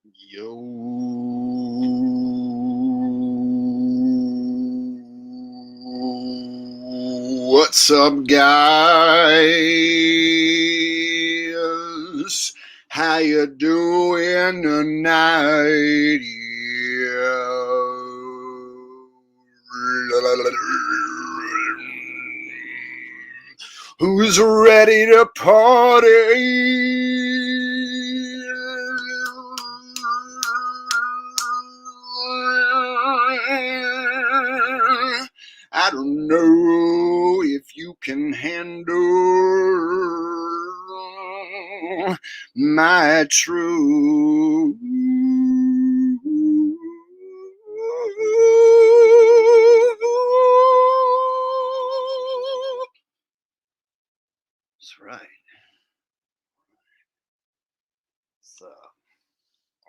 Yo, what's up, guys? How you doing tonight? Who's ready to party? I don't know if you can handle my truth. That's right. So,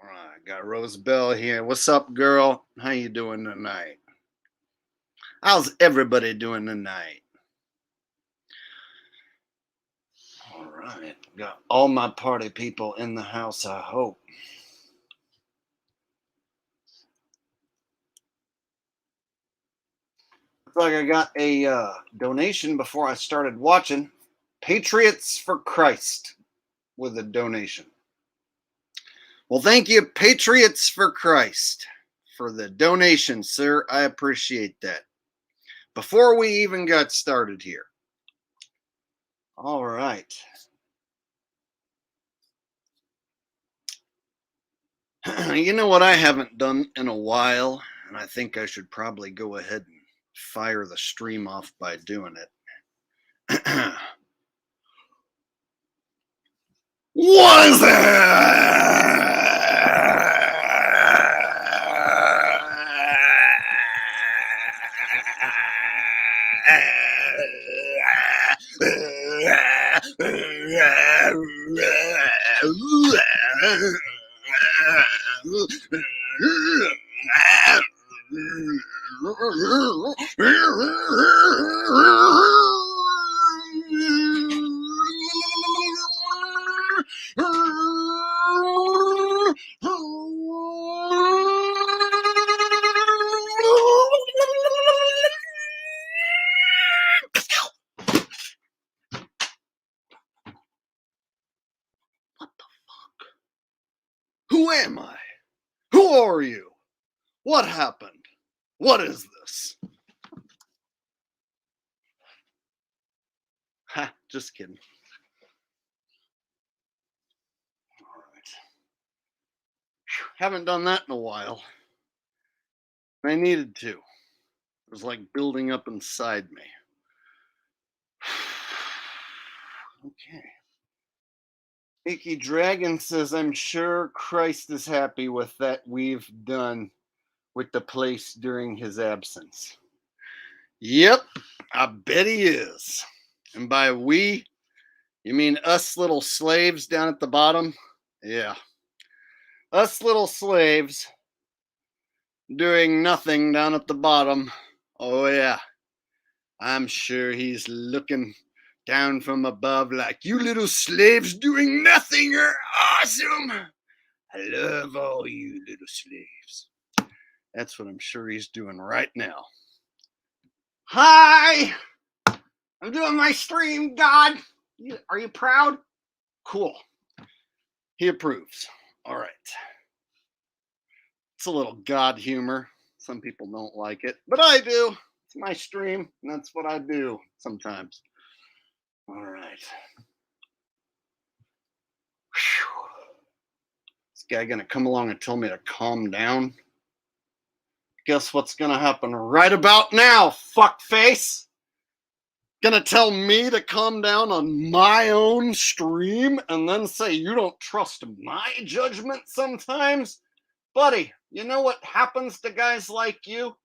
all right, got Rose Bell here. What's up, girl? How you doing tonight? How's everybody doing tonight? All right, got all my party people in the house, I hope. Looks like I got a donation before I started watching. Patriots for Christ with a donation. Well, thank you, Patriots for Christ, for the donation, sir. I appreciate that. Before we even got started here. All right. You know what I haven't done in a while, and I think I should probably go ahead and fire the stream off by doing it. What is Who am I? Who are you? What happened? What is this? Ha, just kidding. All right. Haven't done that in a while. I needed to. It was like building up inside me. Okay. Icky Dragon says, I'm sure Christ is happy with that we've done with the place during his absence. Yep, I bet he is. And by we, you mean us little slaves down at the bottom? Yeah. Us little slaves doing nothing down at the bottom. Oh, yeah. I'm sure he's looking down from above like, you little slaves doing nothing are awesome. I love all you little slaves. That's what I'm sure he's doing right now. Hi! I'm doing my stream, God. Are you proud? Cool. He approves. All right. It's a little God humor. Some people don't like it, but I do. It's my stream, and that's what I do sometimes. All right. Whew. This guy gonna come along and tell me to calm down? Guess what's gonna happen right about now, fuckface? Gonna tell me to calm down on my own stream and then say you don't trust my judgment sometimes? Buddy, you know what happens to guys like you?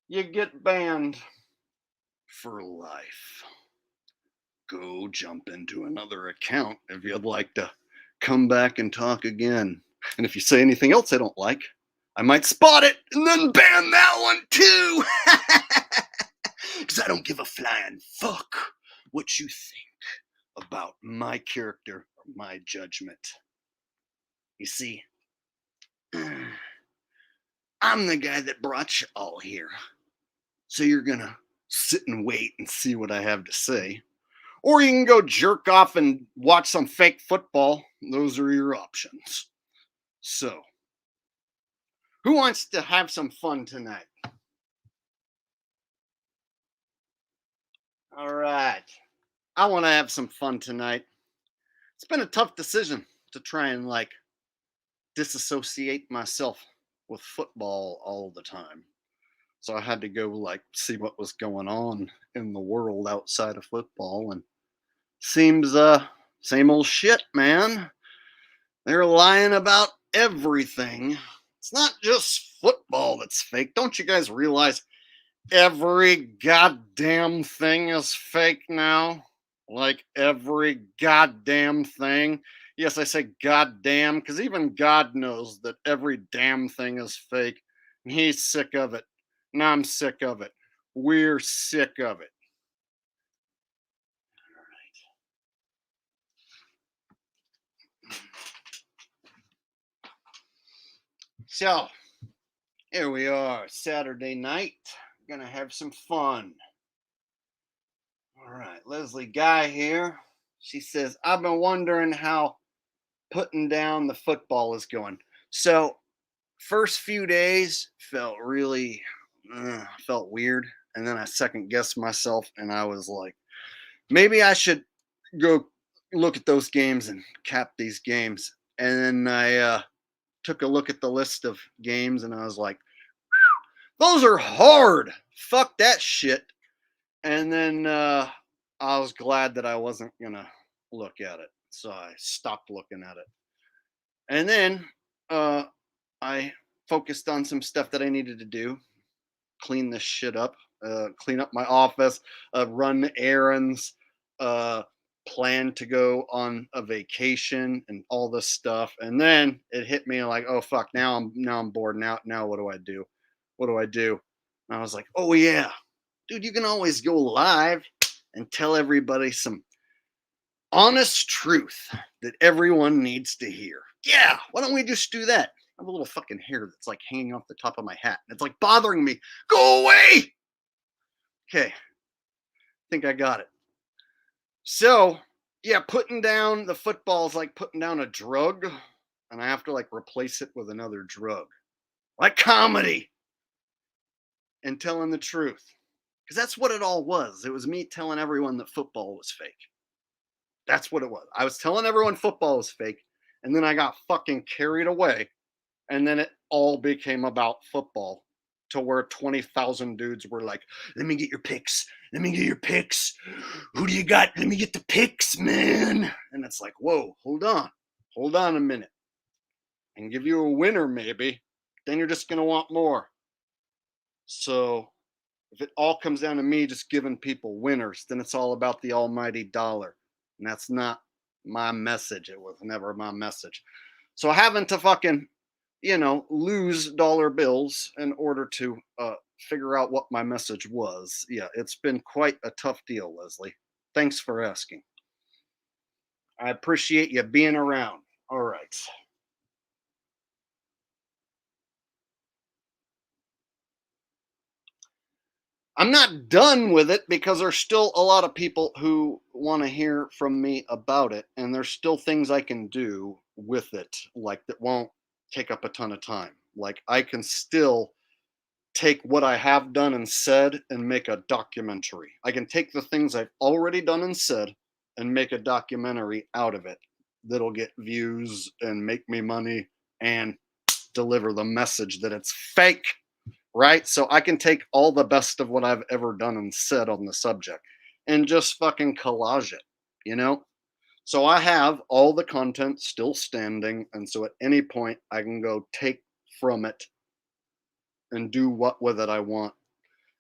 You get banned for life. Go jump into another account if you'd like to come back and talk again. And if you say anything else I don't like, I might spot it and then ban that one too. Because I don't give a flying fuck what you think about my character or my judgment. You see, I'm the guy that brought you all here. So you're gonna sit and wait and see what I have to say. Or you can go jerk off and watch some fake football. Those are your options. So, who wants to have some fun tonight? All right. I want to have some fun tonight. It's been a tough decision to try and disassociate myself with football all the time. So I had to go see what was going on in the world outside of football, and seems same old shit, man. They're lying about everything. It's not just football that's fake. Don't you guys realize every goddamn thing is fake now? Like every goddamn thing. Yes, I say goddamn because even God knows that every damn thing is fake. And he's sick of it. And I'm sick of it. We're sick of it. So, here we are, Saturday night. Gonna have some fun. All right, Leslie Guy here. She says, I've been wondering how putting down the football is going. So, first few days felt weird. And then I second guessed myself and I was like, maybe I should go look at those games and cap these games. And then I took a look at the list of games and I was like, those are hard. Fuck that shit. And then I was glad that I wasn't going to look at it. So I stopped looking at it. And then I focused on some stuff that I needed to do, clean this shit up, clean up my office, run errands, plan to go on a vacation and all this stuff. And then it hit me like, oh fuck, now I'm bored. Now what do I do? What do I do? And I was like, oh yeah, dude, you can always go live and tell everybody some honest truth that everyone needs to hear. Yeah, why don't we just do that? I have a little fucking hair that's like hanging off the top of my hat. And it's like bothering me. Go away! Okay, I think I got it. So, yeah, putting down the football is like putting down a drug, and I have to replace it with another drug. Like comedy and telling the truth. Because that's what it all was. It was me telling everyone that football was fake. That's what it was. I was telling everyone football was fake, and then I got fucking carried away, and then it all became about football to where 20,000 dudes were like, let me get your picks. Let me get your picks. Who do you got? Let me get the picks, man. And it's like, whoa, hold on. Hold on a minute. I can give you a winner, maybe. Then you're just going to want more. So if it all comes down to me just giving people winners, then it's all about the almighty dollar. And that's not my message. It was never my message. So having to fucking, lose dollar bills in order to figure out what my message was. Yeah, it's been quite a tough deal, Leslie. Thanks for asking. I appreciate you being around. All right. I'm not done with it because there's still a lot of people who want to hear from me about it, and there's still things I can do with it, that won't take up a ton of time. Like I can still take what I have done and said and make a documentary. I can take the things I've already done and said and make a documentary out of it that'll get views and make me money and deliver the message that it's fake, right? So I can take all the best of what I've ever done and said on the subject and just fucking collage it, you know? So I have all the content still standing. And so at any point, I can go take from it and do what with it I want.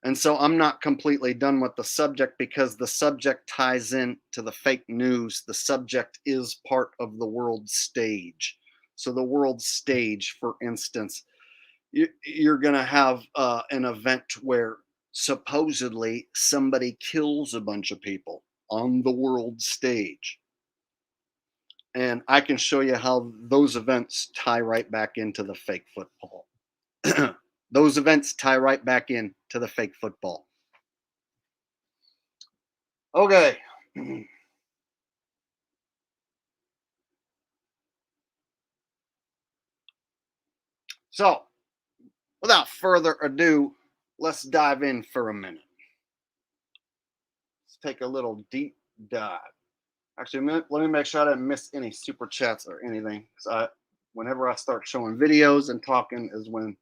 And so I'm not completely done with the subject because the subject ties in to the fake news. The subject is part of the world stage. So the world stage, for instance, you're going to have an event where supposedly somebody kills a bunch of people on the world stage. And I can show you how those events tie right back into the fake football. Those events tie right back into the fake football. Okay. So, without further ado, let's dive in for a minute. Let's take a little deep dive. Actually, let me make sure I didn't miss any super chats or anything. Whenever I start showing videos and talking, is when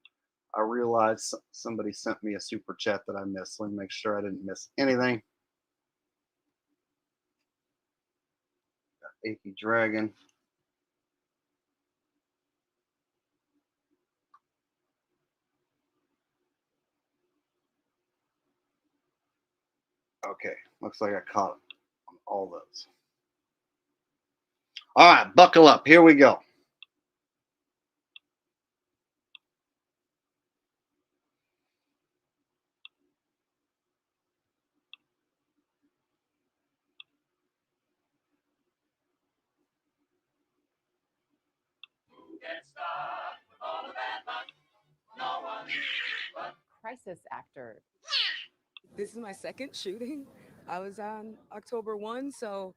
I realize somebody sent me a super chat that I missed. Let me make sure I didn't miss anything. Got Achy Dragon. Okay, looks like I caught on all those. All right, buckle up. Here we go. Crisis actor. This is my second shooting. I was on October 1, so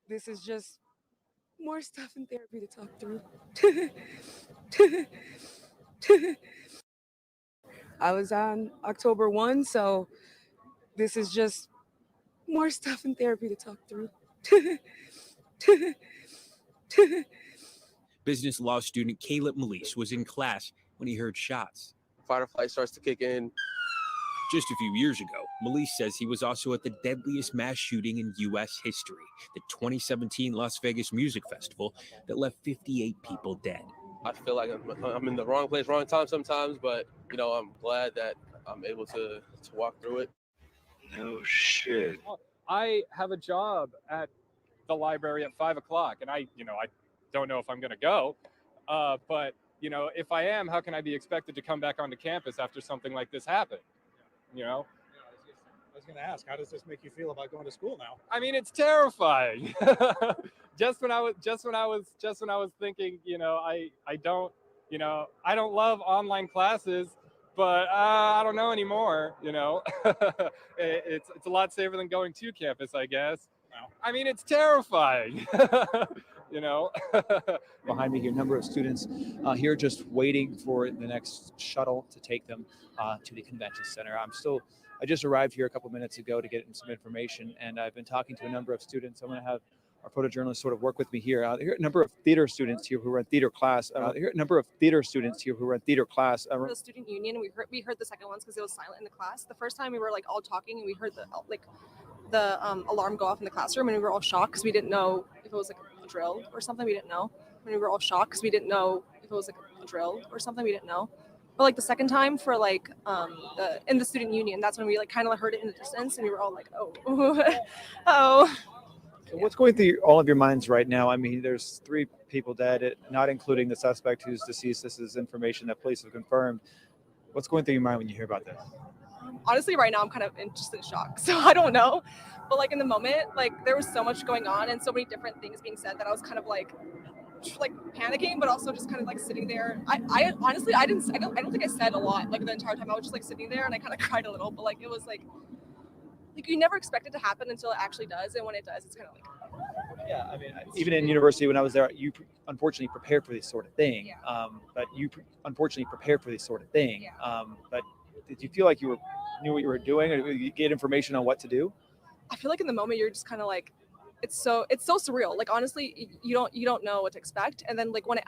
this is just more stuff in therapy to talk through. I was on October 1, so this is just more stuff in therapy to talk through. Business law student Caleb Melise was in class when he heard shots. Fight or flight starts to kick in. Just a few years ago, Melise says he was also at the deadliest mass shooting in U.S. history, the 2017 Las Vegas Music Festival that left 58 people dead. I feel like I'm in the wrong place, wrong time sometimes, but, I'm glad that I'm able to walk through it. No shit. I have a job at the library at 5 o'clock, and I don't know if I'm going to go, but if I am, how can I be expected to come back onto campus after something like this happened? I was going to ask, how does this make you feel about going to school now? I mean, it's terrifying. just when I was thinking, I don't love online classes, but I don't know anymore. It's a lot safer than going to campus, I guess. Wow. I mean, it's terrifying. Behind me here, a number of students here just waiting for the next shuttle to take them to the convention center. I just arrived here a couple minutes ago to get some information, and I've been talking to a number of students. I'm going to have our photojournalist sort of work with me here. Here are a number of theater students here who are in theater class. The student union, we heard the second ones because it was silent in the class. The first time we were all talking, and we heard the alarm go off in the classroom, and we were all shocked because we didn't know if it was a drill or something. We didn't know. And we were all shocked because we didn't know if it was a drill or something. We didn't know. But the second time for in the student union, that's when we kind of heard it in the distance, and we were all like, oh, oh. So what's going through all of your minds right now? I mean, there's 3 people dead, not including the suspect who's deceased. This is information that police have confirmed. What's going through your mind when you hear about this? Honestly, right now I'm kind of just in shock, so I don't know. But in the moment, there was so much going on and so many different things being said that I was kind of panicking, but also just kind of sitting there. I honestly I don't think I said a lot the entire time. I was just sitting there, and I kind of cried a little. But it was you never expect it to happen until it actually does, and when it does, it's kind of yeah. I mean, even in university when I was there, you unfortunately prepared for this sort of thing. Yeah. But did you feel like you knew what you were doing, or you get information on what to do? I feel in the moment you're just kind of it's so surreal. Honestly, you don't know what to expect, and then when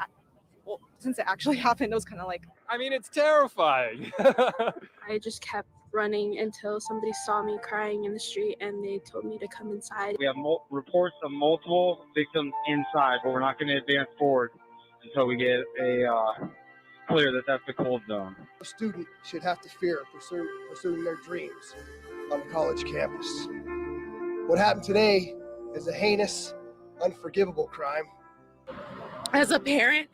since it actually happened, it was kind of I mean, it's terrifying. I just kept running until somebody saw me crying in the street, and they told me to come inside. We have reports of multiple victims inside, but we're not going to advance forward until we get a clear that that's the cold zone. A student should have to fear pursuing their dreams on a college campus. What happened today is a heinous, unforgivable crime. As a parent,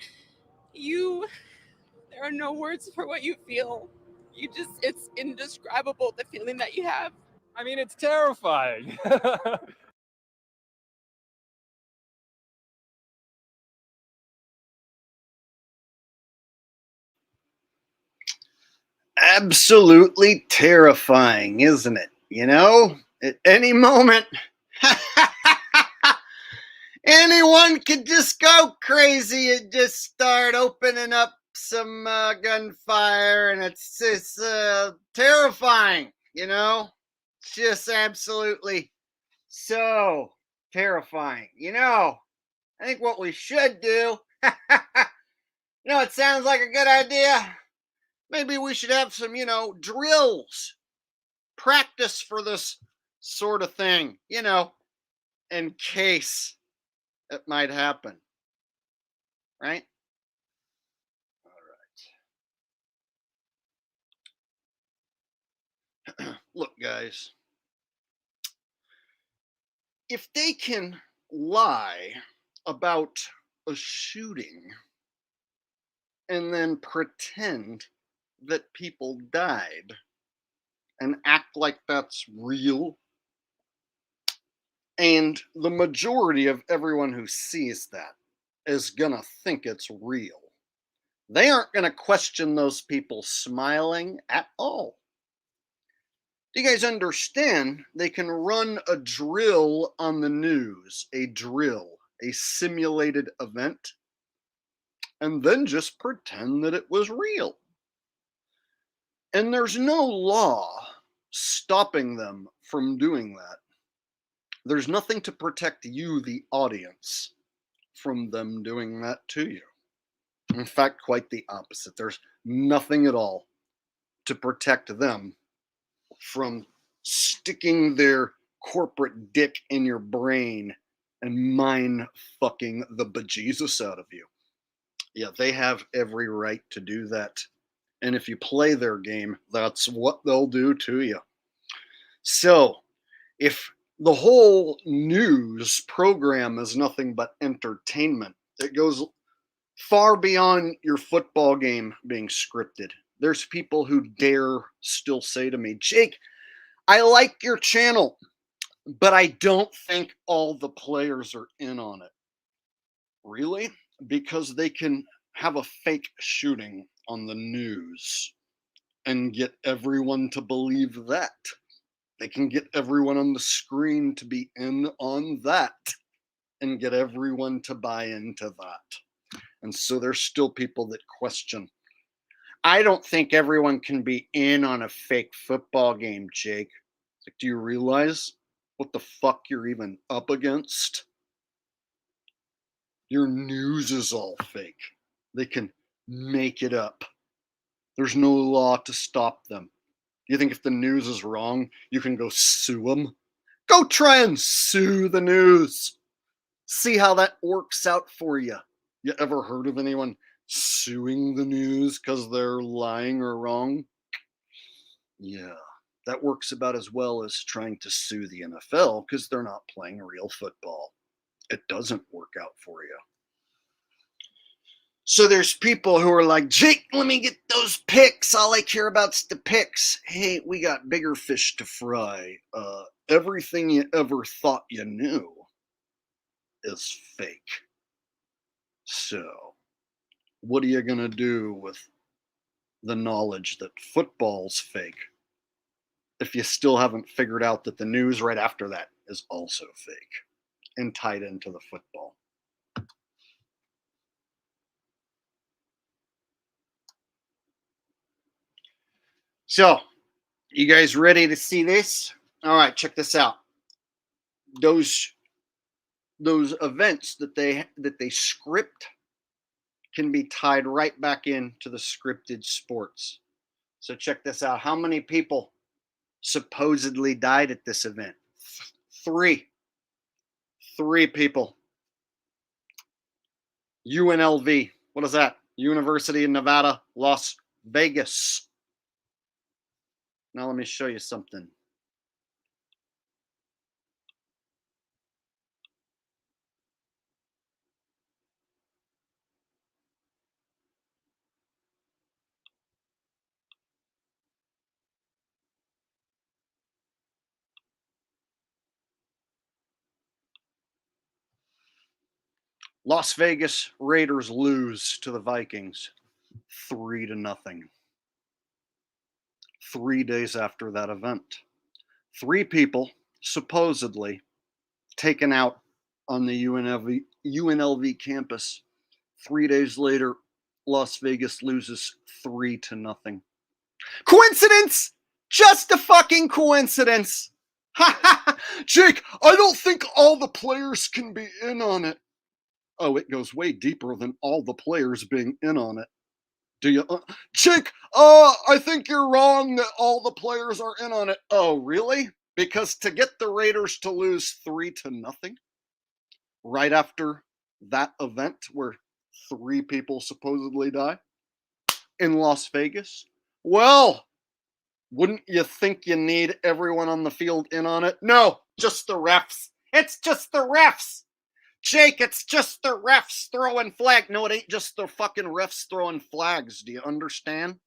there are no words for what you feel. It's indescribable, the feeling that you have. I mean, it's terrifying. absolutely terrifying, isn't it? You know, at any moment, anyone could just go crazy and just start opening up some gunfire, and it's just terrifying, you know? It's just absolutely so terrifying. You know, I think what we should do, it sounds like a good idea. Maybe we should have some, drills, practice for this sort of thing, in case it might happen. Right? All right. Look, guys, if they can lie about a shooting and then pretend that people died and act like that's real, and the majority of everyone who sees that is gonna think it's real, they aren't gonna question those people smiling at all. Do you guys understand? They can run a drill on the news, a drill, a simulated event, and then just pretend that it was real. And there's no law stopping them from doing that. There's nothing to protect you, the audience, from them doing that to you. In fact, quite the opposite. There's nothing at all to protect them from sticking their corporate dick in your brain and mind fucking the bejesus out of you. Yeah, they have every right to do that. And if you play their game, that's what they'll do to you. So, if the whole news program is nothing but entertainment, it goes far beyond your football game being scripted. There's people who dare still say to me, Jake, I like your channel, but I don't think all the players are in on it. Really? Because they can have a fake shooting on the news and get everyone to believe that. They can get everyone on the screen to be in on that and get everyone to buy into that. And so there's still people that question. I don't think everyone can be in on a fake football game, Jake. Like, do you realize what the fuck you're even up against? Your news is all fake. They can make it up. There's no law to stop them. You think if the news is wrong, you can go sue them? Go try and sue the news. See how that works out for you. You ever heard of anyone suing the news because they're lying or wrong? Yeah, that works about as well as trying to sue the NFL because they're not playing real football. It doesn't work out for you. So there's people who are like, Jake, let me get those picks. All I care about's the picks. Hey, we got bigger fish to fry. Everything you ever thought you knew is fake. So what are you going to do with the knowledge that football's fake if you still haven't figured out that the news right after that is also fake and tied into the football? So, you guys ready to see this? All right, check this out. Those events that they script can be tied right back into the scripted sports. So check this out. How many people supposedly died at this event? Three people. UNLV. What is that? University of Nevada, Las Vegas. Now let me show you something. Las Vegas Raiders lose to the Vikings 3-0. 3 days after that event. 3 people supposedly taken out on the UNLV campus. 3 days later, Las Vegas loses 3-0. Coincidence? Just a fucking coincidence. Jake, I don't think all the players can be in on it. Oh, it goes way deeper than all the players being in on it. Do you? Jake, I think you're wrong that all the players are in on it. Oh, really? Because to get the Raiders to lose 3-0 right after that event where 3 people supposedly die in Las Vegas, well, wouldn't you think you need everyone on the field in on it? No, just the refs. It's just the refs. Jake, it's just the refs throwing flag. No, it ain't just the fucking refs throwing flags. Do you understand?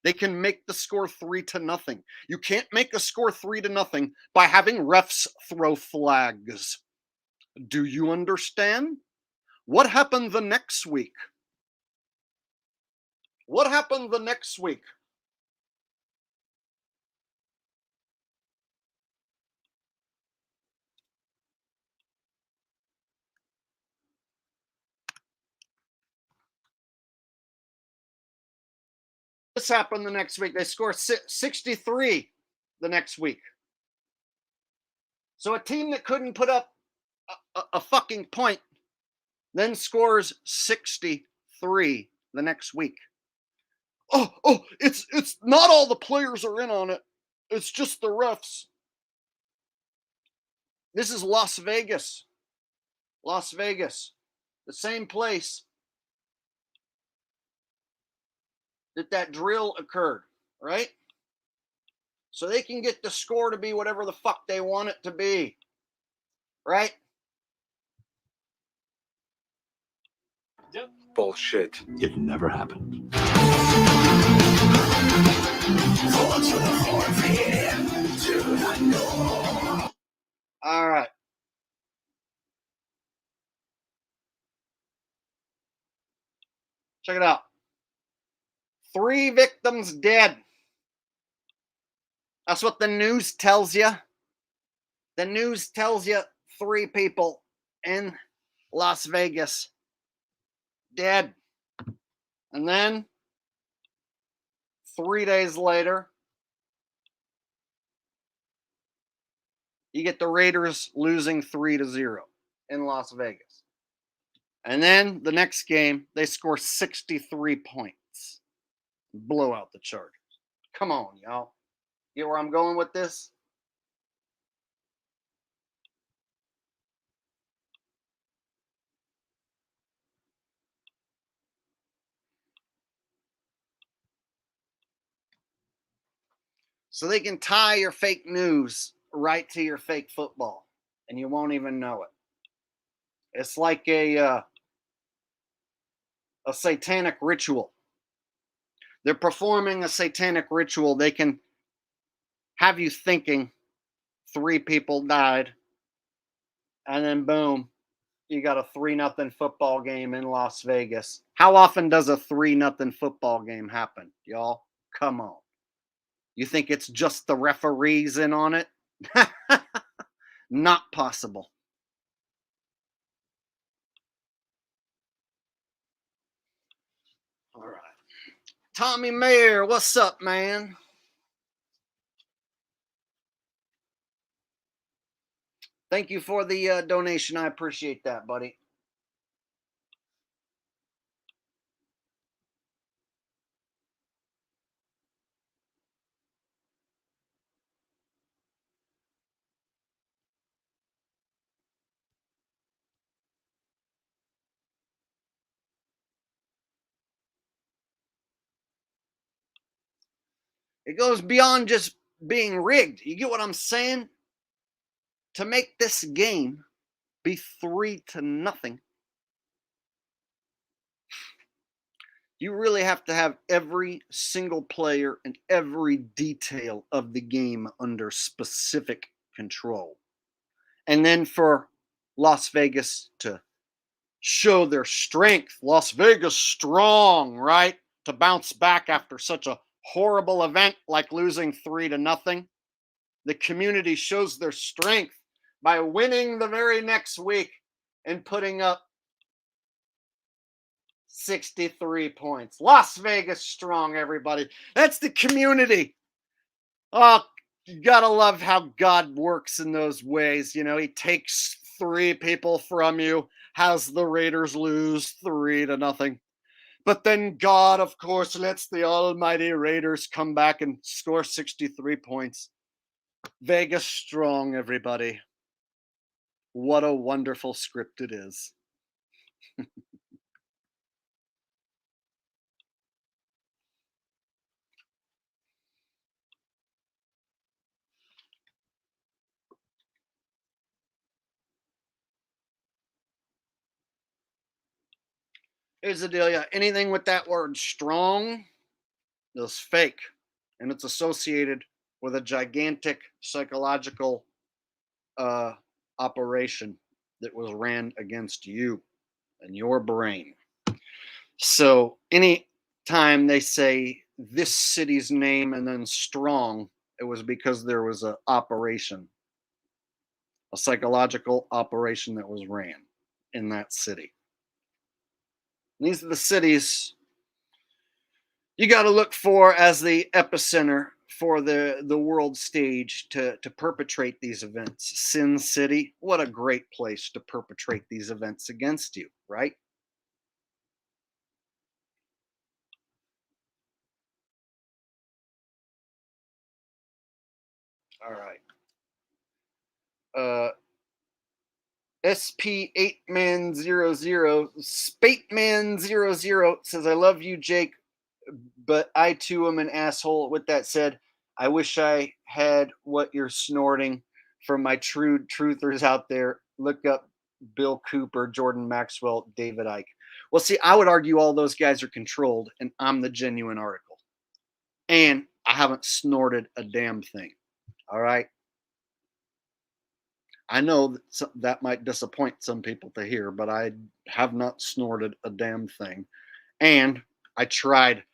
They can make the score 3-0. You can't make a score 3-0 by having refs throw flags. Do you understand? What happened the next week? What happened the next week? This happened the next week. They score 63 the next week. So a team that couldn't put up a fucking point then scores 63 the next week. Oh, it's not all the players are in on it. It's just the refs. This is Las Vegas. Las Vegas. The same place that drill occurred, right? So they can get the score to be whatever the fuck they want it to be, right? Bullshit. It never happened. All right. Check it out. 3 victims dead. That's what the news tells you. The news tells you 3 people in Las Vegas dead. And then 3 days later, you get the Raiders losing 3-0 in Las Vegas. And then the next game, they score 63 points. Blow out the Chargers. Come on, y'all. Get where I'm going with this? So they can tie your fake news right to your fake football, and you won't even know it. It's like a satanic ritual. They're performing a satanic ritual. They can have you thinking 3 people died, and then boom, you got a 3-0 football game in Las Vegas. How often does a 3-0 football game happen, y'all? Come on. You think it's just the referees in on it? Not possible. All right. Tommy Mayer, what's up, man? Thank you for the donation. I appreciate that, buddy. It goes beyond just being rigged. You get what I'm saying? To make this game be 3-0, you really have to have every single player and every detail of the game under specific control. And then for Las Vegas to show their strength, Las Vegas strong, right? To bounce back after such a horrible event like losing 3-0. The community shows their strength by winning the very next week and putting up 63 points. Las Vegas strong, everybody. That's the community. Oh, you gotta love how God works in those ways. You know, he takes 3 people from you, has the Raiders lose 3-0. But then God, of course, lets the almighty Raiders come back and score 63 points. Vegas strong, everybody. What a wonderful script it is. Here's the deal, yeah. Anything with that word strong is fake. And it's associated with a gigantic psychological operation that was ran against you and your brain. So any time they say this city's name and then strong, it was because there was a operation, a psychological operation that was ran in that city. And these are the cities you got to look for as the epicenter for the world stage to perpetrate these events. Sin City, what a great place to perpetrate these events against you, right? All right. SP8Man00, Spateman00 says, I love you, Jake, but I too am an asshole. With that said, I wish I had what you're snorting. From my true truthers out there, look up Bill Cooper, Jordan Maxwell, David Icke. Well, see, I would argue all those guys are controlled, and I'm the genuine article. And I haven't snorted a damn thing. All right? I know that might disappoint some people to hear, but I have not snorted a damn thing. And I tried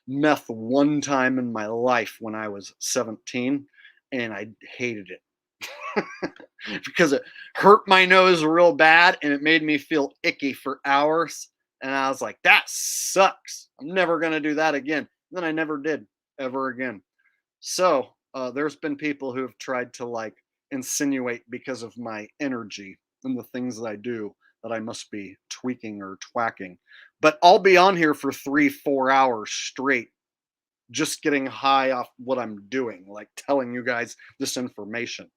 meth one time in my life when I was 17, and I hated it because it hurt my nose real bad and it made me feel icky for hours. And I was like, that sucks. I'm never going to do that again. And then I never did ever again. So there's been people who have tried to like insinuate because of my energy and the things that I do that I must be tweaking or twacking. But I'll be on here for 3-4 hours straight, just getting high off what I'm doing, like telling you guys this information,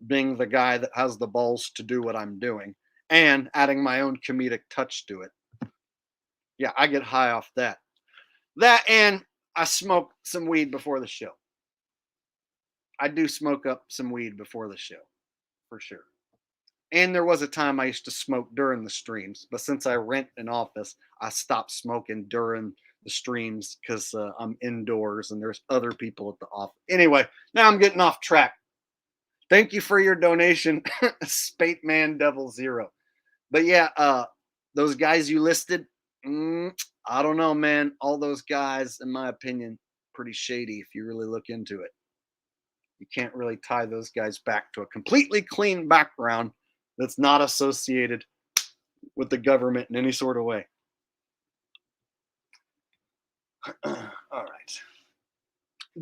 being the guy that has the balls to do what I'm doing and adding my own comedic touch to it. Yeah, I get high off that. That and I smoke some weed before the show. I do smoke up some weed before the show, for sure. And there was a time I used to smoke during the streams, but since I rent an office, I stopped smoking during the streams because I'm indoors and there's other people at the office. Anyway, now I'm getting off track. Thank you for your donation, Spateman00. But yeah, those guys you listed, I don't know, man. All those guys, in my opinion, pretty shady if you really look into it. You can't really tie those guys back to a completely clean background that's not associated with the government in any sort of way. All right.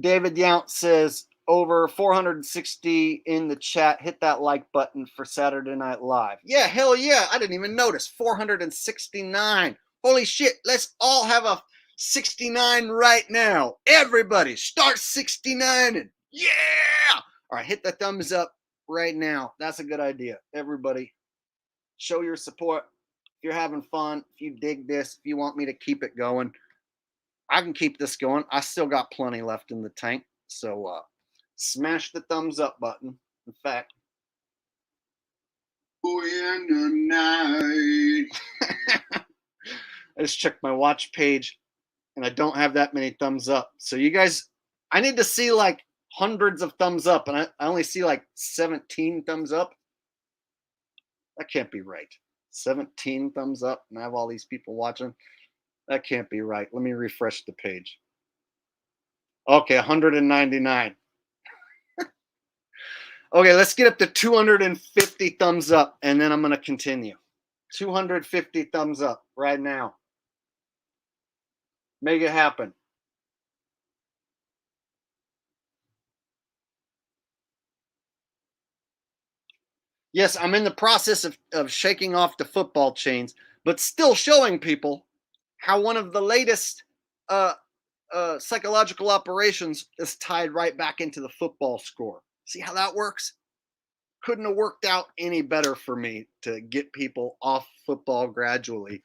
David Yount says, over 460 in the chat. Hit that like button for Saturday Night Live. Yeah, hell yeah. I didn't even notice. 469. Holy shit. Let's all have a 69 right now. Everybody start 69ing. Yeah. All right, hit the thumbs up right now. That's a good idea. Everybody, show your support. If you're having fun, if you dig this, if you want me to keep it going, I can keep this going. I still got plenty left in the tank. So smash the thumbs up button. In fact, in the night. I just checked my watch page and I don't have that many thumbs up. So you guys, I need to see like hundreds of thumbs up, and I only see like 17 thumbs up. That can't be right. 17 thumbs up, and I have all these people watching. That can't be right. Let me refresh the page. Okay, 199. Okay, let's get up to 250 thumbs up, and then I'm going to continue. 250 thumbs up right now. Make it happen. Yes, I'm in the process of shaking off the football chains, but still showing people how one of the latest psychological operations is tied right back into the football score. See how that works? Couldn't have worked out any better for me to get people off football gradually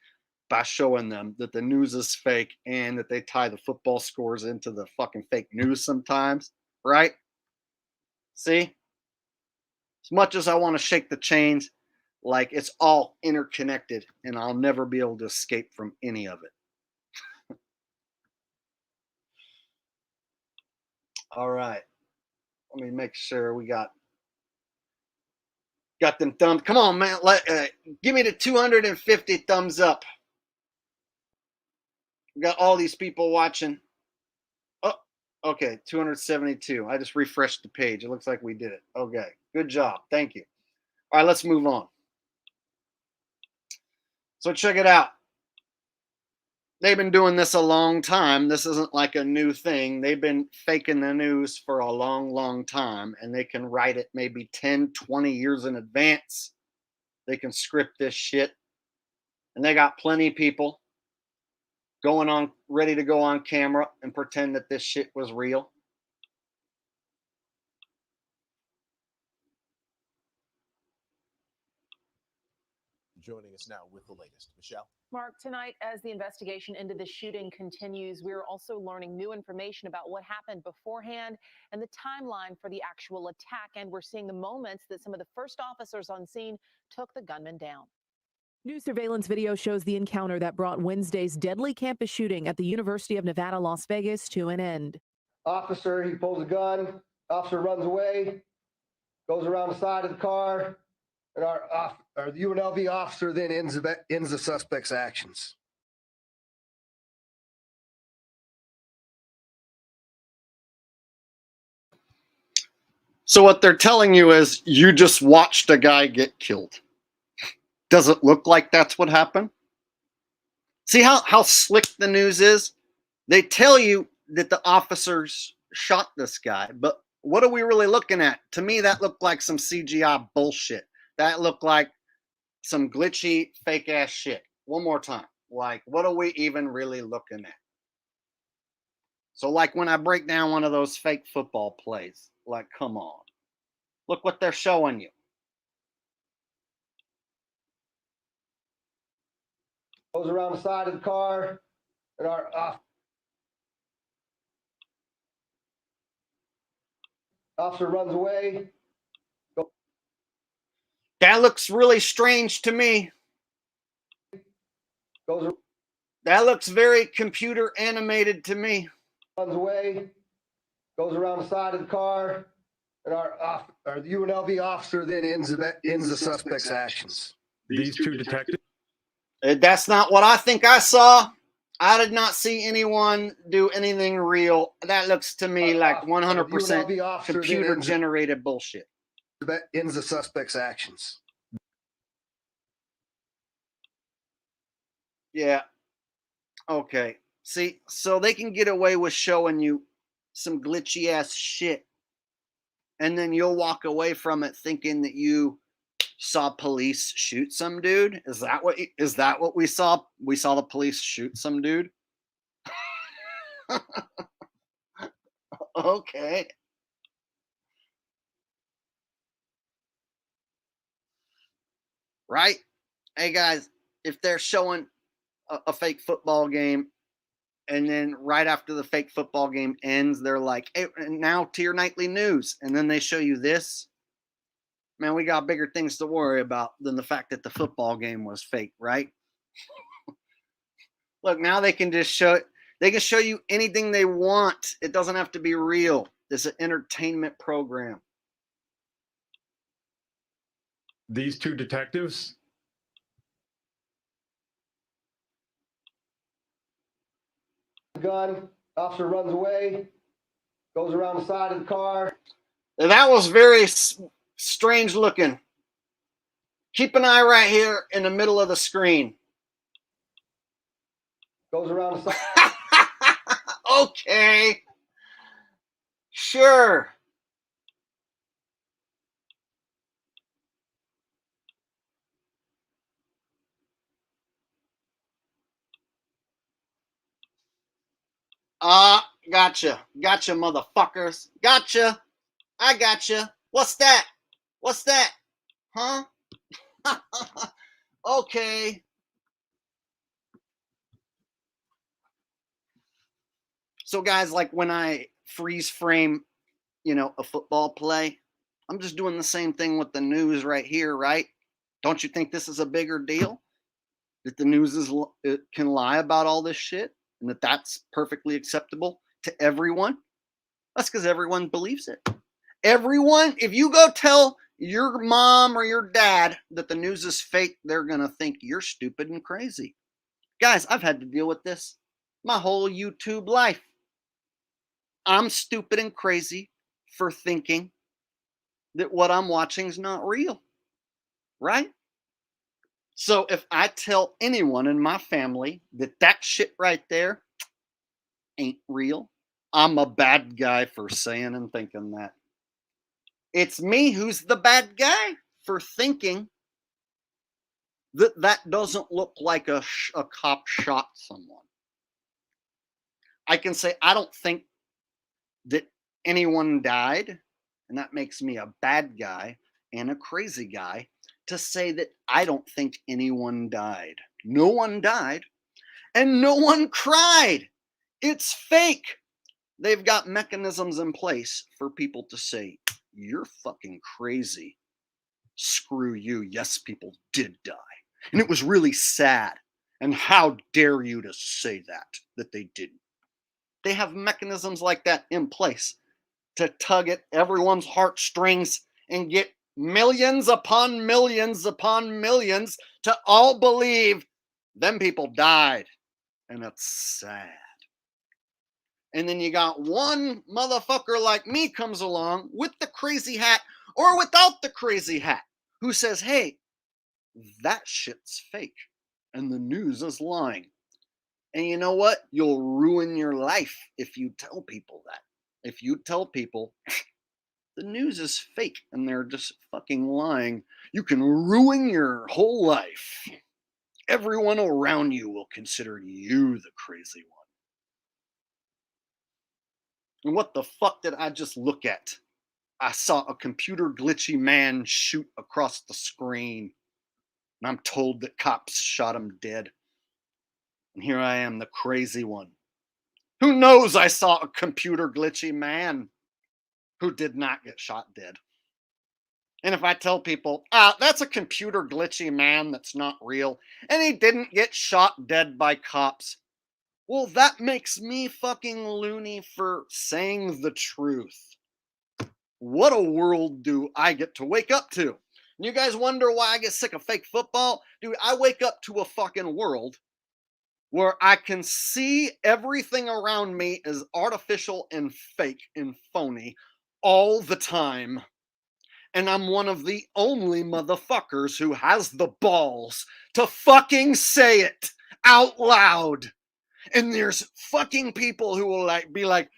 by showing them that the news is fake and that they tie the football scores into the fucking fake news sometimes, right? See? As much as I want to shake the chains, like it's all interconnected and I'll never be able to escape from any of it. All right. Let me make sure we got them thumbs. Come on, man. Give me the 250 thumbs up. We got all these people watching. Oh, okay. 272. I just refreshed the page. It looks like we did it. Okay. Good job. Thank you. All right, let's move on. So check it out. They've been doing this a long time. This isn't like a new thing. They've been faking the news for a long, long time, and they can write it maybe 10, 20 years in advance. They can script this shit. And they got plenty of people going on, ready to go on camera and pretend that this shit was real. Joining us now with the latest. Michelle? Mark, tonight, as the investigation into the shooting continues, we're also learning new information about what happened beforehand and the timeline for the actual attack. And we're seeing the moments that some of the first officers on scene took the gunman down. New surveillance video shows the encounter that brought Wednesday's deadly campus shooting at the University of Nevada, Las Vegas to an end. Officer, he pulls a gun. Officer runs away, goes around the side of the car, and our UNLV officer then ends the suspect's actions. So what they're telling you is you just watched a guy get killed. Does it look like that's what happened? See how slick the news is? They tell you that the officers shot this guy, but what are we really looking at? To me, that looked like some CGI bullshit. That looked like some glitchy, fake ass shit. One more time. Like, what are we even really looking at? So, like, when I break down one of those fake football plays, like, come on. Look what they're showing you. Goes around the side of the car, and our officer runs away. That looks really strange to me. That looks very computer animated to me. Runs away, goes around the side of the car, and our UNLV officer then ends the suspect's actions. These two detectives? That's not what I think I saw. I did not see anyone do anything real. That looks to me like 100% computer-generated bullshit. Ends the suspect's actions. Yeah. Okay. See, so they can get away with showing you some glitchy ass shit. And then you'll walk away from it thinking that you saw police shoot some dude. Is that what we saw? We saw the police shoot some dude. Okay. Right? Hey guys, if they're showing a fake football game and then right after the fake football game ends, they're like, hey, now to your nightly news. And then they show you this. Man, we got bigger things to worry about than the fact that the football game was fake, right? Look, now they can just show it. They can show you anything they want. It doesn't have to be real. It's an entertainment program. These two detectives? Gun, officer runs away, Goes around the side of the car. That was very strange looking. Keep an eye right here in the middle of the screen. Goes around the side. Okay. Sure. Gotcha. Gotcha, motherfuckers. Gotcha. I gotcha. What's that? What's that? Huh? Okay. So guys, like when I freeze frame, a football play, I'm just doing the same thing with the news right here, right? Don't you think this is a bigger deal? That the news it can lie about all this shit and that's perfectly acceptable to everyone? That's because everyone believes it. Everyone, if you go tell your mom or your dad that the news is fake, they're going to think you're stupid and crazy. Guys, I've had to deal with this my whole YouTube life. I'm stupid and crazy for thinking that what I'm watching is not real, right? So if I tell anyone in my family that that shit right there ain't real, I'm a bad guy for saying and thinking that. It's me who's the bad guy for thinking that that doesn't look like a cop shot someone. I can say I don't think that anyone died, and that makes me a bad guy and a crazy guy to say that I don't think anyone died. No one died, and no one cried. It's fake. They've got mechanisms in place for people to say, you're fucking crazy. Screw you. Yes, people did die. And it was really sad. And how dare you to say that they didn't. They have mechanisms like that in place to tug at everyone's heartstrings and get millions upon millions upon millions to all believe them people died. And it's sad. And then you got one motherfucker like me comes along with the crazy hat or without the crazy hat who says, hey, that shit's fake and the news is lying. And you know what? You'll ruin your life if you tell people that. If you tell people the news is fake and they're just fucking lying, you can ruin your whole life. Everyone around you will consider you the crazy one. And what the fuck did I just look at? I saw a computer glitchy man shoot across the screen. And I'm told that cops shot him dead. And here I am, the crazy one. Who knows I saw a computer glitchy man who did not get shot dead. And if I tell people, that's a computer glitchy man that's not real, and he didn't get shot dead by cops, well, that makes me fucking loony for saying the truth. What a world do I get to wake up to? And you guys wonder why I get sick of fake football? Dude, I wake up to a fucking world where I can see everything around me is artificial and fake and phony all the time. And I'm one of the only motherfuckers who has the balls to fucking say it out loud. And there's fucking people who will be like,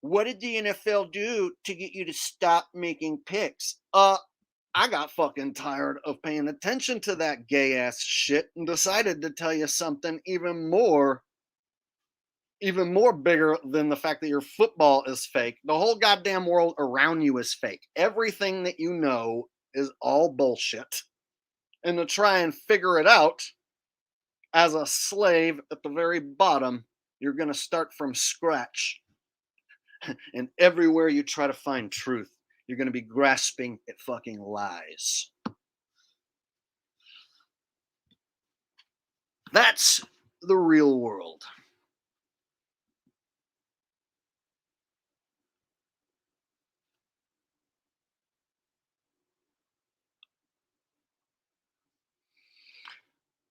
what did the NFL do to get you to stop making picks? I got fucking tired of paying attention to that gay ass shit and decided to tell you something even more bigger than the fact that your football is fake. The whole goddamn world around you is fake. Everything that you know is all bullshit. And to try and figure it out as a slave at the very bottom, you're going to start from scratch. And everywhere you try to find truth, you're going to be grasping at fucking lies. That's the real world.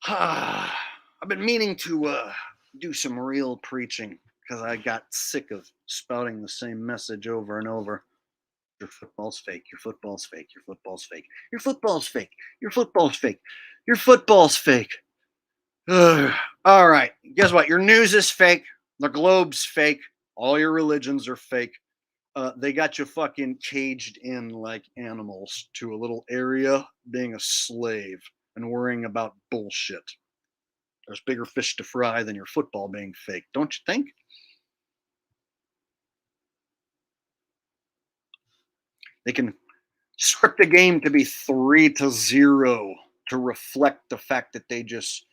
I've been meaning to do some real preaching because I got sick of spouting the same message over and over. Your football's fake. Your football's fake. Your football's fake. Your football's fake. Your football's fake. Your football's fake. All right. Guess what? Your news is fake. The globe's fake. All your religions are fake. They got you fucking caged in like animals to a little area, being a slave and worrying about bullshit. There's bigger fish to fry than your football being fake, don't you think? They can script a game to be 3-0 to reflect the fact that they just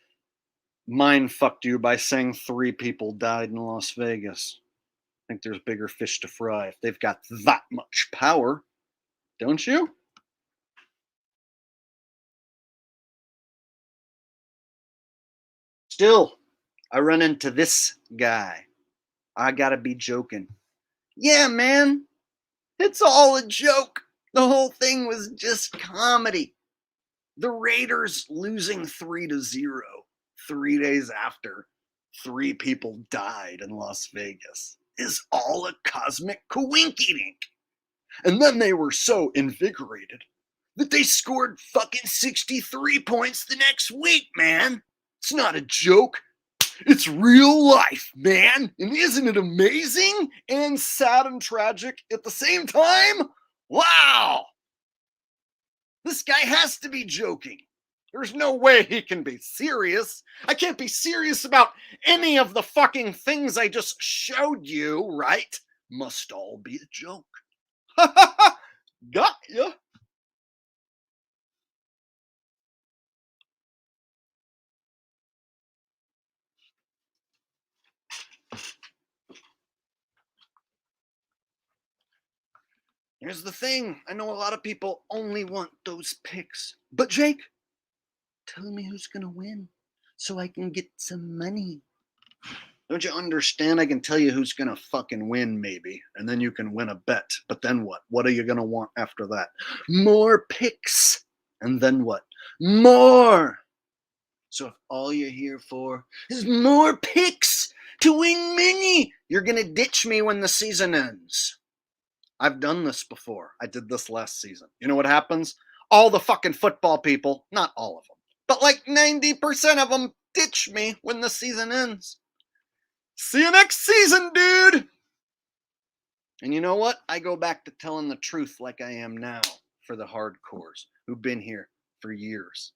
mind fucked you by saying 3 people died in Las Vegas. I think there's bigger fish to fry if they've got that much power, don't you? Still, I run into this guy. I gotta be joking. Yeah, man, it's all a joke. The whole thing was just comedy. The Raiders losing 3-0 3 days after 3 people died in Las Vegas is all a cosmic coinky-dink. And then they were so invigorated that they scored fucking 63 points the next week, man. It's not a joke. It's real life, man. And isn't it amazing and sad and tragic at the same time? Wow. This guy has to be joking. There's no way he can be serious. I can't be serious about any of the fucking things I just showed you, right? Must all be a joke. Ha ha ha! Got ya. Here's the thing. I know a lot of people only want those picks. But Jake, tell me who's going to win so I can get some money. Don't you understand? I can tell you who's going to fucking win, maybe. And then you can win a bet. But then what? What are you going to want after that? More picks. And then what? More. So if all you're here for is more picks to win money, you're going to ditch me when the season ends. I've done this before. I did this last season. You know what happens? All the fucking football people, not all of them, but like 90% of them ditch me when the season ends. See you next season, dude! And you know what? I go back to telling the truth like I am now for the hardcores who've been here for years.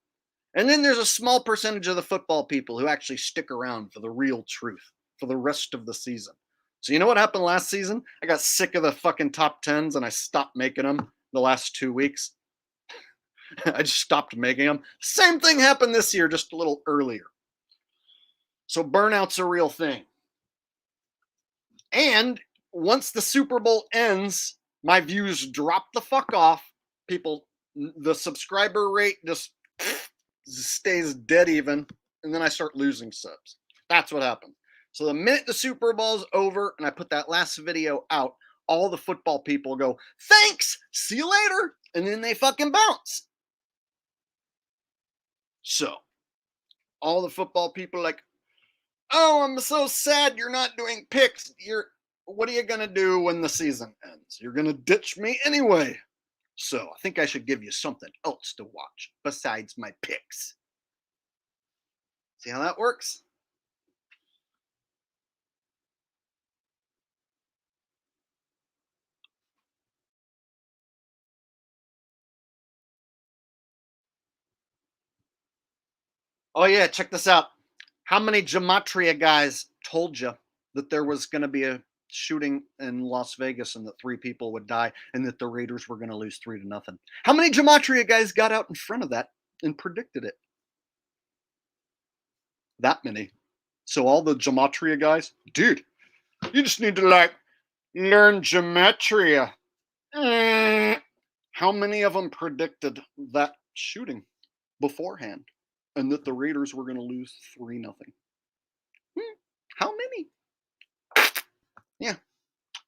And then there's a small percentage of the football people who actually stick around for the real truth for the rest of the season. So you know what happened last season? I got sick of the fucking top 10s and I stopped making them the last 2 weeks. I just stopped making them. Same thing happened this year, just a little earlier. So burnout's a real thing. And once the Super Bowl ends, my views drop the fuck off. People, the subscriber rate just stays dead even. And then I start losing subs. That's what happened. So the minute the Super Bowl's over and I put that last video out, all the football people go, thanks, see you later. And then they fucking bounce. So all the football people are like, oh, I'm so sad you're not doing picks. What are you going to do when the season ends? You're going to ditch me anyway. So I think I should give you something else to watch besides my picks. See how that works? Oh yeah, check this out. How many Gematria guys told you that there was going to be a shooting in Las Vegas and that 3 people would die and that the Raiders were going to lose 3-0? How many Gematria guys got out in front of that and predicted it? That many. So all the Gematria guys, dude, you just need to learn Gematria. How many of them predicted that shooting beforehand? And that the Raiders were going to lose 3-0. How many? Yeah.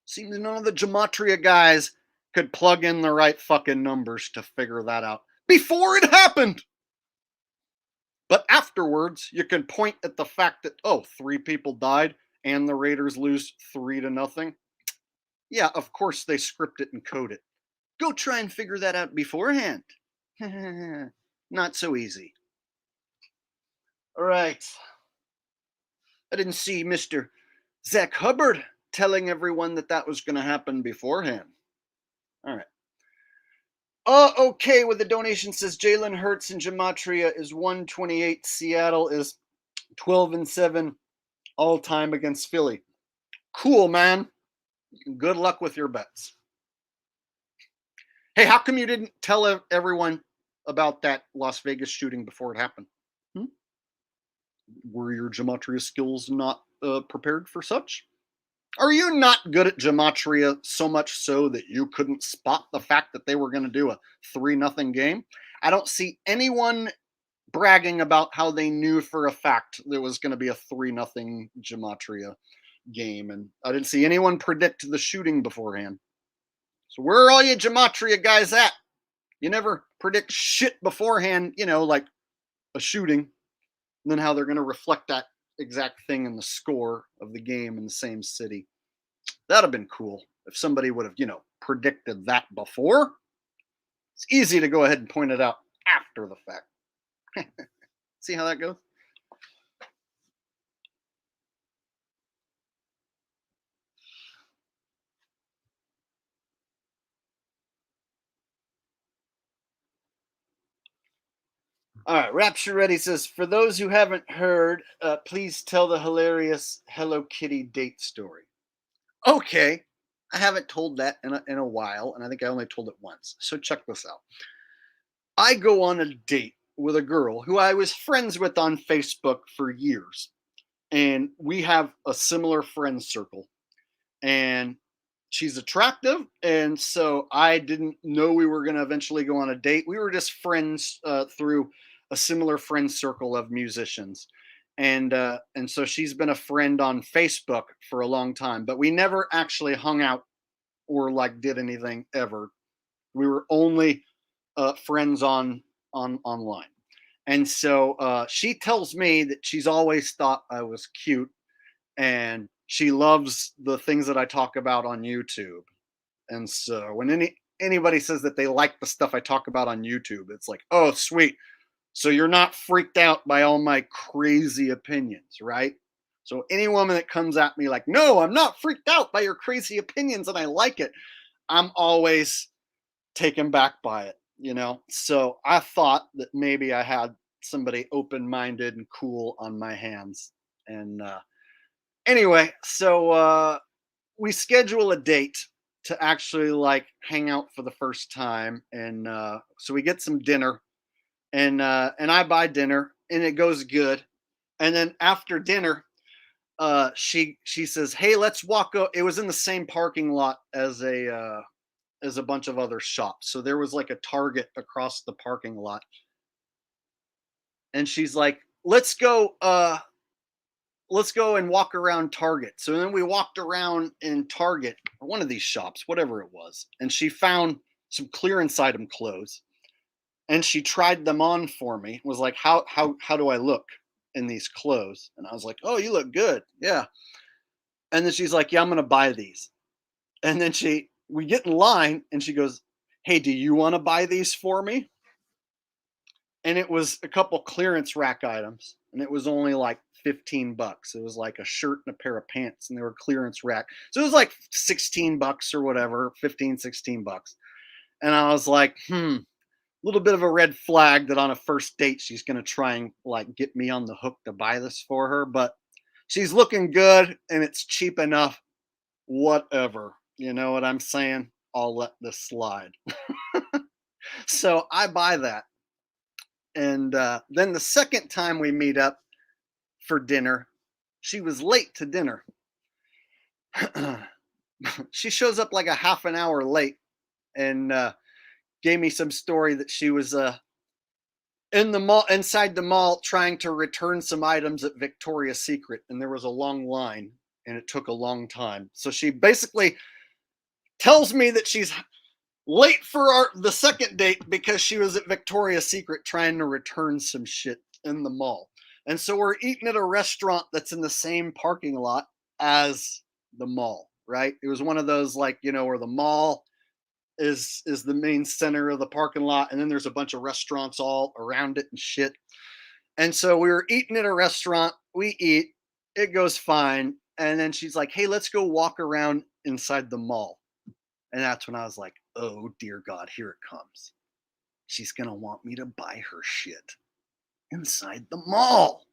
Seems none of the Gematria guys could plug in the right fucking numbers to figure that out before it happened. But afterwards, you can point at the fact that, 3 people died, and the Raiders lose 3-0. Yeah, of course they script it and code it. Go try and figure that out beforehand. Not so easy. All right. I didn't see Mr. Zach Hubbard telling everyone that was going to happen beforehand. All right. Okay, with the donation says Jalen Hurts and Gematria is 128. Seattle is 12-7 all time against Philly. Cool, man. Good luck with your bets. Hey, how come you didn't tell everyone about that Las Vegas shooting before it happened? Were your gematria skills not prepared for such? Are you not good at gematria so much so that you couldn't spot the fact that they were going to do a 3-0 game? I don't see anyone bragging about how they knew for a fact there was going to be a 3-0 gematria game, and I didn't see anyone predict the shooting beforehand. So where are all you gematria guys at? You never predict shit beforehand, like a shooting, and then how they're going to reflect that exact thing in the score of the game in the same city. That'd have been cool if somebody would have, predicted that before. It's easy to go ahead and point it out after the fact. See how that goes? All right, Rapture Ready says, for those who haven't heard, please tell the hilarious Hello Kitty date story. Okay, I haven't told that in a while, and I think I only told it once. So check this out. I go on a date with a girl who I was friends with on Facebook for years, and we have a similar friend circle, and she's attractive, and so I didn't know we were going to eventually go on a date. We were just friends through a similar friend circle of musicians. And so she's been a friend on Facebook for a long time, but we never actually hung out or did anything ever. We were only friends online. And so she tells me that she's always thought I was cute, and she loves the things that I talk about on YouTube. And so when anybody says that they like the stuff I talk about on YouTube, it's like, oh, sweet. So you're not freaked out by all my crazy opinions, right? So any woman that comes at me like, no, I'm not freaked out by your crazy opinions and I like it, I'm always taken back by it, So I thought that maybe I had somebody open-minded and cool on my hands. And anyway, so we schedule a date to actually hang out for the first time. And so we get some dinner. And I buy dinner, and it goes good. And then after dinner, she says, "Hey, let's walk." It was in the same parking lot as a bunch of other shops, so there was a Target across the parking lot. And she's like, "Let's go and walk around Target." So then we walked around in Target, or one of these shops, whatever it was, and she found some clearance item clothes. And she tried them on for me. Was like, how do I look in these clothes? And I was like, oh, you look good. Yeah. And then she's like, yeah, I'm going to buy these. And then we get in line and she goes, hey, do you want to buy these for me? And it was a couple clearance rack items. And it was only $15. It was like a shirt and a pair of pants, and they were clearance rack. So it was $16 or whatever, $15-16. And I was like, little bit of a red flag that on a first date she's going to try and get me on the hook to buy this for her, but she's looking good and it's cheap enough. Whatever, you know what I'm saying? I'll let this slide. So I buy that. And then the second time we meet up for dinner, she was late to dinner. She shows up a half an hour late, and gave me some story that she was inside the mall trying to return some items at Victoria's Secret, and there was a long line and it took a long time. So she basically tells me that she's late for the second date because she was at Victoria's Secret trying to return some shit in the mall. And so we're eating at a restaurant that's in the same parking lot, as the mall, right? It was one of those, like, you know, where the mall is the main center of the parking lot, and then there's a bunch of restaurants all around it and shit. And so we were eating at a restaurant. We eat, it goes fine, and then she's like, "Hey, let's go walk around inside the mall." And that's when I was like, "Oh dear God, here it comes. She's gonna want me to buy her shit inside the mall.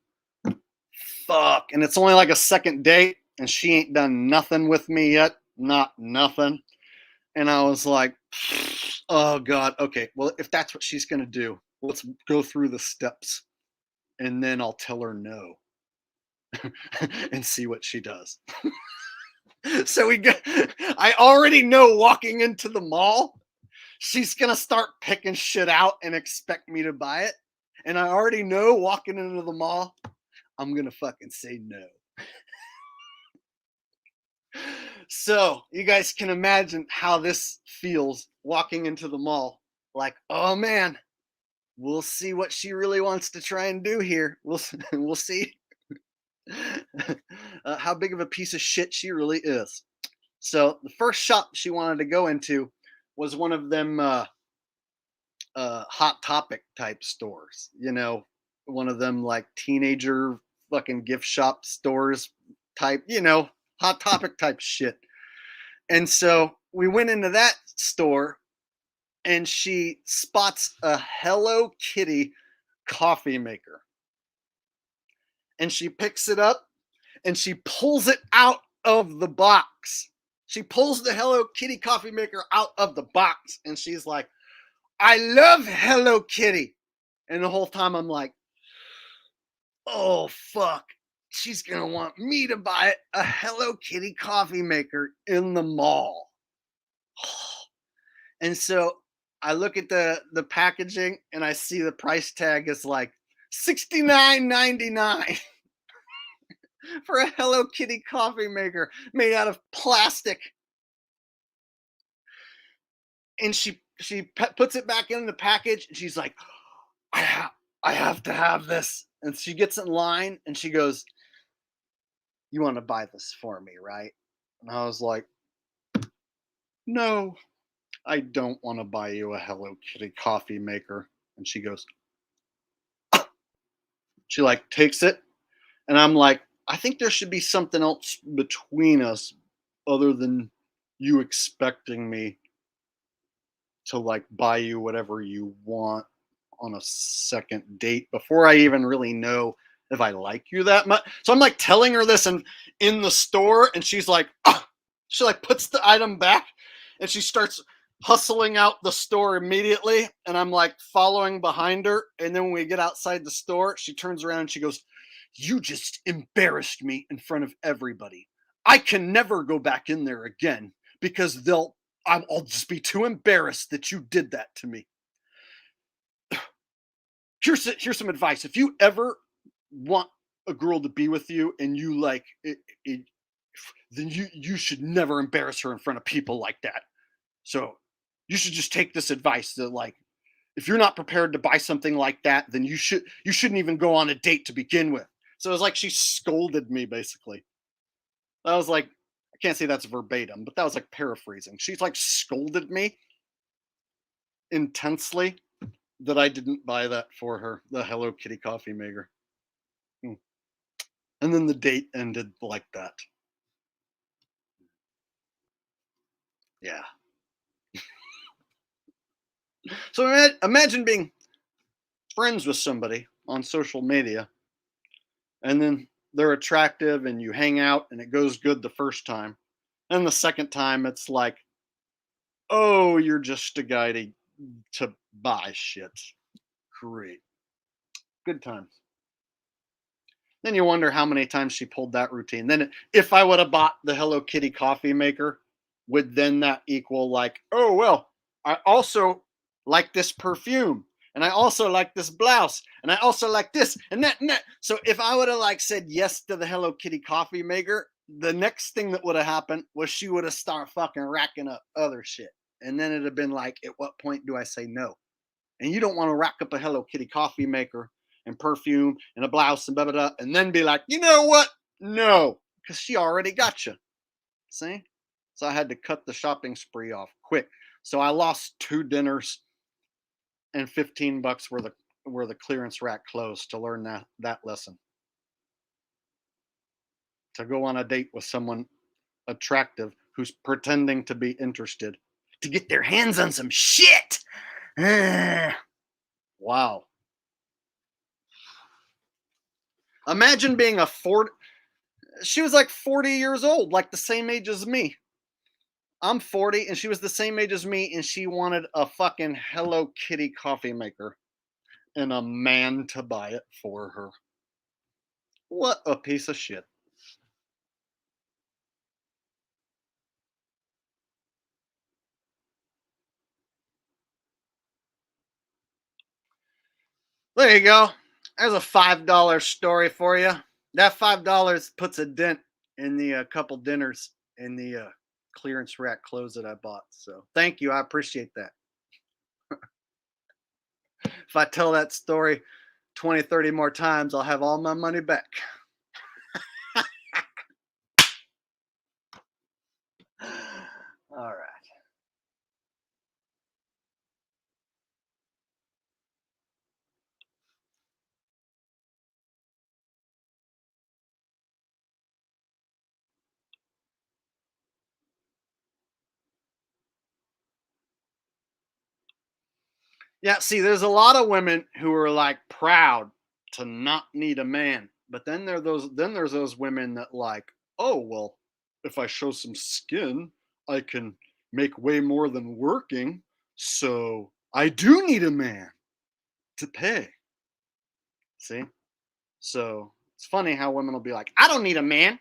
Fuck." And it's only like a second date, and she ain't done nothing with me yet. Not nothing. And I was like, oh God, okay, well, if that's what she's gonna do, let's go through the steps, and then I'll tell her no and see what she does. So I already know walking into the mall, she's gonna start picking shit out and expect me to buy it. And I already know walking into the mall, I'm gonna fucking say no. So you guys can imagine how this feels walking into the mall. Like, oh man, we'll see what she really wants to try and do here. We'll see how big of a piece of shit she really is. So the first shop she wanted to go into was one of them Hot Topic type stores. You know, one of them like teenager fucking gift shop stores type, you know, Hot Topic type shit. And so we went into that store, and she spots a Hello Kitty coffee maker. And she picks it up and she pulls it out of the box. She pulls the Hello Kitty coffee maker out of the box, and she's like, "I love Hello Kitty." And the whole time I'm like, oh fuck, she's gonna want me to buy a Hello Kitty coffee maker in the mall. And so I look at the packaging, and I see the price tag is like $69.99 for a Hello Kitty coffee maker made out of plastic. And she puts it back in the package, and she's like, I have to have this. And she gets in line, and she goes, "You want to buy this for me, right?" And I was like, "No, I don't want to buy you a Hello Kitty coffee maker." And she goes, she like takes it, and I'm like, "I think there should be something else between us other than you expecting me to like buy you whatever you want on a second date before I even really know if I like you that much." So I'm like telling her this in the store, and she's like, she like puts the item back, and she starts hustling out the store immediately. And I'm like following behind her. And then when we get outside the store, she turns around and she goes, "You just embarrassed me in front of everybody. I can never go back in there again because I'll just be too embarrassed that you did that to me. Here's some advice. If you ever want a girl to be with you and you like it, then you should never embarrass her in front of people like that. So you should just take this advice that, like, if you're not prepared to buy something like that, then you shouldn't even go on a date to begin with." So it was like she scolded me basically. I was like, I can't say that's verbatim, but that was like paraphrasing. She's like scolded me intensely that I didn't buy that for her, the Hello Kitty coffee maker. And then the date ended like that. Yeah. So imagine being friends with somebody on social media, and then they're attractive and you hang out and it goes good the first time. And the second time it's like, oh, you're just a guy to buy shit. Great. Good times. Then you wonder how many times she pulled that routine. Then if I would have bought the Hello Kitty coffee maker, would then that equal like, oh, well, I also like this perfume, and I also like this blouse, and I also like this and that and that. So if I would have like said yes to the Hello Kitty coffee maker, the next thing that would have happened was she would have started fucking racking up other shit. And then it'd have been like, at what point do I say no? And you don't want to rack up a Hello Kitty coffee maker and perfume and a blouse and blah, blah, blah, and then be like, you know what? No, because she already got you. See? So I had to cut the shopping spree off quick. So I lost 2 dinners and $15 where the clearance rack closed to learn that lesson. To go on a date with someone attractive who's pretending to be interested to get their hands on some shit. Wow. Imagine being a 40. She was like 40 years old, like the same age as me. I'm 40 and she was the same age as me, and she wanted a fucking Hello Kitty coffee maker and a man to buy it for her. What a piece of shit. There you go. There's a $5 story for you. That $5 puts a dent in the couple dinners in the clearance rack clothes that I bought. So thank you. I appreciate that. If I tell that story 20, 30 more times, I'll have all my money back. All right. Yeah, see, there's a lot of women who are like proud to not need a man. But then there's those women that like, oh well, if I show some skin, I can make way more than working. So I do need a man to pay. See? So it's funny how women will be like, I don't need a man.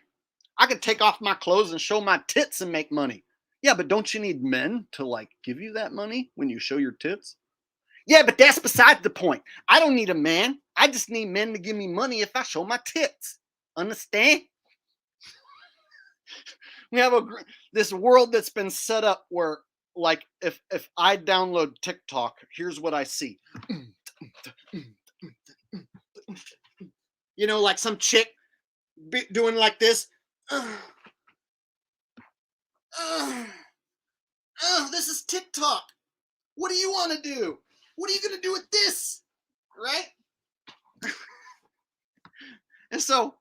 I could take off my clothes and show my tits and make money. Yeah, but don't you need men to like give you that money when you show your tits? Yeah, but that's beside the point. I don't need a man. I just need men to give me money if I show my tits. Understand? We have this world that's been set up where, like, if I download TikTok, here's what I see. You know, like some chick doing like this. This is TikTok. What do you want to do? What are you going to do with this? Right? And so,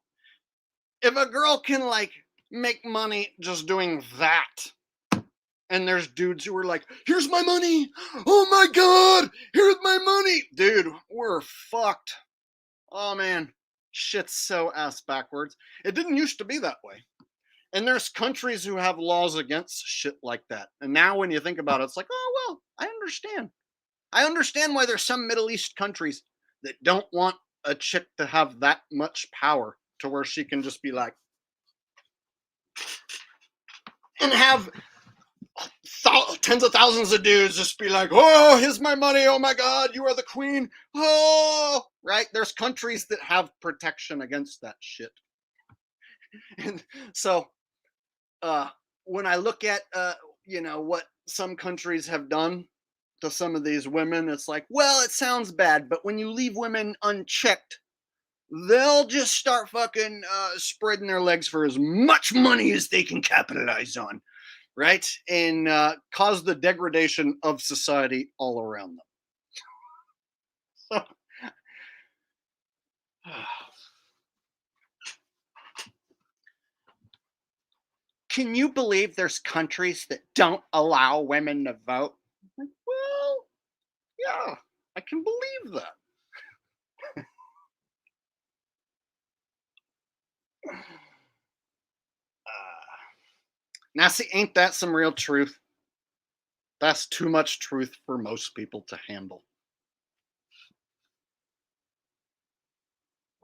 if a girl can, like, make money just doing that, and there's dudes who are like, here's my money. Oh my God, here's my money. Dude, we're fucked. Oh man, shit's so ass backwards. It didn't used to be that way. And there's countries who have laws against shit like that. And now when you think about it, it's like, oh, well, I understand. I understand why there's some Middle East countries that don't want a chick to have that much power to where she can just be like, and have tens of thousands of dudes just be like, oh, here's my money. Oh my God, you are the queen. Oh, right. There's countries that have protection against that shit. And so, when I look at, you know, what some countries have done to some of these women, it's like, well, it sounds bad, but when you leave women unchecked, they'll just start fucking spreading their legs for as much money as they can capitalize on, right? And cause the degradation of society all around them. Can you believe there's countries that don't allow women to vote? Well, yeah, I can believe that. Now, see, ain't that some real truth? That's too much truth for most people to handle.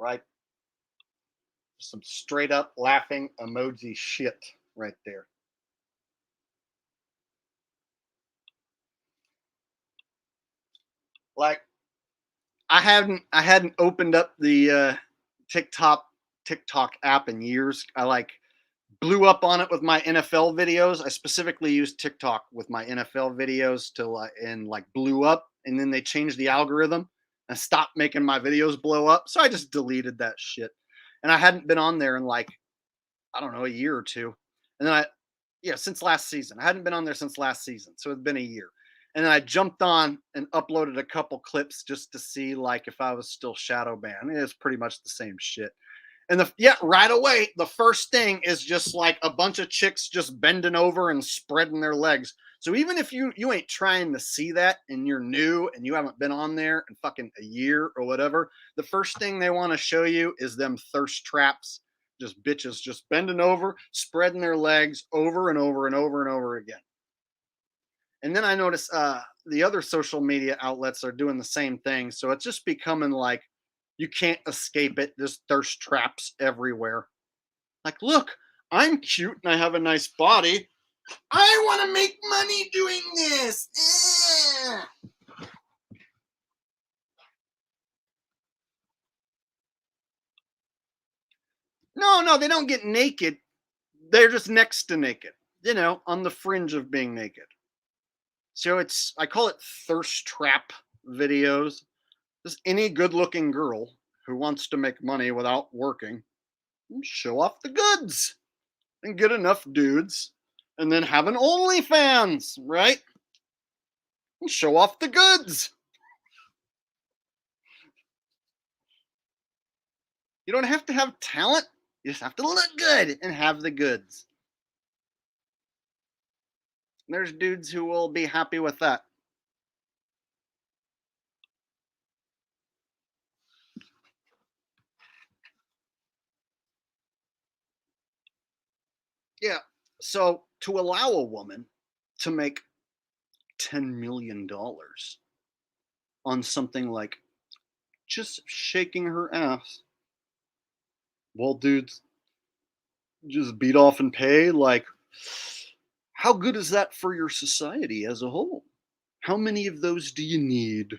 Right? Some straight up laughing emoji shit right there. Like, I hadn't opened up the TikTok app in years. I like blew up on it with my NFL videos. I specifically used TikTok with my NFL videos and blew up, and then they changed the algorithm and stopped making my videos blow up. So I just deleted that shit. And I hadn't been on there in like I don't know, a year or two. And then since last season. I hadn't been on there since last season, so it's been a year. And then I jumped on and uploaded a couple clips just to see like if I was still shadow banned. It's pretty much the same shit. And right away, the first thing is just like a bunch of chicks just bending over and spreading their legs. So even if you ain't trying to see that and you're new and you haven't been on there in fucking a year or whatever, the first thing they want to show you is them thirst traps, just bitches just bending over, spreading their legs over and over and over and over again. And then I noticed the other social media outlets are doing the same thing. So it's just becoming like, you can't escape it. There's thirst traps everywhere. Like, look, I'm cute and I have a nice body. I want to make money doing this. No, they don't get naked. They're just next to naked, on the fringe of being naked. So I call it thirst trap videos. Just any good-looking girl who wants to make money without working, show off the goods and get enough dudes and then have an OnlyFans, right? And show off the goods. You don't have to have talent. You just have to look good and have the goods. There's dudes who will be happy with that. Yeah. So to allow a woman to make $10 million on something like just shaking her ass, well, dudes just beat off and pay. Like, how good is that for your society as a whole? How many of those do you need?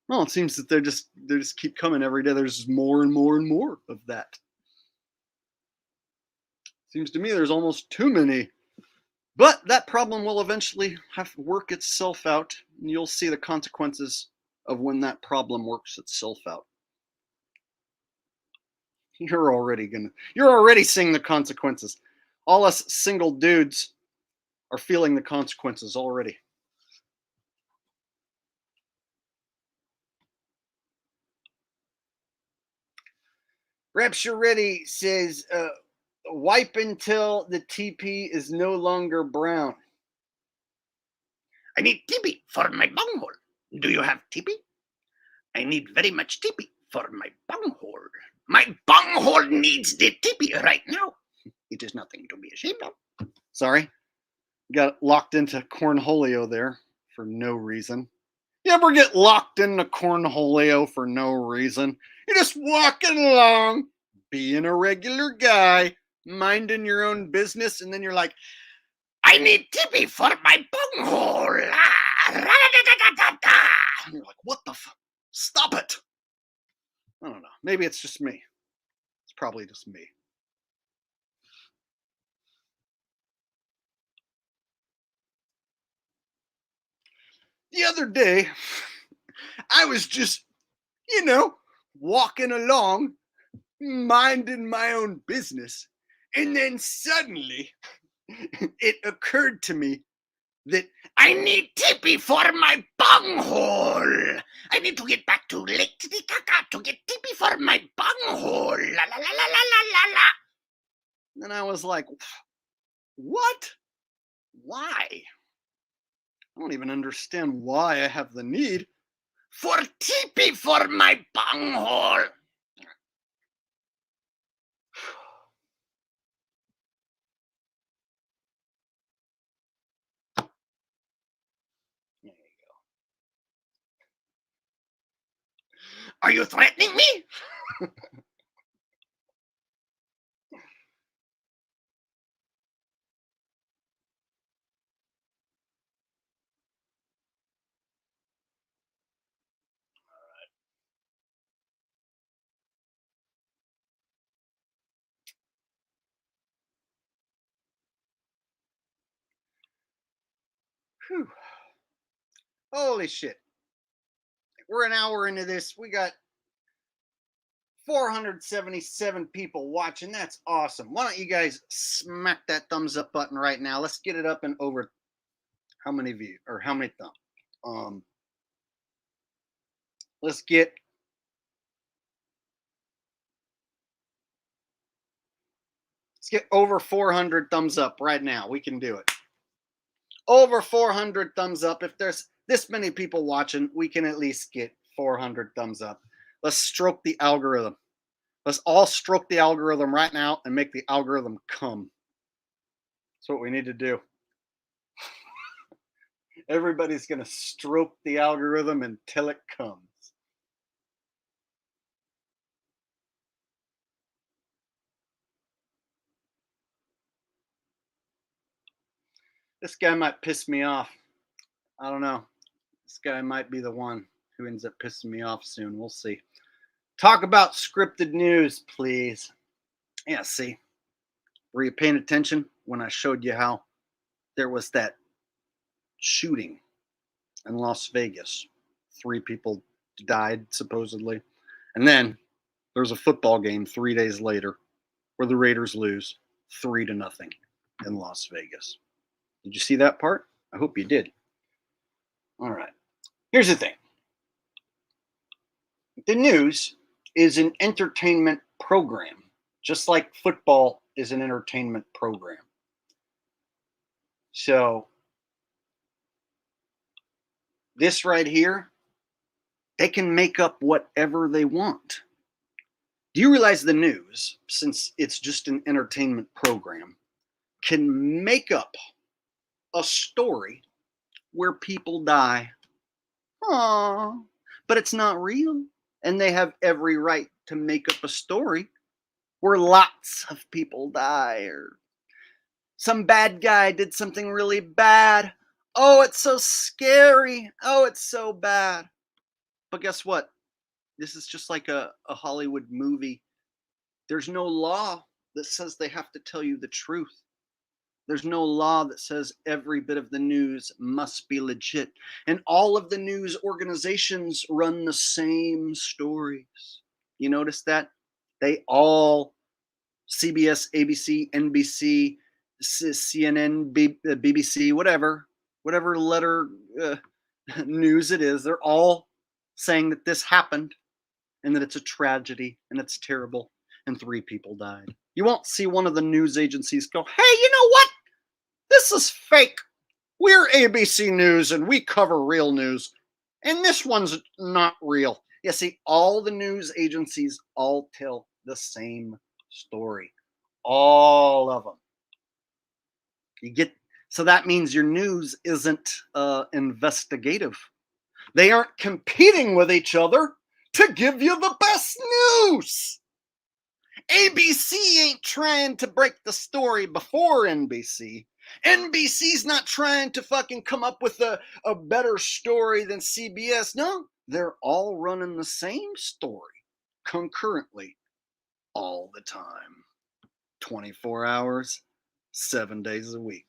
Well, it seems that they just keep coming every day. There's more and more and more of that. Seems to me there's almost too many. But that problem will eventually have to work itself out, and you'll see the consequences of when that problem works itself out. You're already seeing the consequences. All us single dudes are feeling the consequences already. Rapture Ready says, wipe until the TP is no longer brown. I need TP for my bunghole. Do you have TP? I need very much TP for my bunghole. My bunghole needs the TP right now. It is nothing to be ashamed of. Sorry. Got locked into cornholio there for no reason. You ever get locked into cornholio for no reason? You're just walking along, being a regular guy, minding your own business, and then you're like, I need TP for my bunghole. And you're like, what the fuck? Stop it. I don't know. Maybe it's just me. It's probably just me. The other day, I was just, walking along, minding my own business. And then suddenly, it occurred to me that I need TP for my bunghole. I need to get back to Lake Titicaca to get TP for my bunghole. La la la la la la la. And I was like, what? Why? I don't even understand why I have the need for TP for my bunghole. There you go. Are you threatening me? Whew. Holy shit. We're an hour into this. We got 477 people watching. That's awesome. Why don't you guys smack that thumbs up button right now? Let's get it up and over how many views or how many thumbs? Let's get over 400 thumbs up right now. We can do it. Over 400 thumbs up. If there's this many people watching, we can at least get 400 thumbs up. Let's stroke the algorithm. Let's all stroke the algorithm right now and make the algorithm come. That's what we need to do. Everybody's going to stroke the algorithm until it comes. This guy might piss me off. I don't know. This guy might be the one who ends up pissing me off soon. We'll see. Talk about scripted news, please. Yeah, see. Were you paying attention when I showed you how there was that shooting in Las Vegas? 3 people died, supposedly. And then there's a football game 3 days later where the Raiders lose 3-0 in Las Vegas. Did you see that part? I hope you did. All right. Here's the thing. The news is an entertainment program, just like football is an entertainment program. So this right here, they can make up whatever they want. Do you realize the news, since it's just an entertainment program, can make up a story where people die? Aww, but it's not real. And they have every right to make up a story where lots of people die, or some bad guy did something really bad. Oh, it's so scary. Oh, it's so bad. But guess what? This is just like a Hollywood movie. There's no law that says they have to tell you the truth. There's no law that says every bit of the news must be legit. And all of the news organizations run the same stories. You notice that? They all, CBS, ABC, NBC, CNN, BBC, whatever letter news it is, they're all saying that this happened and that it's a tragedy and it's terrible and 3 people died. You won't see one of the news agencies go, hey, you know what? This is fake. We're ABC News and we cover real news. And this one's not real. You see, all the news agencies all tell the same story. All of them. You get, so that means your news isn't investigative. They aren't competing with each other to give you the best news. ABC ain't trying to break the story before NBC. NBC's not trying to fucking come up with a better story than CBS. No, they're all running the same story concurrently all the time. 24 hours, 7 days a week.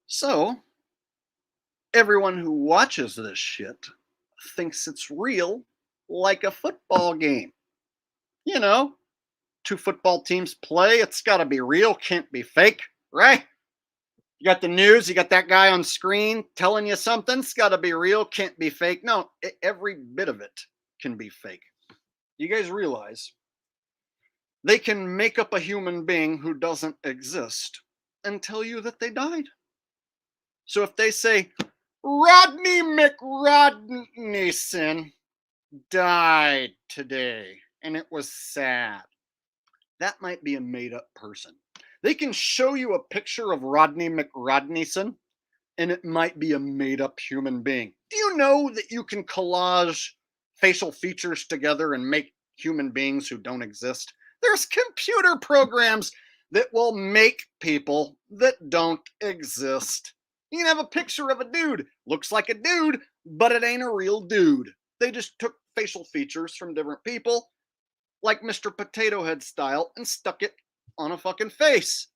So, everyone who watches this shit thinks it's real, like a football game. You know, 2 football teams play, it's got to be real, can't be fake, right? You got the news, you got that guy on screen telling you something, it's got to be real, can't be fake. No, every bit of it can be fake. You guys realize they can make up a human being who doesn't exist and tell you that they died. So if they say, Rodney McRodneyson died today, and it was sad, that might be a made-up person. They can show you a picture of Rodney McRodneyson, and it might be a made-up human being. Do you know that you can collage facial features together and make human beings who don't exist? There's computer programs that will make people that don't exist. You can have a picture of a dude. Looks like a dude, but it ain't a real dude. They just took facial features from different people, like Mr. Potato Head style, and stuck it on a fucking face.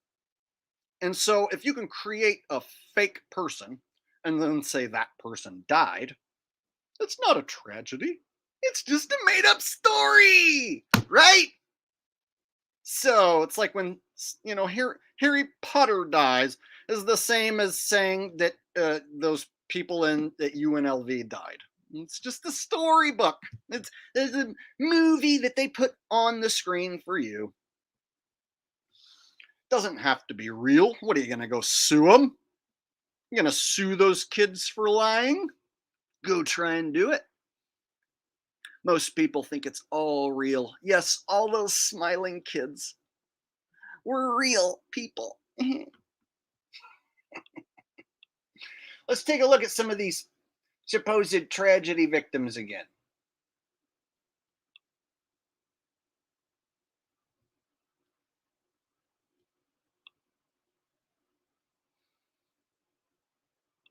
And so if you can create a fake person and then say that person died, it's not a tragedy. It's just a made up story, right? So it's like when, Harry Potter dies is the same as saying that those people at UNLV died. It's just a storybook. It's a movie that they put on the screen for you. Doesn't have to be real. What are you going to go sue them? You're going to sue those kids for lying? Go try and do it. Most people think it's all real. Yes, all those smiling kids were real people. Let's take a look at some of these supposed tragedy victims again.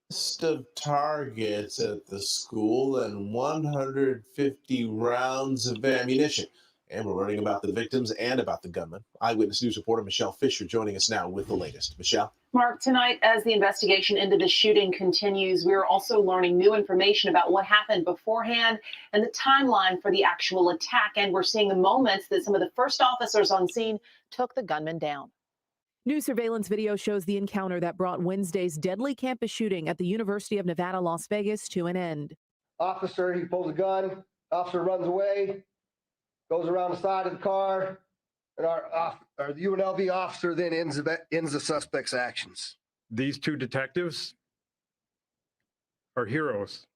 List of targets at the school and 150 rounds of ammunition. And we're learning about the victims and about the gunman. Eyewitness News reporter Michelle Fisher joining us now with the latest. Michelle? Mark, tonight, as the investigation into the shooting continues, we're also learning new information about what happened beforehand and the timeline for the actual attack. And we're seeing the moments that some of the first officers on scene took the gunman down. New surveillance video shows the encounter that brought Wednesday's deadly campus shooting at the University of Nevada, Las Vegas to an end. Officer, he pulls a gun. Officer runs away, goes around the side of the car, and our UNLV officer then ends the suspect's actions. These two detectives are heroes.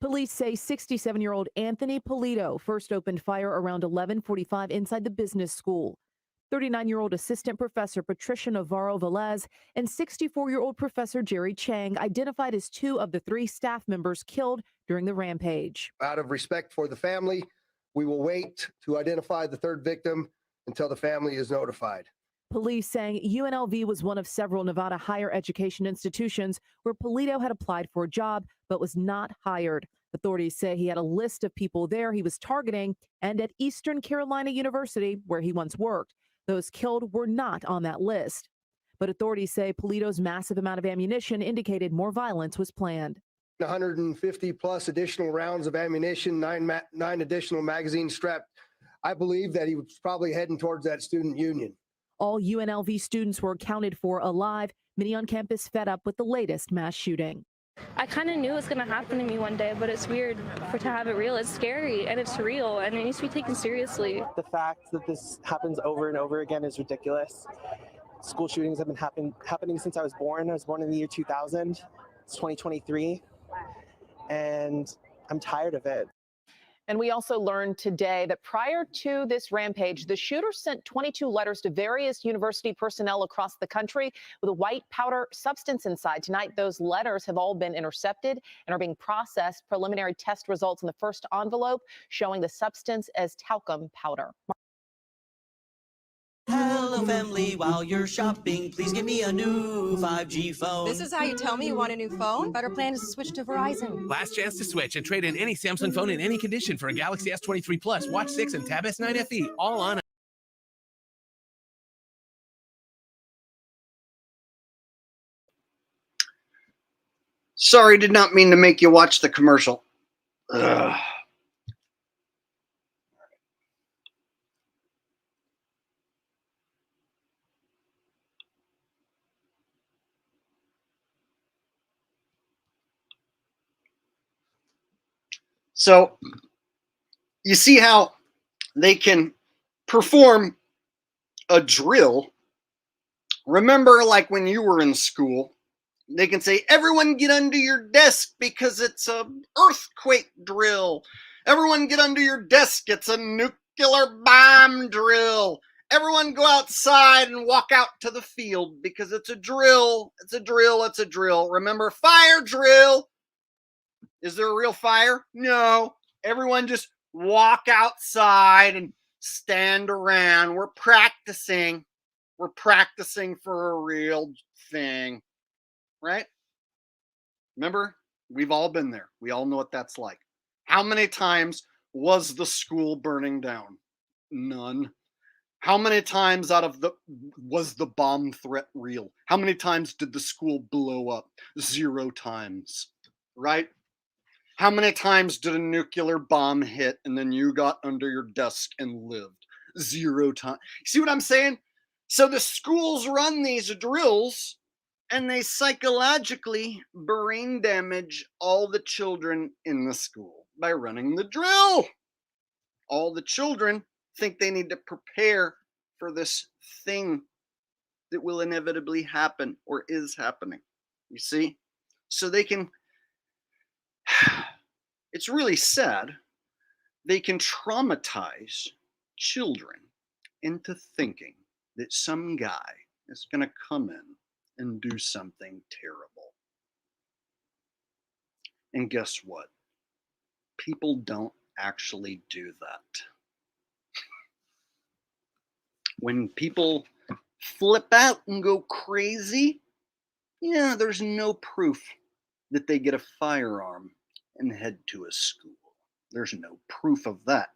Police say 67-year-old Anthony Polito first opened fire around 11:45 inside the business school. 39-year-old assistant professor Patricia Navarro Velez and 64-year-old professor Jerry Chang identified as two of the three staff members killed during the rampage. Out of respect for the family, we will wait to identify the third victim until the family is notified. Police saying UNLV was one of several Nevada higher education institutions where Polito had applied for a job but was not hired. Authorities say he had a list of people there he was targeting, and at Eastern Carolina University, where he once worked, those killed were not on that list. But authorities say Polito's massive amount of ammunition indicated more violence was planned. 150 plus additional rounds of ammunition, nine additional magazines strapped. I believe that he was probably heading towards that student union. All UNLV students were accounted for alive, many on campus fed up with the latest mass shooting. I kind of knew it was going to happen to me one day, but it's weird to have it real. It's scary and it's real and it needs to be taken seriously. The fact that this happens over and over again is ridiculous. School shootings have been happening since I was born. I was born in the year 2000. It's 2023 and I'm tired of it. And we also learned today that prior to this rampage, the shooter sent 22 letters to various university personnel across the country with a white powder substance inside. Tonight, those letters have all been intercepted and are being processed. Preliminary test results in the first envelope showing the substance as talcum powder. Hello, family. While you're shopping, please give me a new 5G phone. This is how you tell me you want a new phone? Better plan is to switch to Verizon. Last chance to switch and trade in any Samsung phone in any condition for a Galaxy S23 Plus, Watch 6, and Tab S9 FE, all on. Sorry, did not mean to make you watch the commercial. Ugh. So you see how they can perform a drill. Remember, like when you were in school, they can say, everyone get under your desk because it's a earthquake drill. Everyone get under your desk. It's a nuclear bomb drill. Everyone go outside and walk out to the field because it's a drill. It's a drill. It's a drill. Remember, fire drill. Is there a real fire? No. Everyone just walk outside and stand around. We're practicing. We're practicing for a real thing. Right? Remember? We've all been there. We all know what that's like. How many times was the school burning down? None. How many times was the bomb threat real? How many times did the school blow up? 0 times. Right? How many times did a nuclear bomb hit and then you got under your desk and lived? 0 times. See what I'm saying? So the schools run these drills and they psychologically brain damage all the children in the school by running the drill. All the children think they need to prepare for this thing that will inevitably happen or is happening. You see? So they can, it's really sad, they can traumatize children into thinking that some guy is going to come in and do something terrible. And guess what? People don't actually do that. When people flip out and go crazy, yeah, there's no proof that they get a firearm and head to a school. There's no proof of that.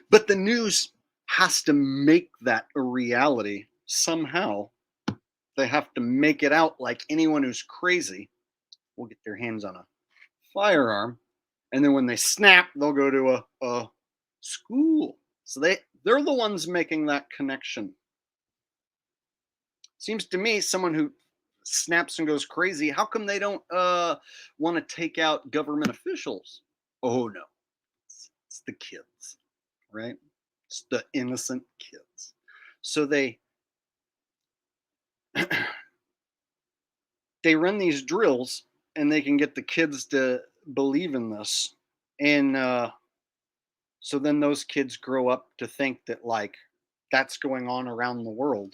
But the news has to make that a reality somehow. They have to make it out like anyone who's crazy will get their hands on a firearm, and then when they snap, they'll go to a school. So they're the ones making that connection. Seems to me someone who snaps and goes crazy, how come they don't want to take out government officials? Oh no, it's the kids, right? It's the innocent kids. So they run these drills and they can get the kids to believe in this. And so then those kids grow up to think that like that's going on around the world.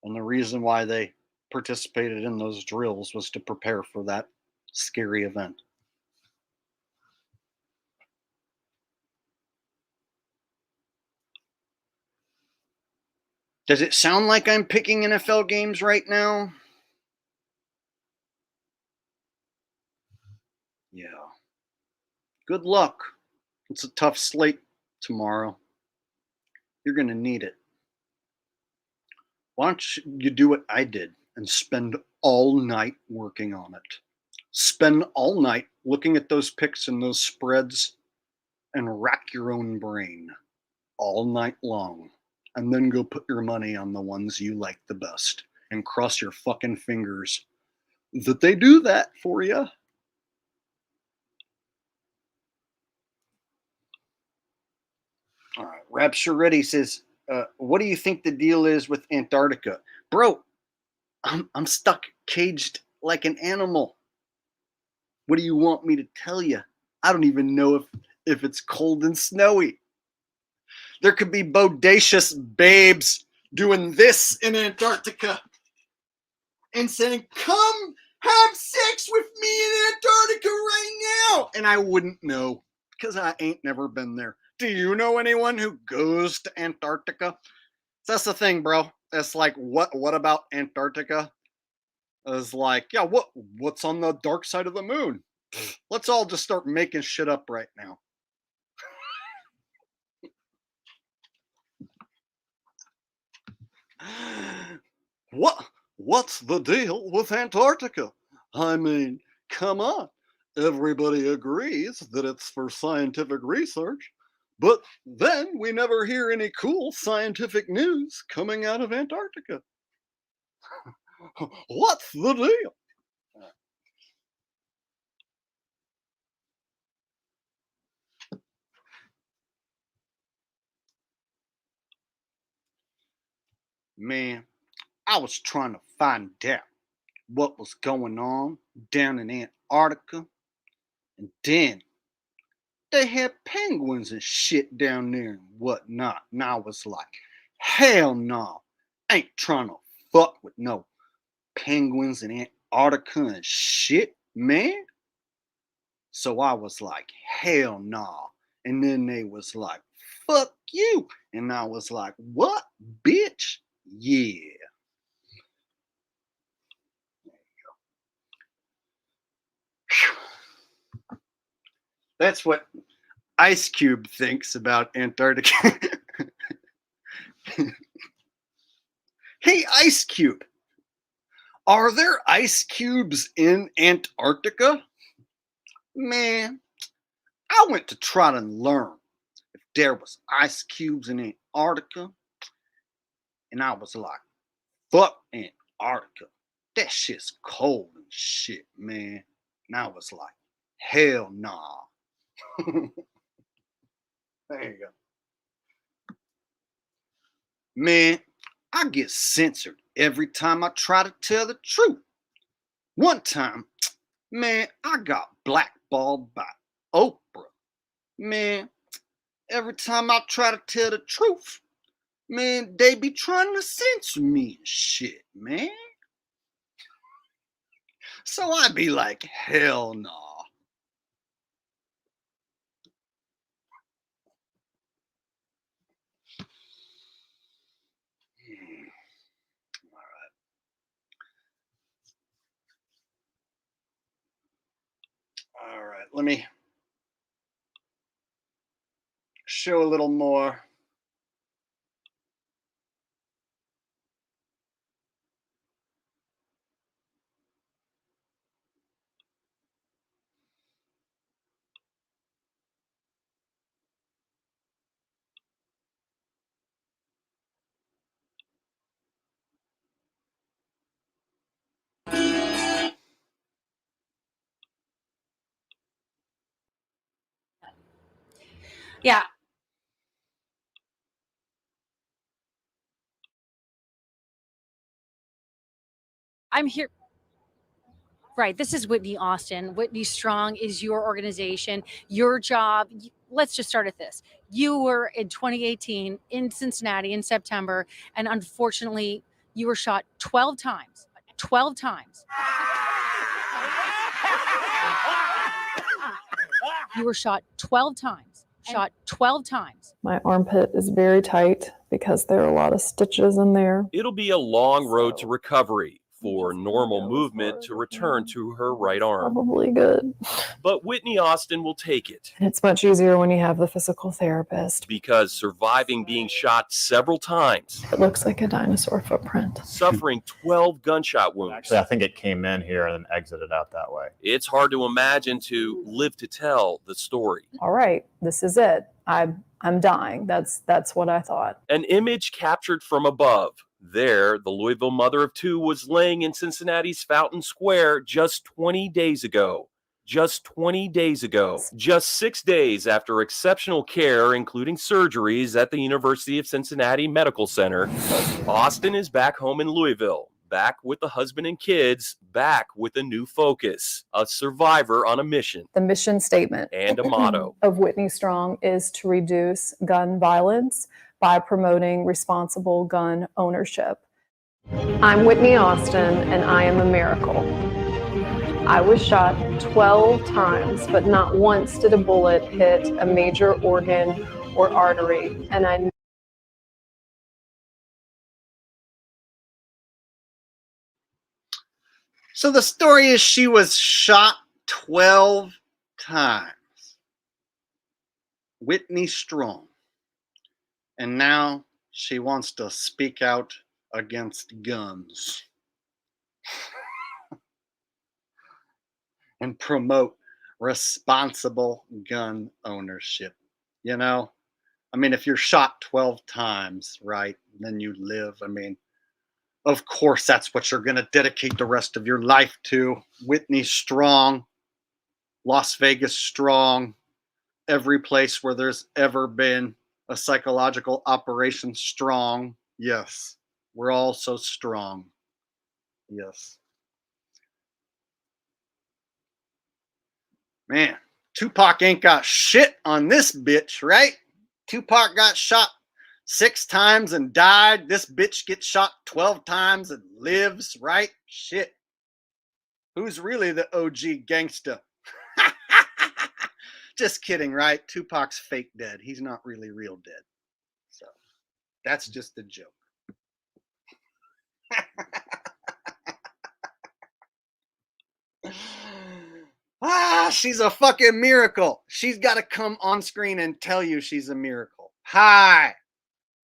And the reason why they participated in those drills was to prepare for that scary event. Does it sound like I'm picking NFL games right now? Yeah. Good luck. It's a tough slate tomorrow. You're going to need it. Why don't you do what I did and spend all night working on it? Spend all night looking at those picks and those spreads and rack your own brain all night long. And then go put your money on the ones you like the best and cross your fucking fingers that they do that for you. All right, Rapture Ready says, what do you think the deal is with Antarctica? Bro, I'm stuck caged like an animal. What do you want me to tell you? I don't even know if it's cold and snowy. There could be bodacious babes doing this in Antarctica and saying, come have sex with me in Antarctica right now. And I wouldn't know because I ain't never been there. Do you know anyone who goes to Antarctica? That's the thing, bro. It's like, what about Antarctica? It's like, yeah, what's on the dark side of the moon? Let's all just start making shit up right now. What's the deal with Antarctica? I mean, come on. Everybody agrees that it's for scientific research, but then we never hear any cool scientific news coming out of Antarctica. What's the deal? Man, I was trying to find out what was going on down in Antarctica, and then they had penguins and shit down there and whatnot. And I was like, hell no, ain't trying to fuck with no penguins in Antarctica and shit, man. So I was like, hell no. And then they was like, fuck you. And I was like, what, bitch? Yeah. That's what Ice Cube thinks about Antarctica. Hey, Ice Cube, are there ice cubes in Antarctica? Man, I went to try to learn if there was ice cubes in Antarctica. And I was like, fuck Antarctica. That shit's cold and shit, man. And I was like, hell nah. There you go. Man, I get censored every time I try to tell the truth. One time, man, I got blackballed by Oprah. Man, every time I try to tell the truth, man, they be trying to censor me and shit, man. So I be like, hell no. All right, let me show a little more. Yeah. I'm here. Right. This is Whitney Austin. Whitney Strong is your organization, your job. Let's just start at this. You were in 2018 in Cincinnati in September, and unfortunately, you were shot 12 times. 12 times. You were shot 12 times. Shot 12 times. My armpit is very tight because there are a lot of stitches in there. It'll be a long road to recovery for normal movement to return to her right arm. Probably good. But Whitney Austin will take it. And it's much easier when you have the physical therapist. Because surviving being shot several times. It looks like a dinosaur footprint. Suffering 12 gunshot wounds. Actually, I think it came in here and then exited out that way. It's hard to imagine to live to tell the story. All right, this is it. I'm dying. That's what I thought. An image captured from above. There, the Louisville mother of two was laying in Cincinnati's Fountain Square just 20 days ago. Just 20 days ago. Just 6 days after exceptional care, including surgeries at the University of Cincinnati Medical Center, Austin is back home in Louisville. Back with the husband and kids, back with a new focus, a survivor on a mission. The mission statement and a motto of Whitney Strong is to reduce gun violence by promoting responsible gun ownership. I'm Whitney Austin, and I am a miracle. I was shot 12 times, but not once did a bullet hit a major organ or artery, and I So the story is she was shot 12 times. Whitney Strong. And now she wants to speak out against guns and promote responsible gun ownership. You know, I mean, if you're shot 12 times, right, then you live. I mean, of course, that's what you're going to dedicate the rest of your life to. Whitney Strong, Las Vegas Strong, every place where there's ever been a psychological operation strong. Yes, we're all so strong. Yes. Man, Tupac ain't got shit on this bitch, right? Tupac got shot 6 times and died. This bitch gets shot 12 times and lives, right? Shit. Who's really the OG gangsta? Just kidding, right? Tupac's fake dead. He's not really real dead. So that's just a joke. She's a fucking miracle. She's got to come on screen and tell you she's a miracle. Hi,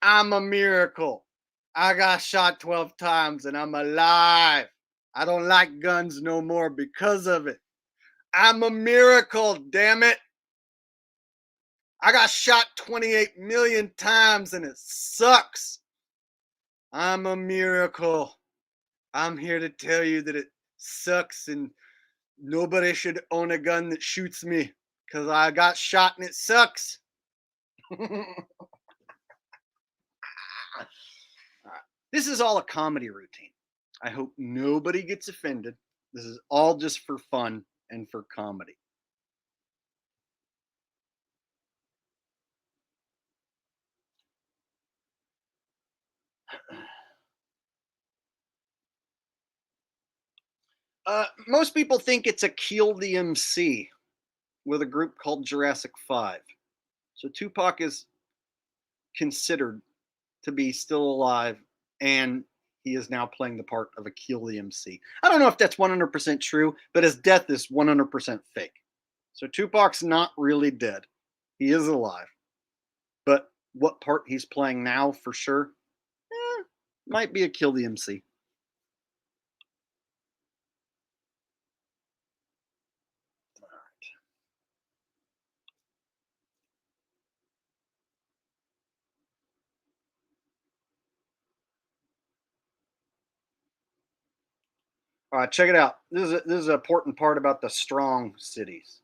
I'm a miracle. I got shot 12 times and I'm alive. I don't like guns no more because of it. I'm a miracle, damn it. I got shot 28 million times and it sucks. I'm a miracle. I'm here to tell you that it sucks and nobody should own a gun that shoots me because I got shot and it sucks. This is all a comedy routine. I hope nobody gets offended. This is all just for fun and for comedy. Most people think it's a Kill the MC with a group called Jurassic 5. So Tupac is considered to be still alive, and he is now playing the part of a Kill the MC. I don't know if that's 100% true, but his death is 100% fake. So Tupac's not really dead. He is alive. But what part he's playing now for sure, might be a Kill the MC. All right, check it out. This is an important part about the strong cities.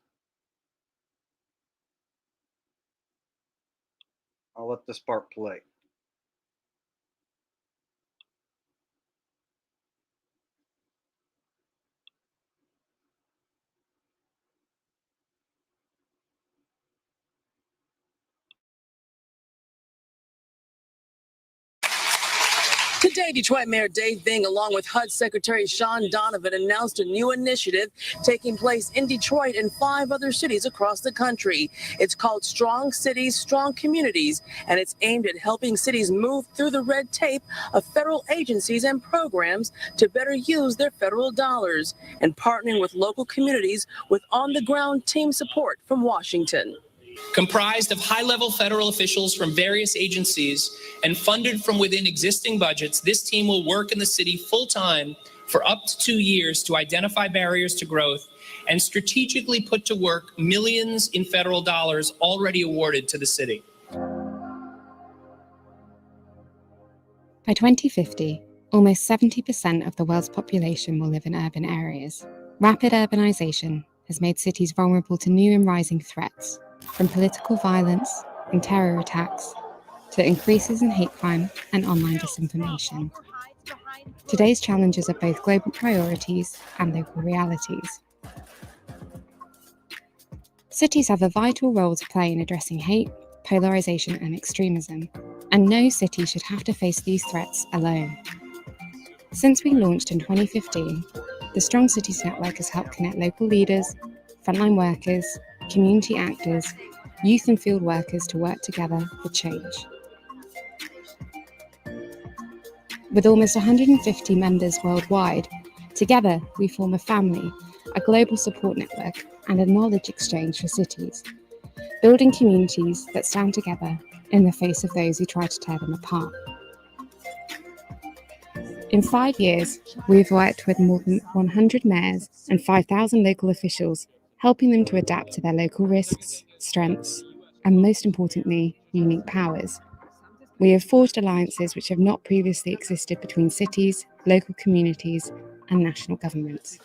I'll let this part play. Today, Detroit Mayor Dave Bing, along with HUD Secretary Sean Donovan, announced a new initiative taking place in Detroit and 5 other cities across the country. It's called Strong Cities, Strong Communities, and it's aimed at helping cities move through the red tape of federal agencies and programs to better use their federal dollars, and partnering with local communities with on-the-ground team support from Washington. Comprised of high-level federal officials from various agencies and funded from within existing budgets, this team will work in the city full-time for up to 2 years to identify barriers to growth and strategically put to work millions in federal dollars already awarded to the city. By 2050, almost 70% of the world's population will live in urban areas. Rapid urbanization has made cities vulnerable to new and rising threats, from political violence and terror attacks to increases in hate crime and online disinformation. Today's challenges are both global priorities and local realities. Cities have a vital role to play in addressing hate, polarization, and extremism, and no city should have to face these threats alone. Since we launched in 2015, the Strong Cities Network has helped connect local leaders, frontline workers, community actors, youth and field workers to work together for change. With almost 150 members worldwide, together we form a family, a global support network, and a knowledge exchange for cities, building communities that stand together in the face of those who try to tear them apart. In 5 years, we've worked with more than 100 mayors and 5,000 local officials, helping them to adapt to their local risks, strengths, and most importantly, unique powers. We have forged alliances which have not previously existed between cities, local communities, and national governments.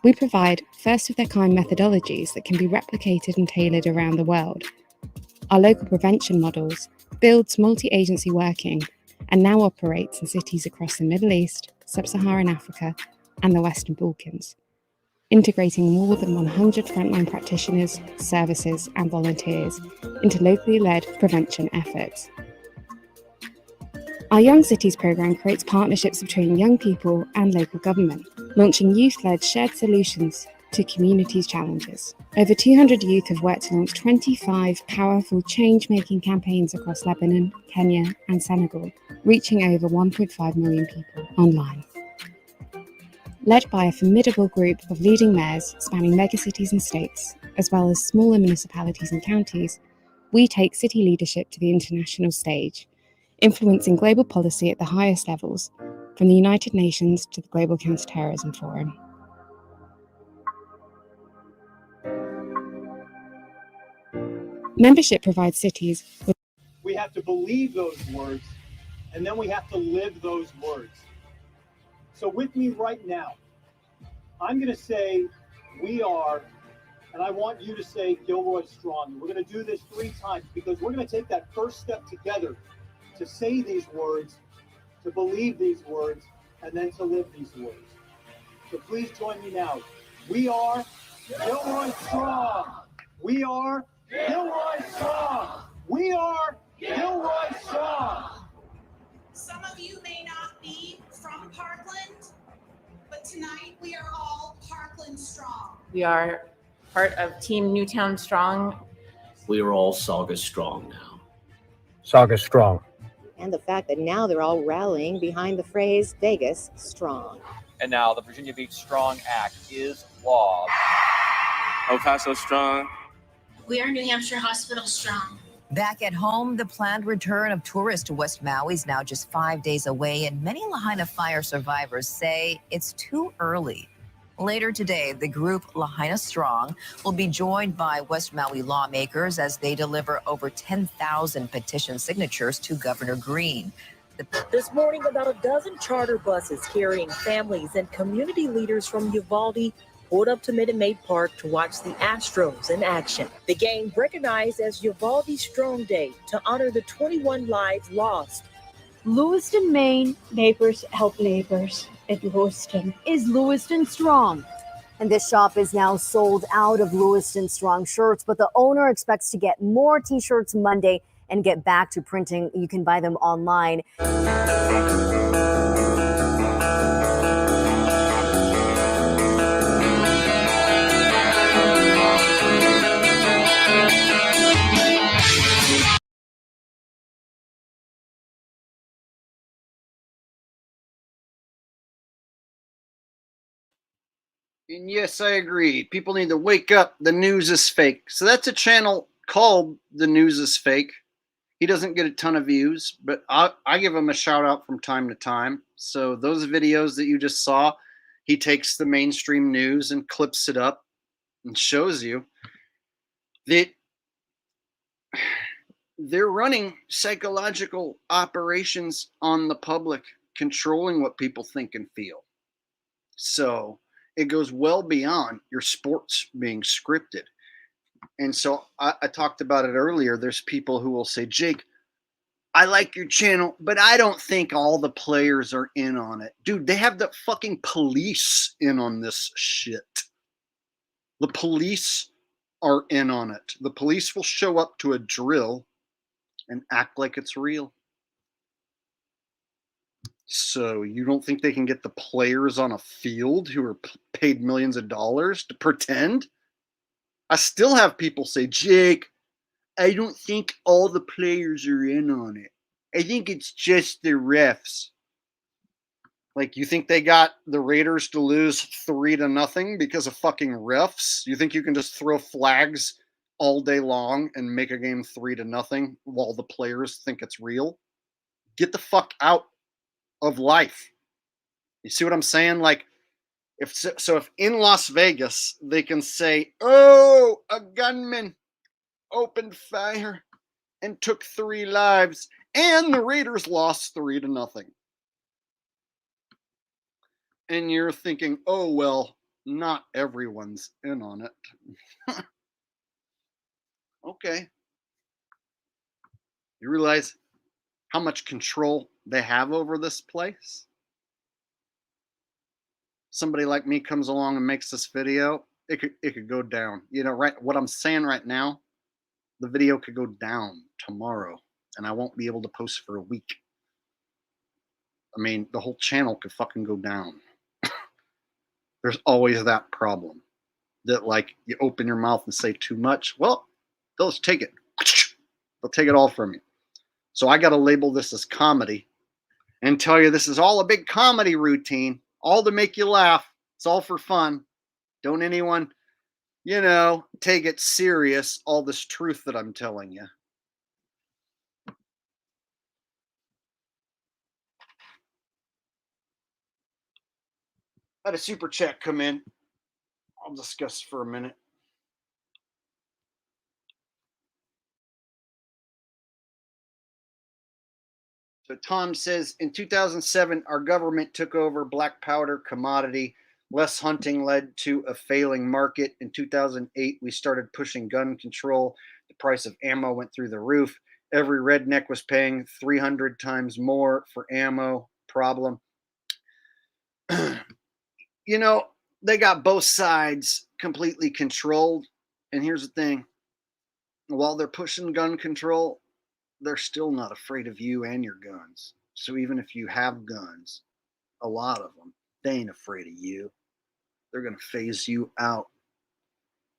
We provide first-of-their-kind methodologies that can be replicated and tailored around the world. Our local prevention models builds multi-agency working and now operates in cities across the Middle East, Sub-Saharan Africa, and the Western Balkans, integrating more than 100 frontline practitioners, services, and volunteers into locally led prevention efforts. Our Young Cities programme creates partnerships between young people and local government, launching youth-led shared solutions to communities' challenges. Over 200 youth have worked to launch 25 powerful change-making campaigns across Lebanon, Kenya, and Senegal, reaching over 1.5 million people online. Led by a formidable group of leading mayors spanning megacities and states, as well as smaller municipalities and counties, we take city leadership to the international stage, influencing global policy at the highest levels, from the United Nations to the Global Counterterrorism Forum. Membership provides cities with We have to believe those words, and then we have to live those words. So with me right now, I'm going to say we are, and I want you to say Gilroy Strong. We're going to do this 3 times because we're going to take that first step together to say these words, to believe these words, and then to live these words. So please join me now. We are Gilroy Strong. We are Gilroy Strong. We are Gilroy Strong. Some of you may not be from Parkland, but tonight we are all Parkland Strong. We are part of Team Newtown Strong. We are all Saugus Strong now. Saugus Strong. And the fact that now they're all rallying behind the phrase Vegas Strong. And now the Virginia Beach Strong Act is law. El Paso Strong. We are New Hampshire Hospital Strong. Back at home, the planned return of tourists to West Maui is now just 5 days away, and many Lahaina fire survivors say it's too early. Later today, the group Lahaina Strong will be joined by West Maui lawmakers as they deliver over 10,000 petition signatures to Governor Green. This morning, about a dozen charter buses carrying families and community leaders from Uvalde pulled up to Minute Maid Park to watch the Astros in action. The game recognized as Uvalde Strong Day to honor the 21 lives lost. Lewiston, Maine, neighbors help neighbors. In Lewiston is Lewiston Strong. And this shop is now sold out of Lewiston Strong shirts, but the owner expects to get more t-shirts Monday and get back to printing. You can buy them online. And yes, I agree. People need to wake up. The news is fake. So that's a channel called The News is Fake. He doesn't get a ton of views, but I give him a shout out from time to time. So those videos that you just saw, he takes the mainstream news and clips it up and shows you that they're running psychological operations on the public, controlling what people think and feel. So it goes well beyond your sports being scripted. And so I talked about it earlier. There's people who will say, Jake, I like your channel, but I don't think all the players are in on it. Dude, they have the fucking police in on this shit. The police are in on it. The police will show up to a drill and act like it's real. So you don't think they can get the players on a field who are paid millions of dollars to pretend? I still have people say, Jake, I don't think all the players are in on it. I think it's just the refs. Like, you think they got the Raiders to lose 3-0 because of fucking refs? You think you can just throw flags all day long and make a game 3-0 while the players think it's real? Get the fuck out of life. You see what I'm saying? Like, if in Las Vegas they can say, oh, a gunman opened fire and took 3 lives and the Raiders lost 3-0. And you're thinking, oh, well, not everyone's in on it. Okay. You realize how much control they have over this place? Somebody like me comes along and makes this video, it could go down. You know, right? What I'm saying right now, the video could go down tomorrow, and I won't be able to post for a week. I mean, the whole channel could fucking go down. There's always that problem that, like, you open your mouth and say too much. Well, they'll just take it. They'll take it all from you. So I got to label this as comedy and tell you this is all a big comedy routine, all to make you laugh. It's all for fun. Don't anyone, you know, take it serious, all this truth that I'm telling you. I had a super chat come in. I'll discuss for a minute. So Tom says, in 2007, our government took over black powder commodity. Less hunting led to a failing market. In 2008, we started pushing gun control. The price of ammo went through the roof. Every redneck was paying 300 times more for ammo. Problem. You know, they got both sides completely controlled. And here's the thing. While they're pushing gun control, they're still not afraid of you and your guns. So even if you have guns, a lot of them, they ain't afraid of you. They're going to phase you out.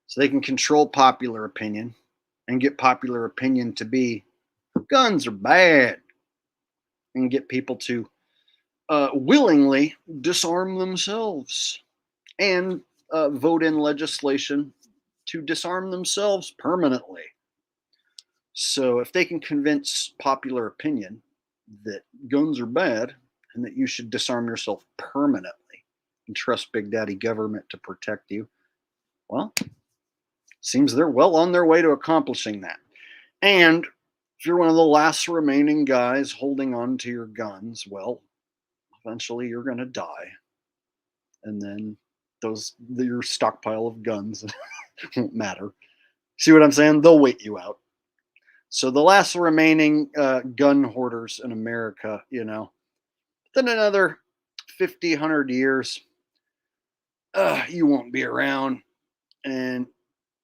So they can control popular opinion and get popular opinion to be guns are bad, and get people to willingly disarm themselves and vote in legislation to disarm themselves permanently. So if they can convince popular opinion that guns are bad and that you should disarm yourself permanently and trust Big Daddy government to protect you, well, seems they're well on their way to accomplishing that. And if you're one of the last remaining guys holding on to your guns, well, eventually you're going to die. And then your stockpile of guns won't matter. See what I'm saying? They'll wait you out. So the last remaining gun hoarders in America, you know, then another 50, 100 years, you won't be around. And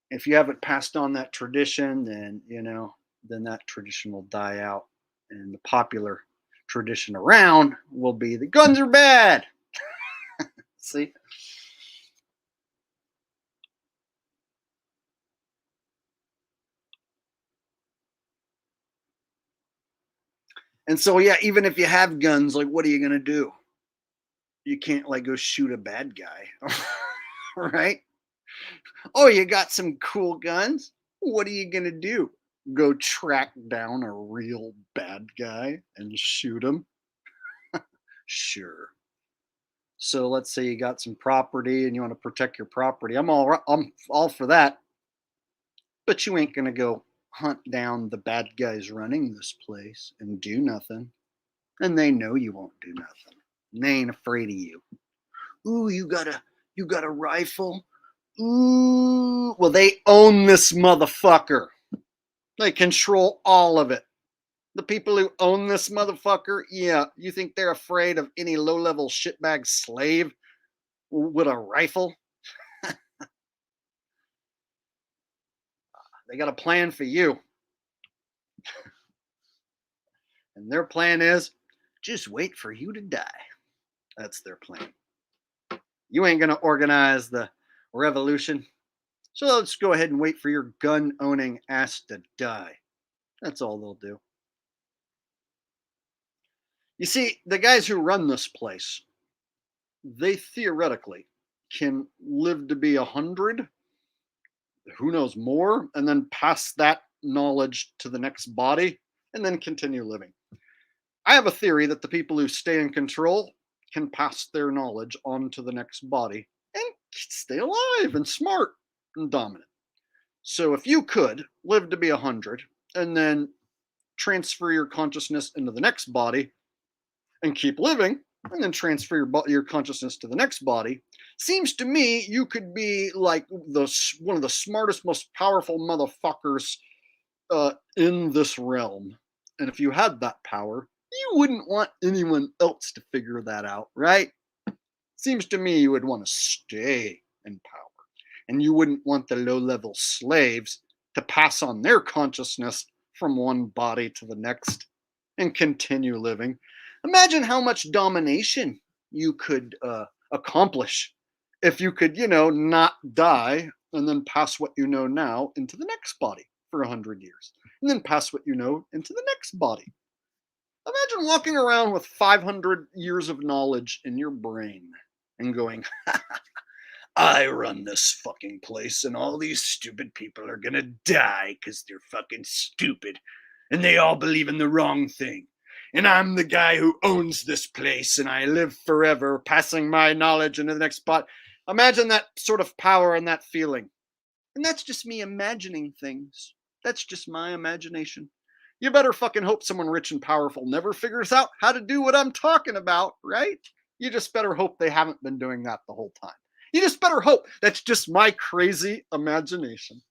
if you haven't passed on that tradition, then, you know, then that tradition will die out. And the popular tradition around will be the guns are bad. See? And so, yeah, even if you have guns, like, what are you going to do? You can't, like, go shoot a bad guy, right? Oh, you got some cool guns? What are you going to do? Go track down a real bad guy and shoot him? Sure. So let's say you got some property and you want to protect your property. I'm all for that. But you ain't going to go hunt down the bad guys running this place and do nothing. And they know you won't do nothing. And they ain't afraid of you. Ooh, you got a rifle? Ooh, well, they own this motherfucker. They control all of it. The people who own this motherfucker, yeah, you think they're afraid of any low-level shitbag slave with a rifle? They got a plan for you. And their plan is just wait for you to die. That's their plan. You ain't going to organize the revolution. So let's go ahead and wait for your gun-owning ass to die. That's all they'll do. You see, the guys who run this place, they theoretically can live to be 100, who knows more, and then pass that knowledge to the next body, and then continue living. I have a theory that the people who stay in control can pass their knowledge on to the next body and stay alive and smart and dominant. So if you could live to be 100 and then transfer your consciousness into the next body and keep living, and then transfer your consciousness to the next body, seems to me you could be like one of the smartest, most powerful motherfuckers in this realm. And if you had that power, you wouldn't want anyone else to figure that out, right? Seems to me you would want to stay in power. And you wouldn't want the low-level slaves to pass on their consciousness from one body to the next and continue living. Imagine how much domination you could accomplish if you could, not die and then pass what you know now into the next body for 100 years. And then pass what you know into the next body. Imagine walking around with 500 years of knowledge in your brain and going, I run this fucking place and all these stupid people are gonna die because they're fucking stupid and they all believe in the wrong thing. And I'm the guy who owns this place and I live forever, passing my knowledge into the next spot. Imagine that sort of power and that feeling. And that's just me imagining things. That's just my imagination. You better fucking hope someone rich and powerful never figures out how to do what I'm talking about, right? You just better hope they haven't been doing that the whole time. You just better hope. That's just my crazy imagination.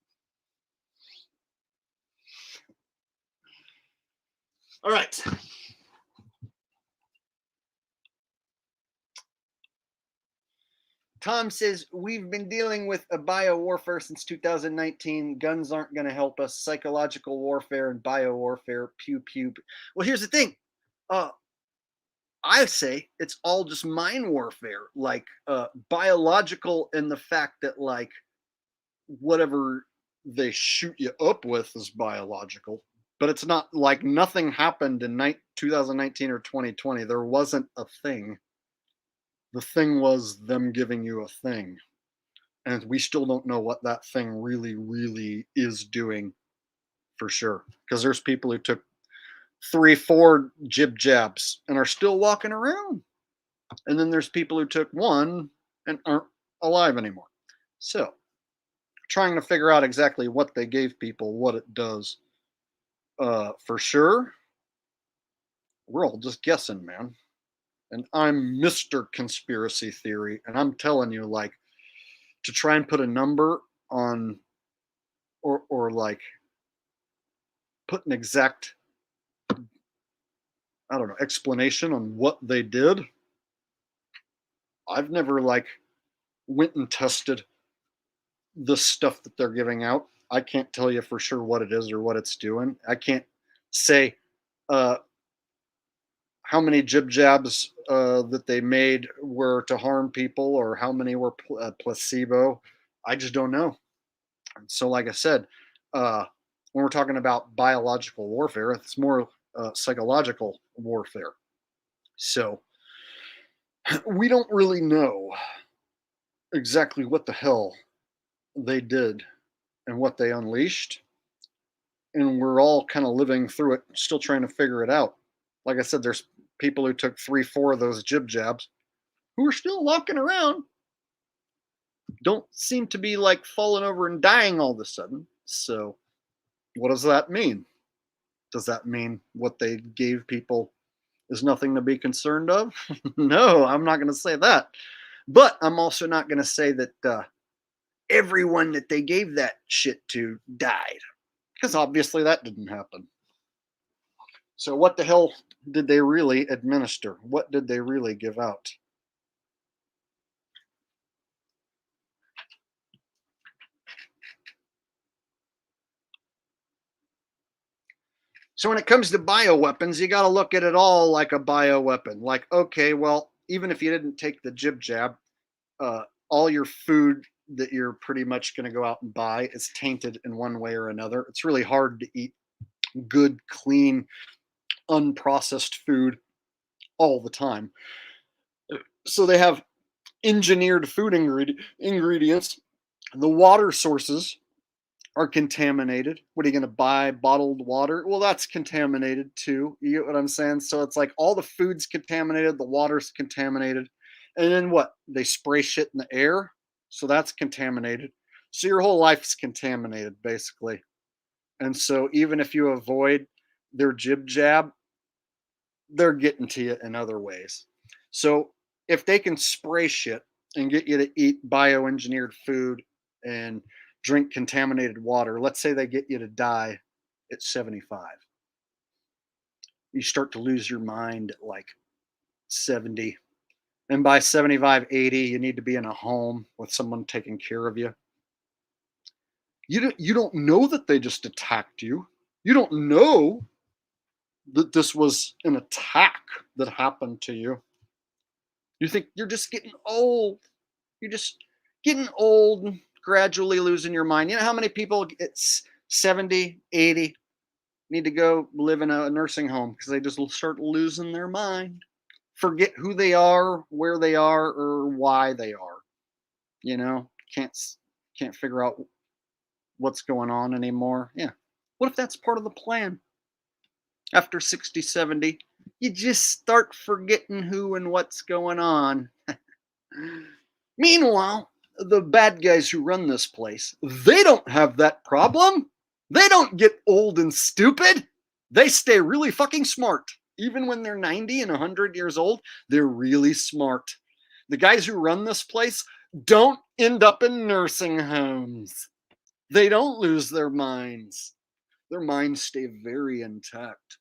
All right. Tom says, we've been dealing with a bio-warfare since 2019. Guns aren't going to help us. Psychological warfare and bio-warfare. Pew, pew. Well, here's the thing. I say it's all just mind warfare. Like biological in the fact that like whatever they shoot you up with is biological. But it's not like nothing happened in 2019 or 2020. There wasn't a thing. The thing was them giving you a thing. And we still don't know what that thing really, really is doing for sure. Because there's people who took 3-4 jib jabs and are still walking around. And then there's people who took one and aren't alive anymore. So, trying to figure out exactly what they gave people, what it does. For sure, we're all just guessing, man. And I'm Mr. Conspiracy Theory, and I'm telling you, like, to try and put a number on, or like, put an exact, I don't know, explanation on what they did. I've never, like, went and tested the stuff that they're giving out. I can't tell you for sure what it is or what it's doing. I can't say, how many jib jabs that they made were to harm people or how many were placebo. I just don't know. And so, like I said, when we're talking about biological warfare, it's more psychological warfare. So we don't really know exactly what the hell they did and what they unleashed. And we're all kind of living through it, still trying to figure it out. Like I said, there's people who took 3-4 of those jib jabs who are still walking around, don't seem to be like falling over and dying all of a sudden. So what does that mean? Does that mean what they gave people is nothing to be concerned of? No, I'm not going to say that. But I'm also not going to say that everyone that they gave that shit to died. Because obviously that didn't happen. So what the hell did they really administer? What did they really give out? So when it comes to bioweapons, you got to look at it all like a bioweapon. Like, okay, well, even if you didn't take the jib jab, all your food that you're pretty much going to go out and buy is tainted in one way or another. It's really hard to eat good, clean, unprocessed food all the time. So they have engineered food ingredients. The water sources are contaminated. What are you going to buy? Bottled water? Well, that's contaminated too. You get what I'm saying? So it's like all the food's contaminated, the water's contaminated. And then what? They spray shit in the air. So that's contaminated. So your whole life's contaminated, basically. And so even if you avoid their jib jab, they're getting to you in other ways. So if they can spray shit and get you to eat bioengineered food and drink contaminated water, let's say they get you to die at 75. You start to lose your mind at like 70. And by 75, 80, you need to be in a home with someone taking care of you. You don't know that they just attacked you. You don't know that this was an attack that happened to you. You think you're just getting old. You're just getting old and gradually losing your mind. You know how many people at 70, 80 need to go live in a nursing home because they just start losing their mind. Forget who they are, where they are, or why they are. You know, can't figure out what's going on anymore. Yeah. What if that's part of the plan? After 60, 70, you just start forgetting who and what's going on. Meanwhile, the bad guys who run this place, they don't have that problem. They don't get old and stupid. They stay really fucking smart. Even when they're 90 and 100 years old, they're really smart. The guys who run this place don't end up in nursing homes. They don't lose their minds. Their minds stay very intact.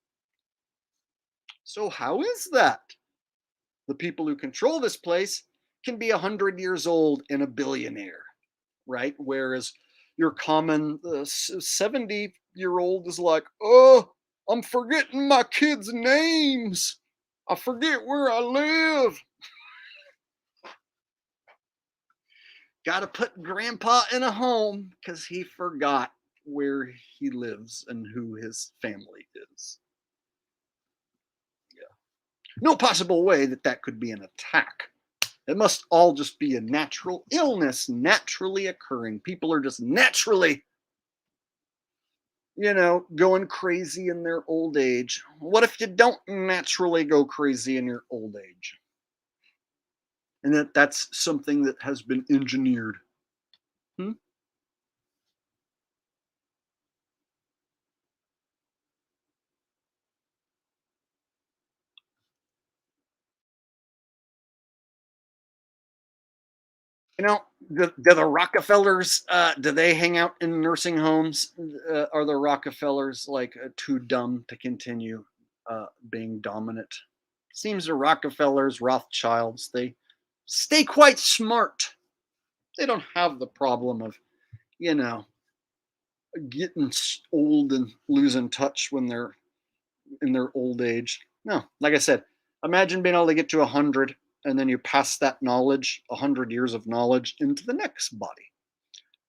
So how is that? The people who control this place can be 100 years old and a billionaire, right? Whereas your common 70-year-old is like, oh, I'm forgetting my kids' names. I forget where I live. Got to put grandpa in a home because he forgot where he lives and who his family is. Yeah. No possible way that that could be an attack. It must all just be a natural illness, naturally occurring. People are just naturally, going crazy in their old age. What if you don't naturally go crazy in your old age? And that's something that has been engineered. Do the Rockefellers, do they hang out in nursing homes? Are the Rockefellers like too dumb to continue being dominant? Seems the Rockefellers, Rothschilds, they stay quite smart. They don't have the problem of, getting old and losing touch when they're in their old age. No, like I said, imagine being able to get to 100 and then you pass that knowledge, 100 years of knowledge, into the next body.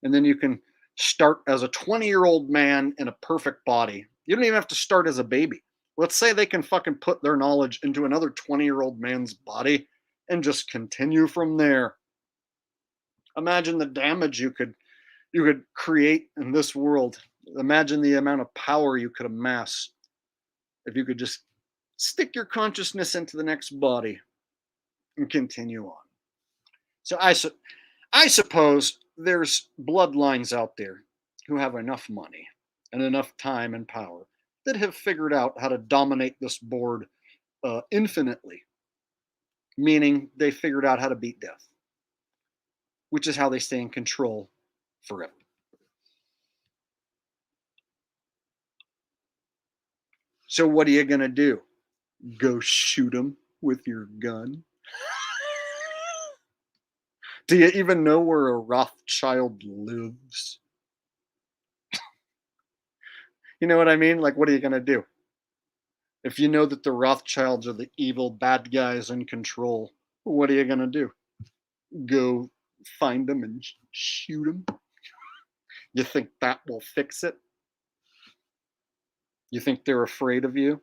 And then you can start as a 20-year-old man in a perfect body. You don't even have to start as a baby. Let's say they can fucking put their knowledge into another 20-year-old man's body and just continue from there. Imagine the damage you could create in this world. Imagine the amount of power you could amass if you could just stick your consciousness into the next body and continue on. So I suppose there's bloodlines out there who have enough money and enough time and power that have figured out how to dominate this board infinitely, meaning they figured out how to beat death, which is how they stay in control forever. So what are you going to do? Go shoot them with your gun? Do you even know where a Rothschild lives? You know what I mean? Like, what are you going to do? If you know that the Rothschilds are the evil bad guys in control, what are you going to do? Go find them and shoot them? You think that will fix it? You think they're afraid of you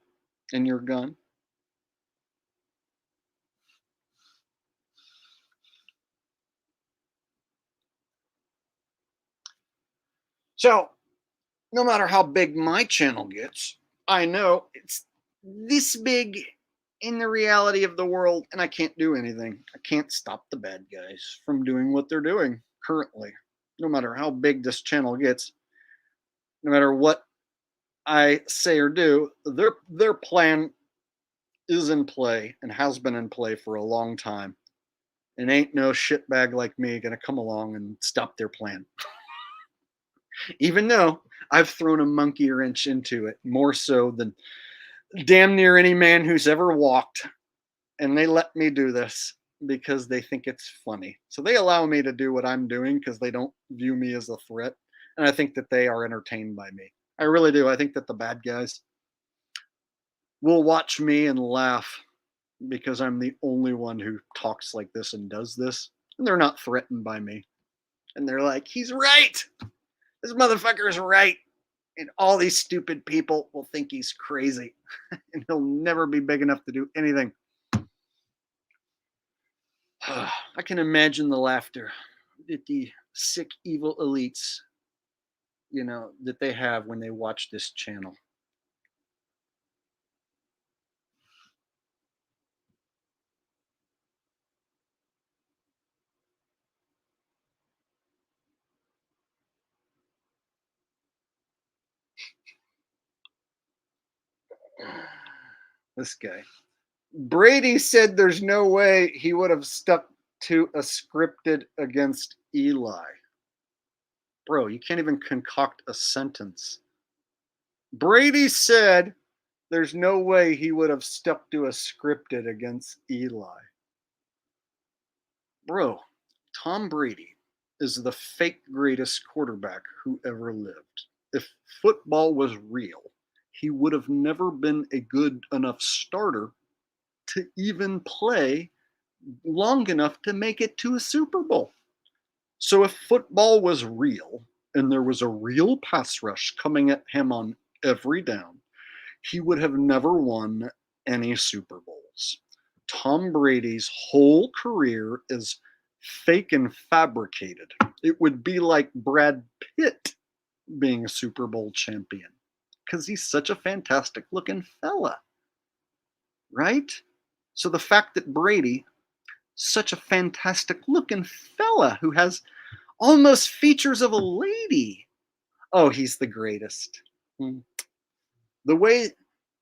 and your gun? So, no matter how big my channel gets, I know it's this big in the reality of the world, and I can't do anything. I can't stop the bad guys from doing what they're doing currently. No matter how big this channel gets, no matter what I say or do, their plan is in play and has been in play for a long time. And ain't no shitbag like me gonna come along and stop their plan. Even though I've thrown a monkey wrench into it, more so than damn near any man who's ever walked. And they let me do this because they think it's funny. So they allow me to do what I'm doing because they don't view me as a threat. And I think that they are entertained by me. I really do. I think that the bad guys will watch me and laugh because I'm the only one who talks like this and does this. And they're not threatened by me. And they're like, he's right. This motherfucker is right. And all these stupid people will think he's crazy. And he'll never be big enough to do anything. I can imagine the laughter that the sick, evil elites, that they have when they watch this channel. This guy. Brady said there's no way he would have stuck to a scripted against Eli. Bro, you can't even concoct a sentence. Brady said there's no way he would have stuck to a scripted against Eli. Bro, Tom Brady is the fake greatest quarterback who ever lived. If football was real, he would have never been a good enough starter to even play long enough to make it to a Super Bowl. So if football was real and there was a real pass rush coming at him on every down, he would have never won any Super Bowls. Tom Brady's whole career is fake and fabricated. It would be like Brad Pitt being a Super Bowl champion because he's such a fantastic looking fella, right? So the fact that Brady, such a fantastic looking fella who has almost features of a lady, oh, he's the greatest. The way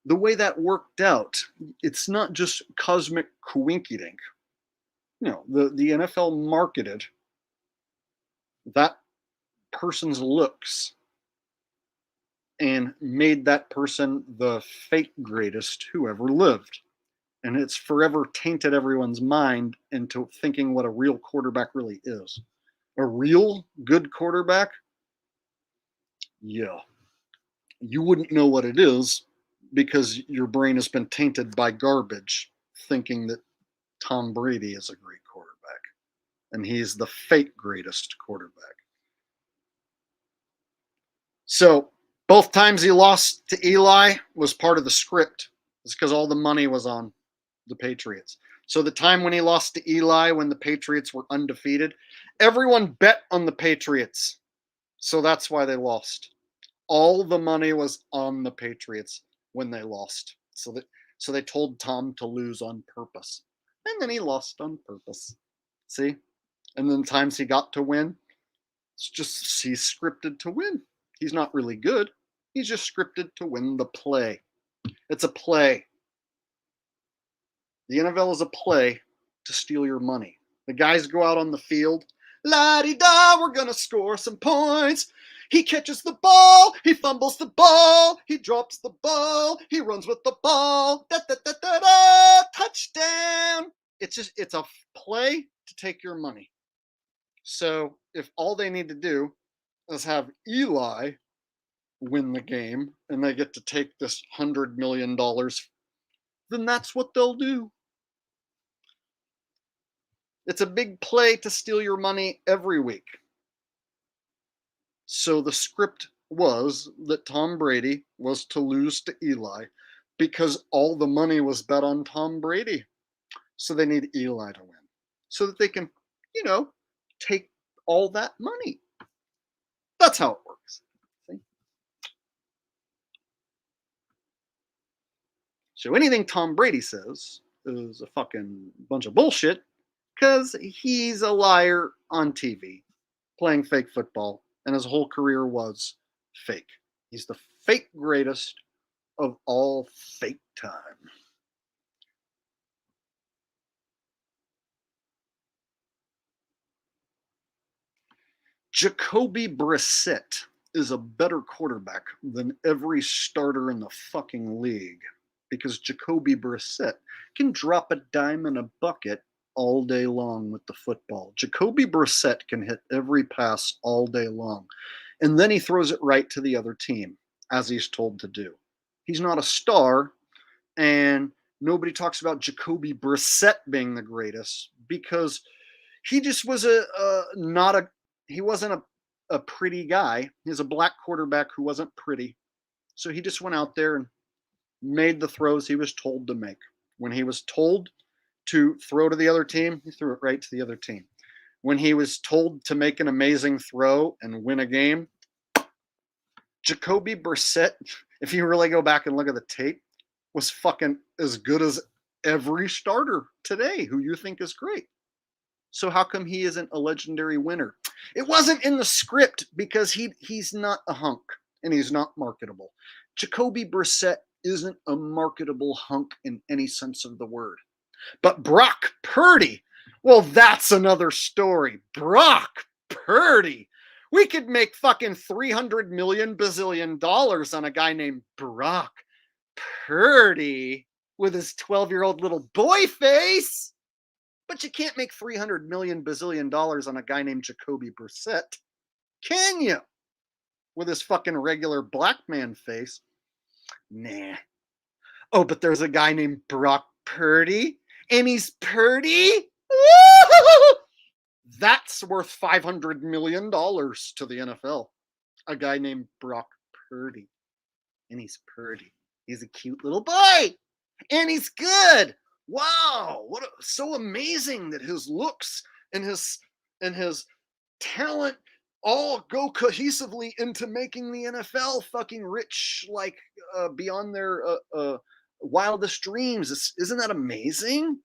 that worked out, it's not just cosmic coinkydink. No, the NFL marketed that person's looks and made that person the fake greatest who ever lived. And it's forever tainted everyone's mind into thinking what a real quarterback really is. A real good quarterback? Yeah. You wouldn't know what it is because your brain has been tainted by garbage thinking that Tom Brady is a great quarterback. And he's the fake greatest quarterback. So both times he lost to Eli was part of the script. It's because all the money was on the Patriots. So the time when he lost to Eli, when the Patriots were undefeated, everyone bet on the Patriots. So that's why they lost. All the money was on the Patriots when they lost. So they told Tom to lose on purpose. And then he lost on purpose. See? And then the times he got to win, it's just he's scripted to win. He's not really good. He's just scripted to win the play. It's a play. The NFL is a play to steal your money. The guys go out on the field, la-di-da, we're going to score some points. He catches the ball, he fumbles the ball, he drops the ball, he runs with the ball, da-da-da-da-da, touchdown. It's a play to take your money. So if all they need to do is have Eli win the game and they get to take this $100 million, then that's what they'll do. It's a big play to steal your money every week. So the script was that Tom Brady was to lose to Eli because all the money was bet on Tom Brady. So they need Eli to win so that they can, take all that money. That's how it works. See? So anything Tom Brady says is a fucking bunch of bullshit because he's a liar on TV playing fake football and his whole career was fake. He's the fake greatest of all fake time. Jacoby Brissett is a better quarterback than every starter in the fucking league because Jacoby Brissett can drop a dime in a bucket all day long with the football. Jacoby Brissett can hit every pass all day long, and then he throws it right to the other team, as he's told to do. He's not a star, and nobody talks about Jacoby Brissett being the greatest because he just was he wasn't a pretty guy. He was a black quarterback who wasn't pretty. So he just went out there and made the throws he was told to make. When he was told to throw to the other team, he threw it right to the other team. When he was told to make an amazing throw and win a game, Jacoby Brissett, if you really go back and look at the tape, was fucking as good as every starter today who you think is great. So how come he isn't a legendary winner? It wasn't in the script because he's not a hunk and he's not marketable. Jacoby Brissett isn't a marketable hunk in any sense of the word. But Brock Purdy, well, that's another story. Brock Purdy. We could make fucking 300 million bazillion dollars on a guy named Brock Purdy with his 12-year-old little boy face. But you can't make 300 million bazillion dollars on a guy named Jacoby Brissett, can you? With his fucking regular black man face. Nah. Oh, but there's a guy named Brock Purdy, and he's Purdy. Woo! That's worth $500 million to the NFL. A guy named Brock Purdy, and he's Purdy. He's a cute little boy, and he's good. Wow, so amazing that his looks and his talent all go cohesively into making the NFL fucking rich, like beyond their wildest dreams. Isn't that amazing?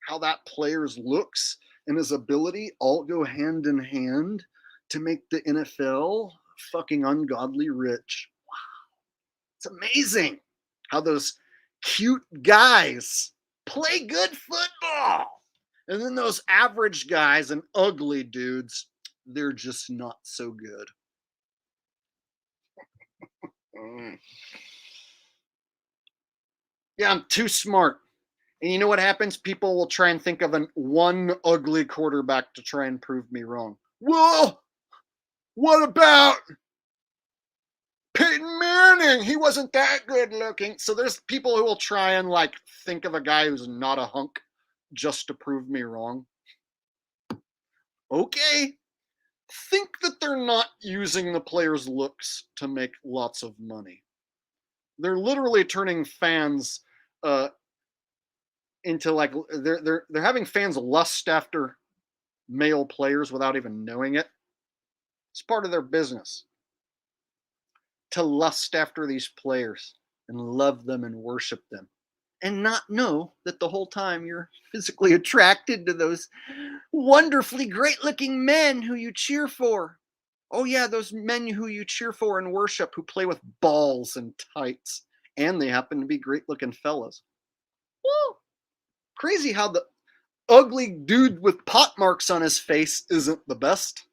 How that player's looks and his ability all go hand in hand to make the NFL fucking ungodly rich. Wow, it's amazing how those cute guys play good football. And then those average guys and ugly dudes, they're just not so good. Yeah, I'm too smart. And you know what happens? People will try and think of one ugly quarterback to try and prove me wrong. Well, what about Peyton Manning? He wasn't that good looking. So there's people who will try and like think of a guy who's not a hunk just to prove me wrong. Okay. Think that they're not using the players' looks to make lots of money. They're literally turning fans into like they're having fans lust after male players without even knowing it. It's part of their business to lust after these players and love them and worship them and not know that the whole time you're physically attracted to those wonderfully great looking men who you cheer for. Oh yeah, those men who you cheer for and worship who play with balls and tights, and they happen to be great looking fellas. Woo! Crazy how the ugly dude with pot marks on his face isn't the best.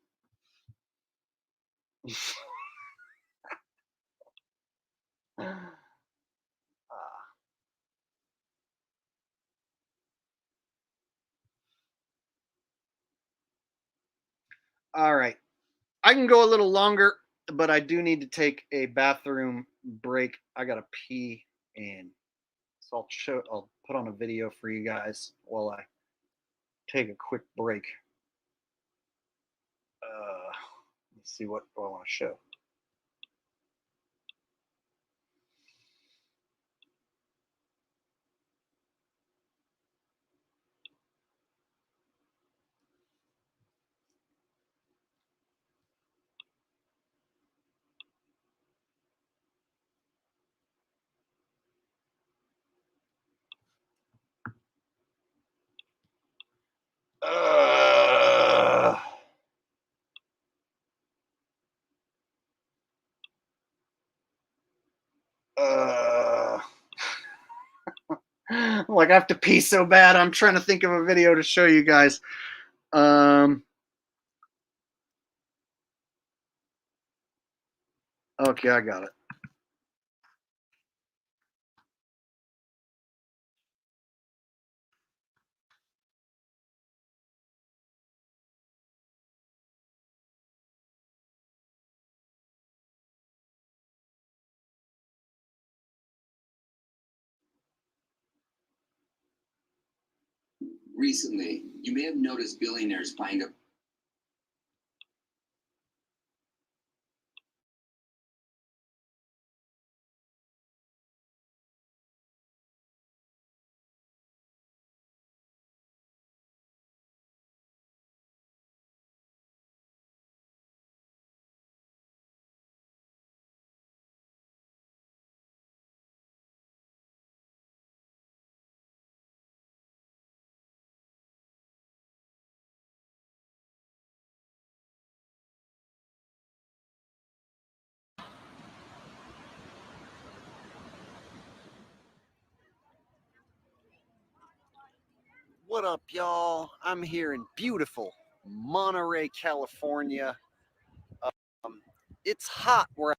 All right. I can go a little longer, but I do need to take a bathroom break. I gotta pee, and so I'll put on a video for you guys while I take a quick break. Let's see, what do I want to show? Like I have to pee so bad. I'm trying to think of a video to show you guys. Okay, I got it. Recently, you may have noticed billionaires buying up What up, y'all? I'm here in beautiful Monterey, California. It's hot where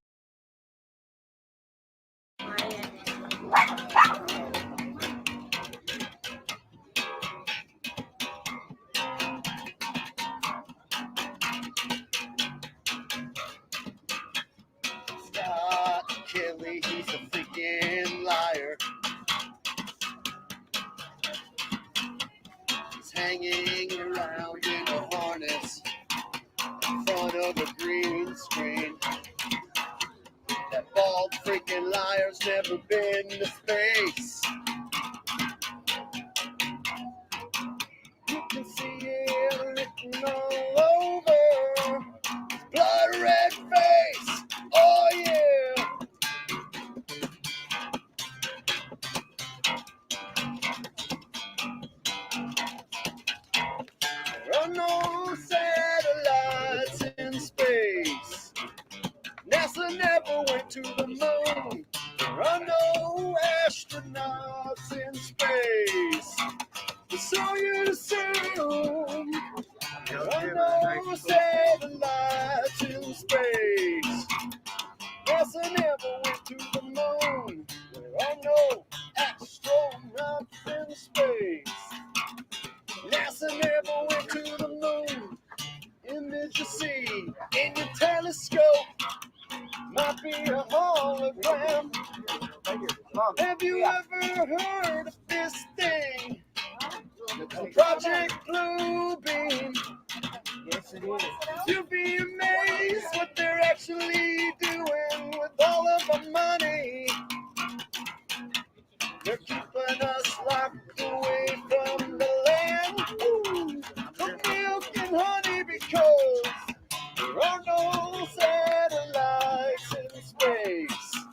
Scott Kelly, he's a freaking liar. He's hanging around in a harness in front of a green screen. That bald freaking liar's never been to space. You can see it written all over his blood red face. Oh yeah. There are no satellites in space. NASA never went to the moon. There are no astronauts in space. So you assume there are no satellites in space. NASA never went to the moon. There are no astronauts in space. NASA never went to the moon. Image you see in your telescope might be a hologram. Have you ever heard of this thing? Project Bluebeam. Yes, it is. You'll be amazed what they're actually doing with all of our money. They're keeping us locked away from the land of milk and honey because there are no satellites in space.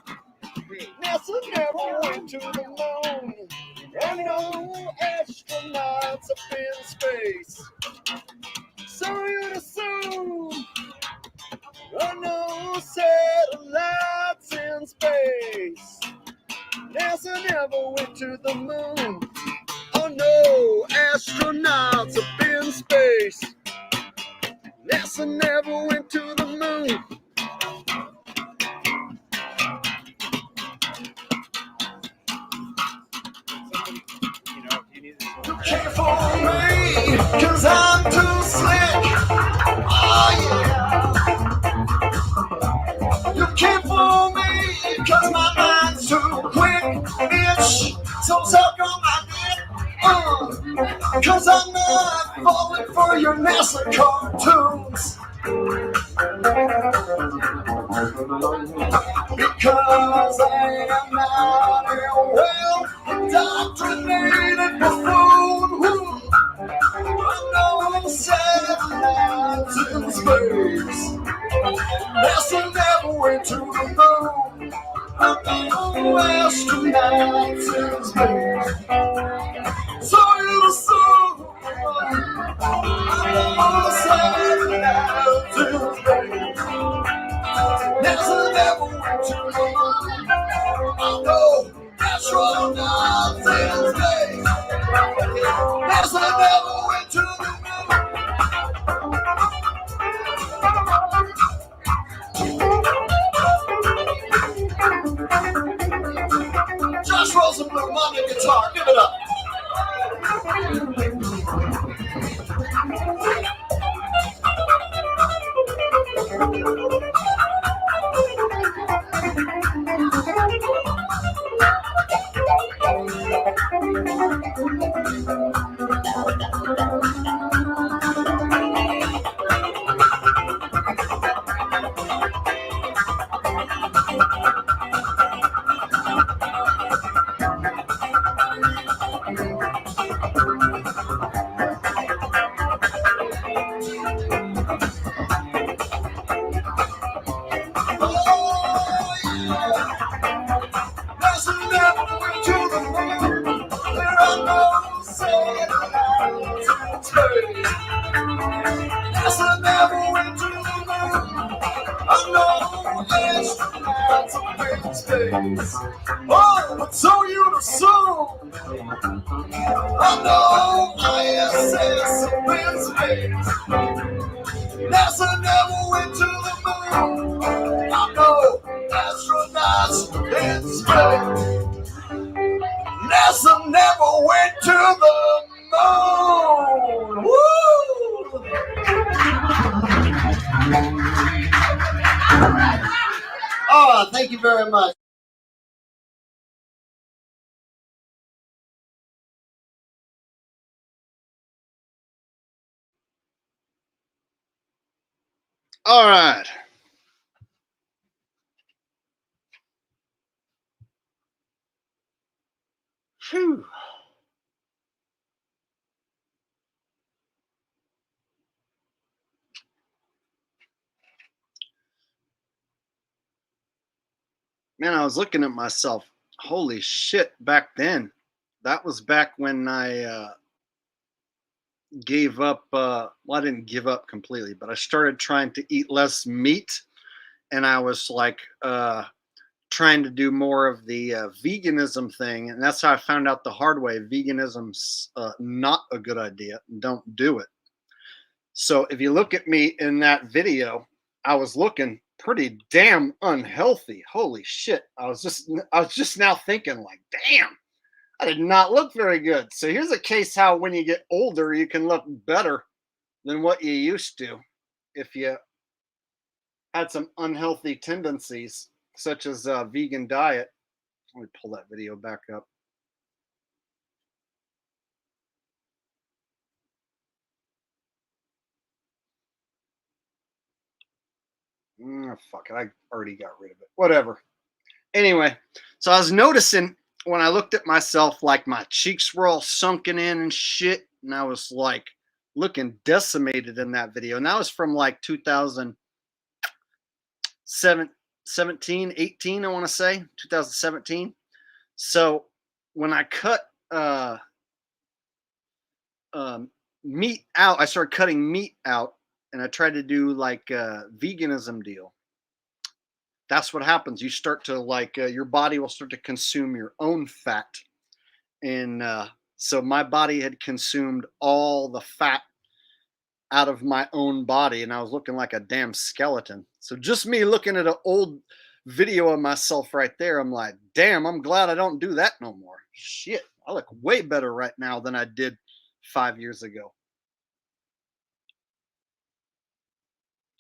NASA never went to the moon. There are no astronauts up in space. So you'd assume there are no satellites in space. NASA never went to the moon. Oh no, astronauts up in space. NASA never went to the moon. You can't fool me, cause I'm too slick. Oh yeah. You can't fool me, cause my mind's too quick, bitch. So suck on my dick, cause I'm not falling for your NASA cartoons. Because I am not a well-indoctrinated buffoon. I'm no satellites in space. NASA never went to the moon. I'm no astronauts in space. So you assume I'm no satellites in space. NASA never went to the moon. I'm no astronauts in space. NASA never went to the moon. Josh Rosenblum on the guitar, give it up. Oh, but so you'd assume I know space. NASA never went to the moon. I know astronauts in space. NASA never went to the moon. Woo! Oh, thank you very much. All right. Phew. Man, I was looking at myself. Holy shit, back then. That was back when I gave up. Well, I didn't give up completely, but I started trying to eat less meat. And I was like trying to do more of the veganism thing. And that's how I found out the hard way. Veganism's not a good idea. Don't do it. So if you look at me in that video, I was looking pretty damn unhealthy. Holy shit. I was just now thinking like, damn, I did not look very good. So here's a case how when you get older, you can look better than what you used to if you had some unhealthy tendencies, such as a vegan diet. Let me pull that video back up. Fuck it, I already got rid of it. Whatever. Anyway, so I was noticing when I looked at myself, like my cheeks were all sunken in and shit, and I was like looking decimated in that video. And that was from like 2017, 18, I want to say, 2017. So when I cut meat out, I started cutting meat out, and I tried to do like a veganism deal. That's what happens. You start to like, your body will start to consume your own fat. And so my body had consumed all the fat out of my own body, and I was looking like a damn skeleton. So just me looking at an old video of myself right there, I'm like, damn, I'm glad I don't do that no more. Shit, I look way better right now than I did 5 years ago.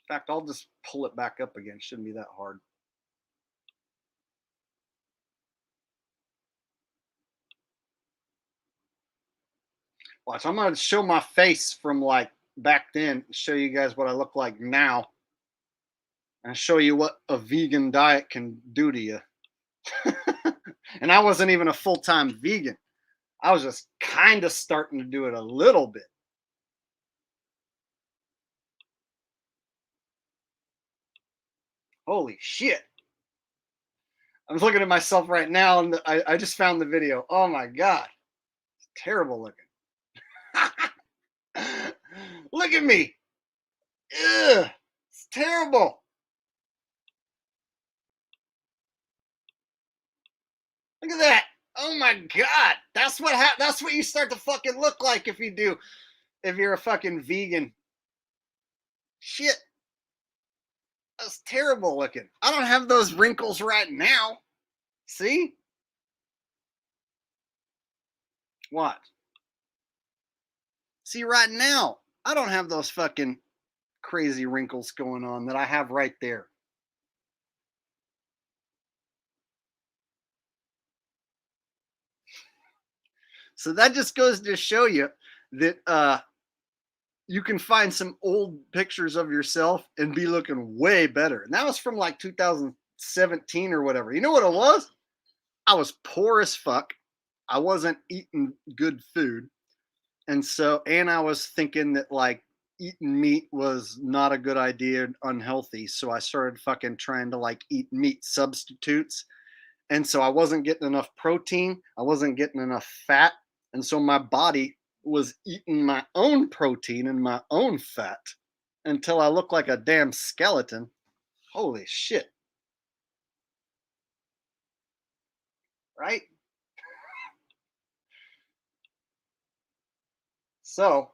In fact, I'll just pull it back up again. Shouldn't be that hard. Watch, I'm going to show my face from like back then, show you guys what I look like now, and show you what a vegan diet can do to you. And I wasn't even a full-time vegan. I was just kind of starting to do it a little bit. Holy shit. I'm looking at myself right now, and I just found the video. Oh my God. It's terrible looking. Look at me. Ugh, it's terrible. Look at that. Oh my God. That's what you start to fucking look like if you're a fucking vegan. Shit. That's terrible looking. I don't have those wrinkles right now. See? What? See, right now, I don't have those fucking crazy wrinkles going on that I have right there. So that just goes to show you that you can find some old pictures of yourself and be looking way better. And that was from like 2017 or whatever. You know what it was? I was poor as fuck. I wasn't eating good food. And I was thinking that like eating meat was not a good idea and unhealthy. So I started fucking trying to like eat meat substitutes. And so I wasn't getting enough protein. I wasn't getting enough fat. And so my body was eating my own protein and my own fat until I looked like a damn skeleton. Holy shit. Right? So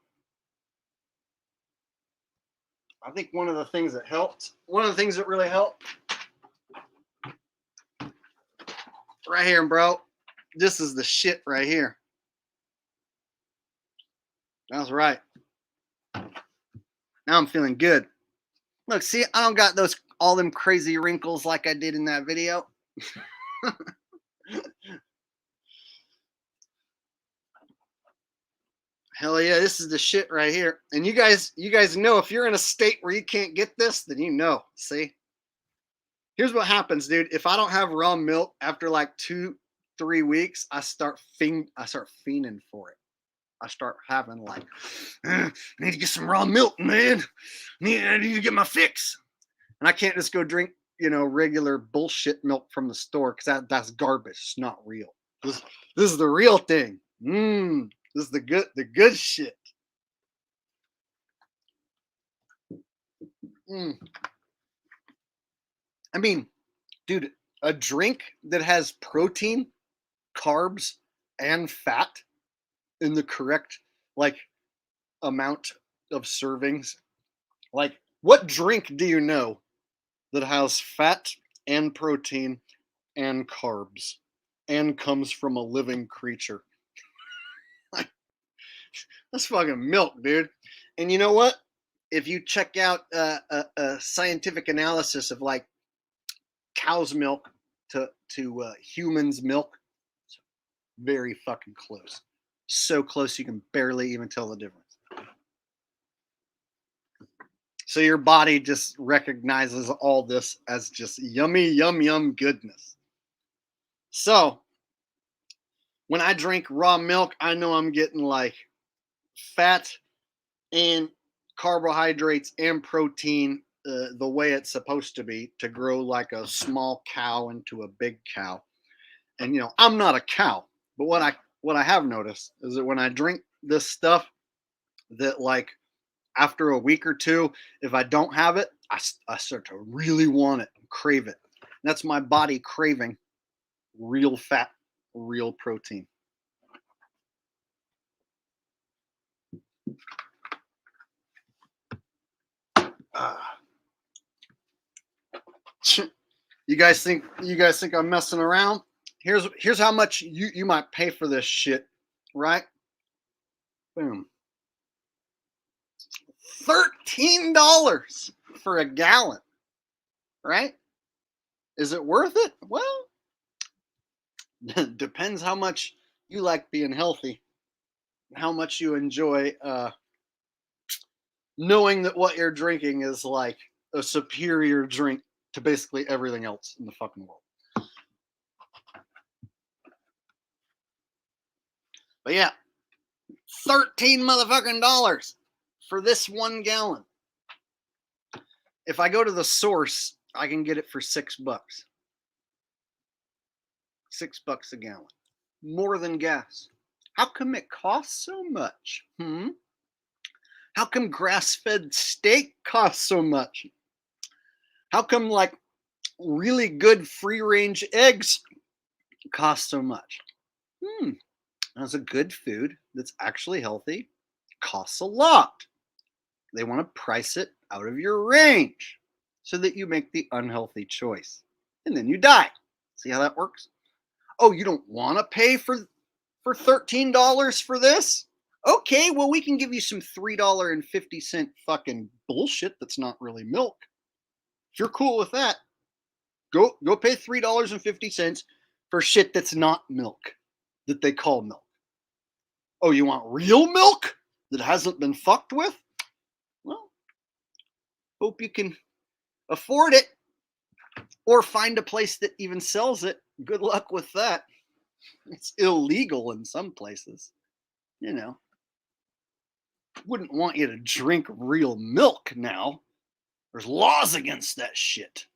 I think one of the things that really helped, right here, bro. This is the shit right here. That's right. Now I'm feeling good. Look, see, I don't got all them crazy wrinkles like I did in that video. Hell yeah, this is the shit right here. And you guys know if you're in a state where you can't get this, then you know. See? Here's what happens, dude. If I don't have raw milk after like 2-3 weeks, I start fiending for it. I start having like, I need to get some raw milk, man. I need to get my fix. And I can't just go drink, regular bullshit milk from the store because that's garbage. It's not real. This is the real thing. This is the good shit. I mean, dude, a drink that has protein, carbs, and fat in the correct amount of servings. Like, what drink do you know that has fat and protein and carbs and comes from a living creature? That's fucking milk, dude. And you know what? If you check out a scientific analysis of like cow's milk to humans' milk, it's very fucking close. So close you can barely even tell the difference. So your body just recognizes all this as just yummy, yum goodness. So when I drink raw milk, I know I'm getting like fat and carbohydrates and protein the way it's supposed to be to grow like a small cow into a big cow. And I'm not a cow, but what I have noticed is that when I drink this stuff, that like after a week or two, if I don't have it, I start to really want it and crave it. That's my body craving real fat, real protein. You guys think I'm messing around? Here's how much you might pay for this shit, right? Boom. $13 for a gallon, right? Is it worth it? Well, depends how much you like being healthy, how much you enjoy knowing that what you're drinking is like a superior drink to basically everything else in the fucking world. But yeah, $13 motherfucking dollars for this 1 gallon. If I go to the source, I can get it for $6. $6 a gallon. More than gas. How come it costs so much? How come grass-fed steak costs so much? How come like really good free-range eggs cost so much? That's a good food that's actually healthy. Costs a lot. They want to price it out of your range so that you make the unhealthy choice. And then you die. See how that works? Oh, you don't want to pay for $13 for this? Okay, well, we can give you some $3.50 fucking bullshit that's not really milk. If you're cool with that, go pay $3.50 for shit that's not milk, that they call milk. Oh, you want real milk that hasn't been fucked with? Well, hope you can afford it or find a place that even sells it. Good luck with that. It's illegal in some places. Wouldn't want you to drink real milk now. There's laws against that shit.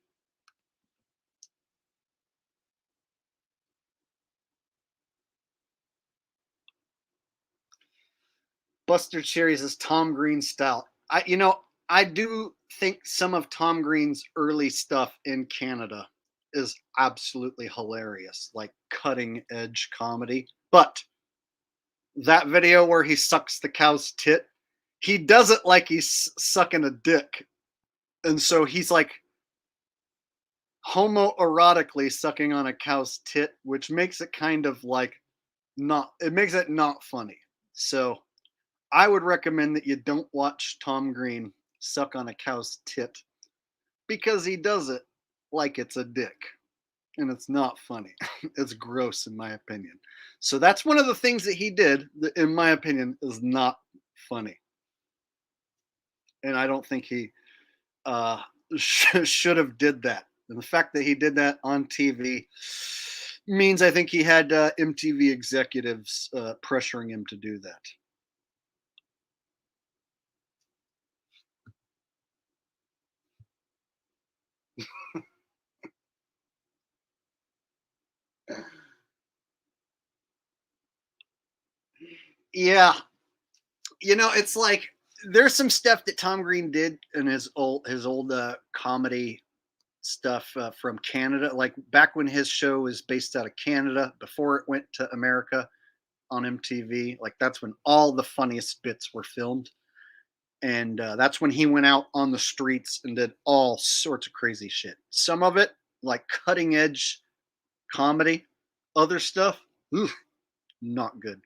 Buster Cherries is Tom Green style. I do think some of Tom Green's early stuff in Canada is absolutely hilarious, like cutting edge comedy. But that video where he sucks the cow's tit, he does it like he's sucking a dick. And so he's like homoerotically sucking on a cow's tit, which makes it kind of like it makes it not funny. So I would recommend that you don't watch Tom Green suck on a cow's tit because he does it like it's a dick. And it's not funny. It's gross in my opinion. So that's one of the things that he did that, in my opinion, is not funny. And I don't think he should have did that. And the fact that he did that on TV means I think he had MTV executives pressuring him to do that. Yeah. You know, it's like there's some stuff that Tom Green did in his old comedy stuff from Canada, like back when his show was based out of Canada before it went to America on MTV. Like that's when all the funniest bits were filmed, and that's when he went out on the streets and did all sorts of crazy shit. Some of it like cutting edge comedy, other stuff, not good.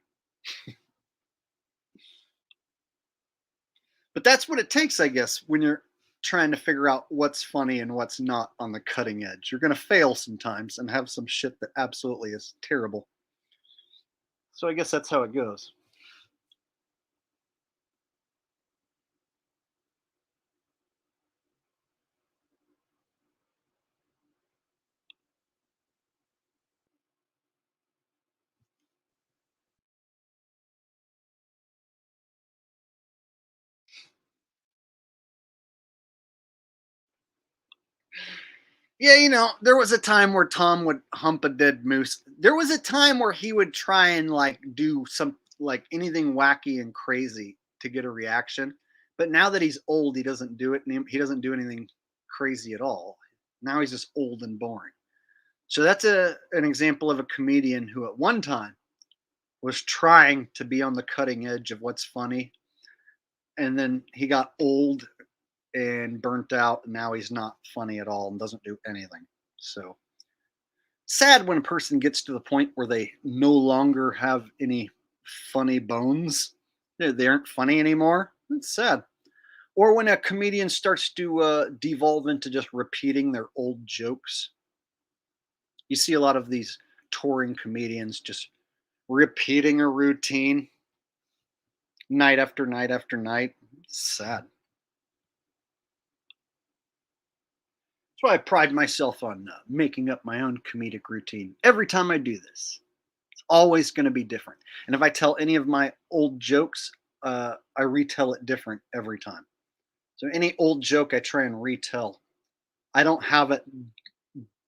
But that's what it takes, I guess, when you're trying to figure out what's funny and what's not on the cutting edge. You're going to fail sometimes and have some shit that absolutely is terrible. So I guess that's how it goes. Yeah, you know, there was a time where Tom would hump a dead moose. There was a time where he would try and like do some like anything wacky and crazy to get a reaction. But now that he's old, he doesn't do it. He doesn't do anything crazy at all. Now he's just old and boring. So that's an example of a comedian who at one time was trying to be on the cutting edge of what's funny. And then he got old and burnt out, and now he's not funny at all and doesn't do anything. So sad when a person gets to the point where they no longer have any funny bones. They aren't funny anymore. It's sad. Or when a comedian starts to devolve into just repeating their old jokes. You see a lot of these touring comedians just repeating a routine night after night after night. It's sad. That's why I pride myself on making up my own comedic routine. Every time I do this, it's always going to be different. And if I tell any of my old jokes, I retell it different every time. So any old joke I try and retell, I don't have it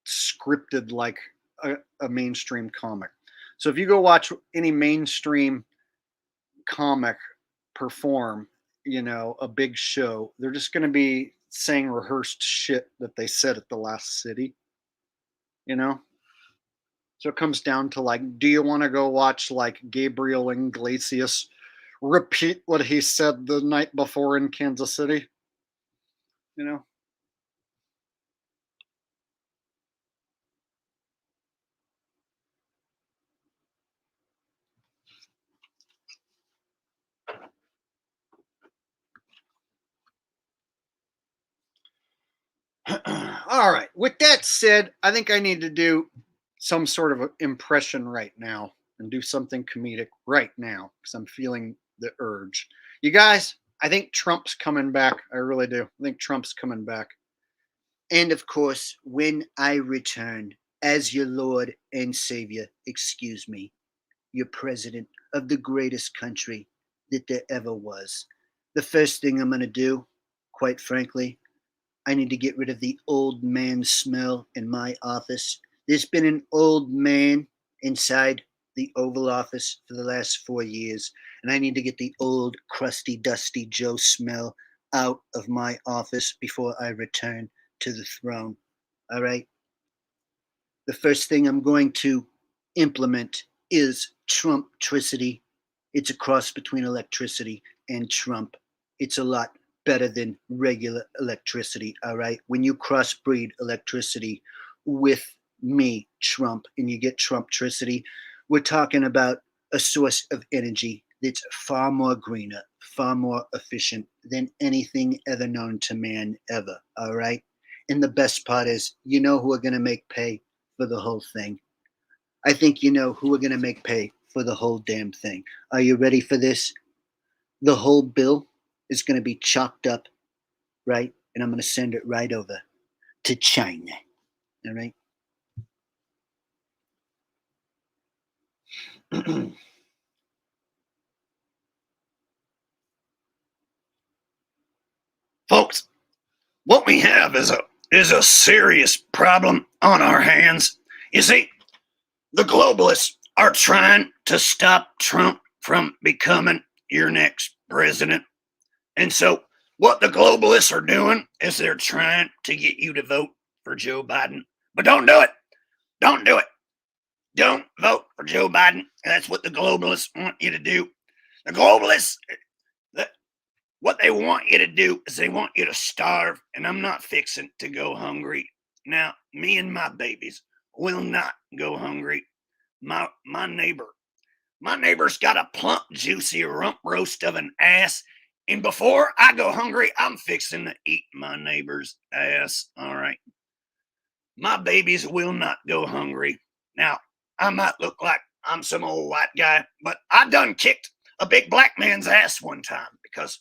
scripted like a mainstream comic. So if you go watch any mainstream comic perform, you know, a big show, they're just going to be saying rehearsed shit that they said at the last city, you know? So it comes down to like, do you want to go watch like Gabriel Iglesias repeat what he said the night before in Kansas City? You know? All right. With that said, I think I need to do some sort of impression right now and do something comedic right now because I'm feeling the urge. You guys, I think Trump's coming back. I really do. I think Trump's coming back. And of course, when I return as your Lord and Savior, excuse me, your president of the greatest country that there ever was, the first thing I'm going to do, quite frankly, I need to get rid of the old man smell in my office. There's been an old man inside the Oval Office for the last 4 years, and I need to get the old, crusty, dusty Joe smell out of my office before I return to the throne. All right? The first thing I'm going to implement is Trumptricity. It's a cross between electricity and Trump. It's a lot better than regular electricity, all right? When you crossbreed electricity with me, Trump, and you get Trumptricity, we're talking about a source of energy that's far more greener, far more efficient than anything ever known to man ever, all right? And the best part is, you know who are going to make pay for the whole thing. I think you know who are going to make pay for the whole damn thing. Are you ready for this? The whole bill is going to be chopped up, right? And I'm going to send it right over to China, all right? Folks, what we have is a serious problem on our hands. You see, the globalists are trying to stop Trump from becoming your next president. And so what the globalists are doing is they're trying to get you to vote for Joe Biden. But don't do it. Don't do it. Don't vote for Joe Biden. That's what the globalists want you to do. The globalists, what they want you to do is they want you to starve, and I'm not fixing to go hungry. Now, me and my babies will not go hungry. My neighbor's got a plump, juicy rump roast of an ass, and before I go hungry, I'm fixing to eat my neighbor's ass. All right. My babies will not go hungry. Now, I might look like I'm some old white guy, but I done kicked a big black man's ass one time because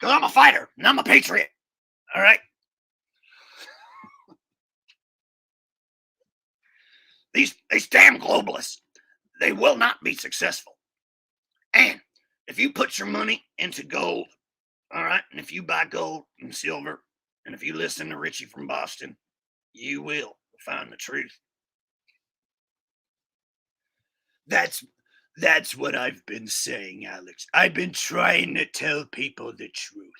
I'm a fighter and I'm a patriot. All right. These damn globalists, they will not be successful. And if you put your money into gold, all right, and if you buy gold and silver, and if you listen to Richie from Boston, you will find the truth. That's what I've been saying, Alex. I've been trying to tell people the truth.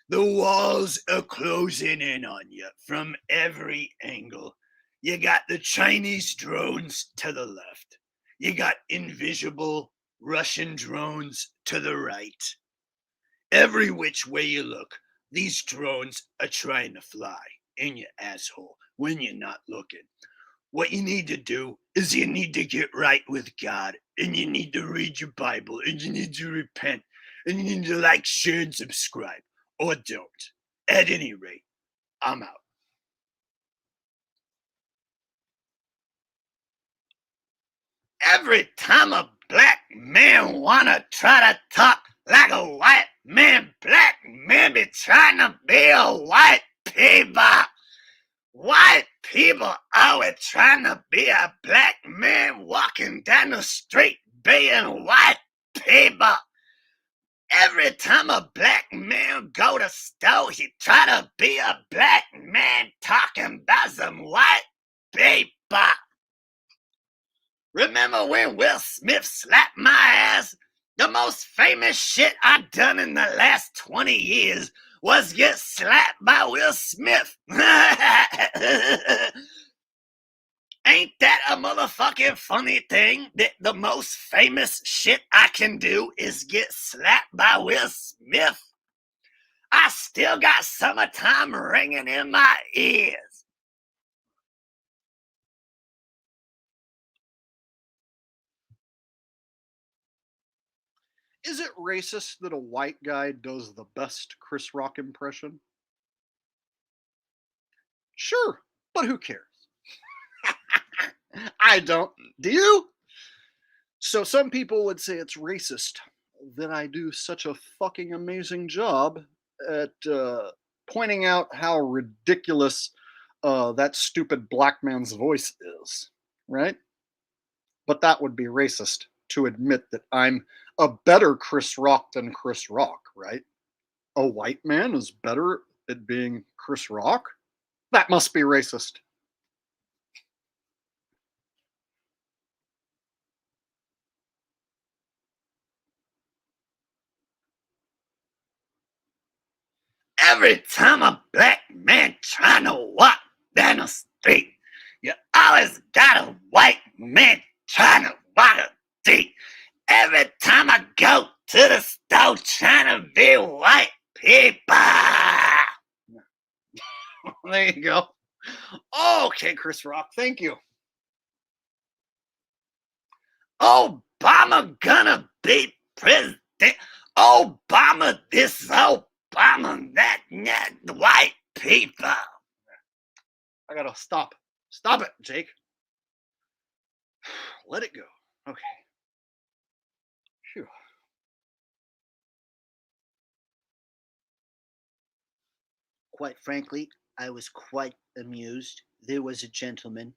The walls are closing in on you from every angle. You got the Chinese drones to the left. You got invisible Russian drones to the right. Every which way you look, these drones are trying to fly in your asshole when you're not looking. What you need to do is you need to get right with God, and you need to read your Bible, and you need to repent, and you need to like, share, and subscribe, or don't. At any rate, I'm out. Every time a black man wanna try to talk like a white man, black men be trying to be a white people. White people always trying to be a black man walking down the street being white people. Every time a black man go to store, he try to be a black man talking about some white people. Remember when Will Smith slapped my ass? The most famous shit I done in the last 20 years was get slapped by Will Smith. Ain't that a motherfucking funny thing that the most famous shit I can do is get slapped by Will Smith? I still got summertime ringing in my ears. Is it racist that a white guy does the best Chris Rock impression? Sure, but who cares? I don't. Do you? So some people would say it's racist that I do such a fucking amazing job at pointing out how ridiculous that stupid black man's voice is, right? But that would be racist to admit that I'm a better Chris Rock than Chris Rock, right? A white man is better at being Chris Rock? That must be racist. Every time a black man trying to walk down the street, you always got a white man trying to walk the street. Every time I go to the store trying to be white people. There you go. Okay, Chris Rock, thank you. Obama gonna be president. Obama this, Obama that, the white people. I gotta stop. Stop it, Jake. Let it go. Okay. Phew. Quite frankly, I was quite amused. There was a gentleman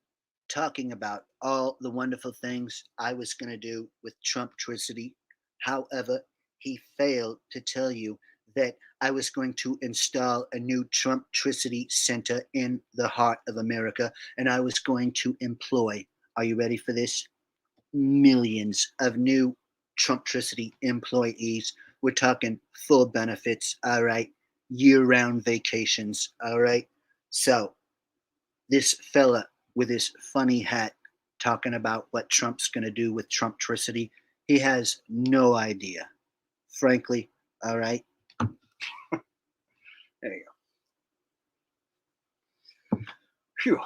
talking about all the wonderful things I was going to do with Trumptricity. However, he failed to tell you that I was going to install a new Trumptricity Center in the heart of America, and I was going to employ, are you ready for this? Millions of new Trumptricity employees. We're talking full benefits, all right? Year-round vacations, all right? So, this fella with his funny hat talking about what Trump's going to do with Trumptricity, he has no idea. Frankly, all right? There you go. Phew.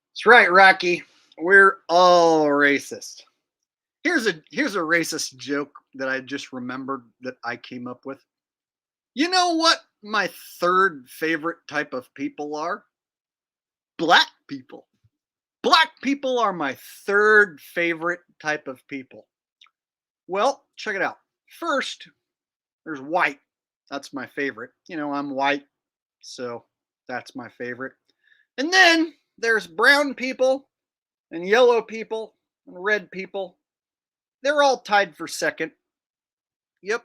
That's right, Rocky. We're all racist. Here's a racist joke that I just remembered that I came up with. You know what my third favorite type of people are? Black people. Black people are my third favorite type of people. Well, check it out. First, there's white. That's my favorite. You know, I'm white, so that's my favorite. And then there's brown people and yellow people and red people. They're all tied for second. Yep.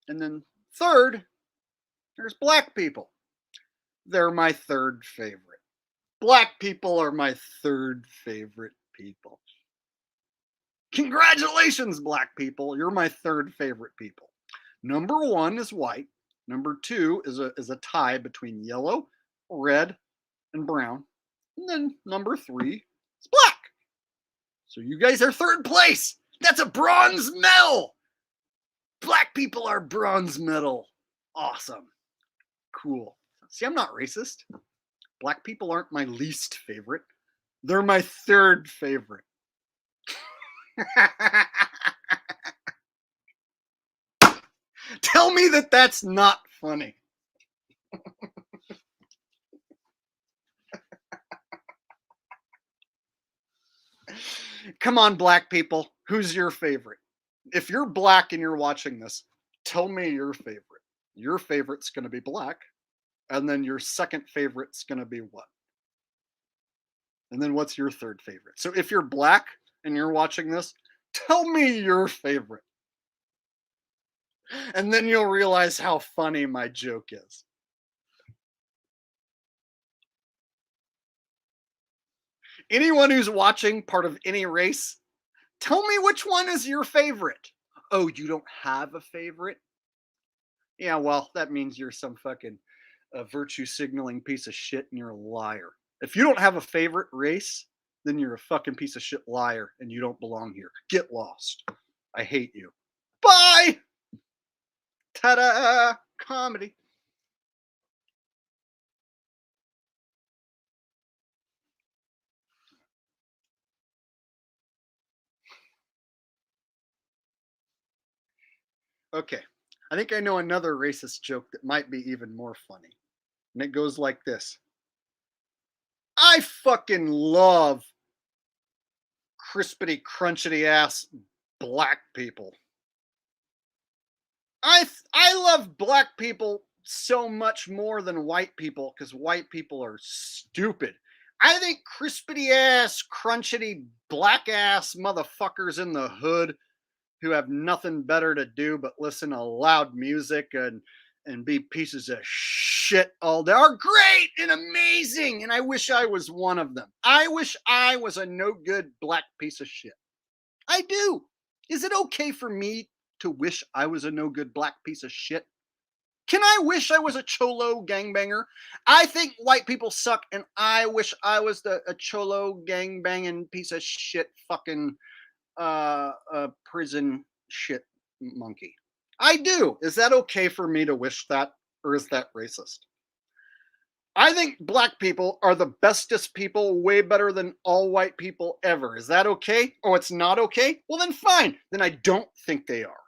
And then third, there's black people. They're my third favorite. Black people are my third favorite people. Congratulations, black people. You're my third favorite people. Number one is white. Number two is a tie between yellow, red, and brown. And then number three is black. So you guys are third place. That's a bronze medal. Black people are bronze medal. Awesome. Cool. See, I'm not racist. Black people aren't my least favorite. They're my third favorite. Tell me that that's not funny. Come on, black people. Who's your favorite? If you're black and you're watching this, tell me your favorite. Your favorite's going to be black. And then your second favorite's going to be what? And then what's your third favorite? So if you're black and you're watching this, tell me your favorite. And then you'll realize how funny my joke is. Anyone who's watching part of any race, tell me which one is your favorite. Oh, you don't have a favorite? Yeah, well, that means you're some fucking virtue signaling piece of shit and you're a liar. If you don't have a favorite race, then you're a fucking piece of shit liar and you don't belong here. Get lost. I hate you. Bye! Ta-da! Comedy. Okay, I think I know another racist joke that might be even more funny. And it goes like this. I fucking love crispity, crunchity ass black people. I love black people so much more than white people because white people are stupid. I think crispity ass, crunchity, black ass motherfuckers in the hood who have nothing better to do but listen to loud music and be pieces of shit all day are great and amazing. And I wish I was one of them. I wish I was a no good black piece of shit. I do. Is it okay for me to wish I was a no good black piece of shit? Can I wish I was a cholo gangbanger? I think white people suck, and I wish I was a cholo gangbanging piece of shit fucking prison shit monkey. I do. Is that okay for me to wish that, or is that racist? I think black people are the bestest people, way better than all white people ever. Is that okay? Oh, it's not okay? Well, then fine. Then I don't think they are.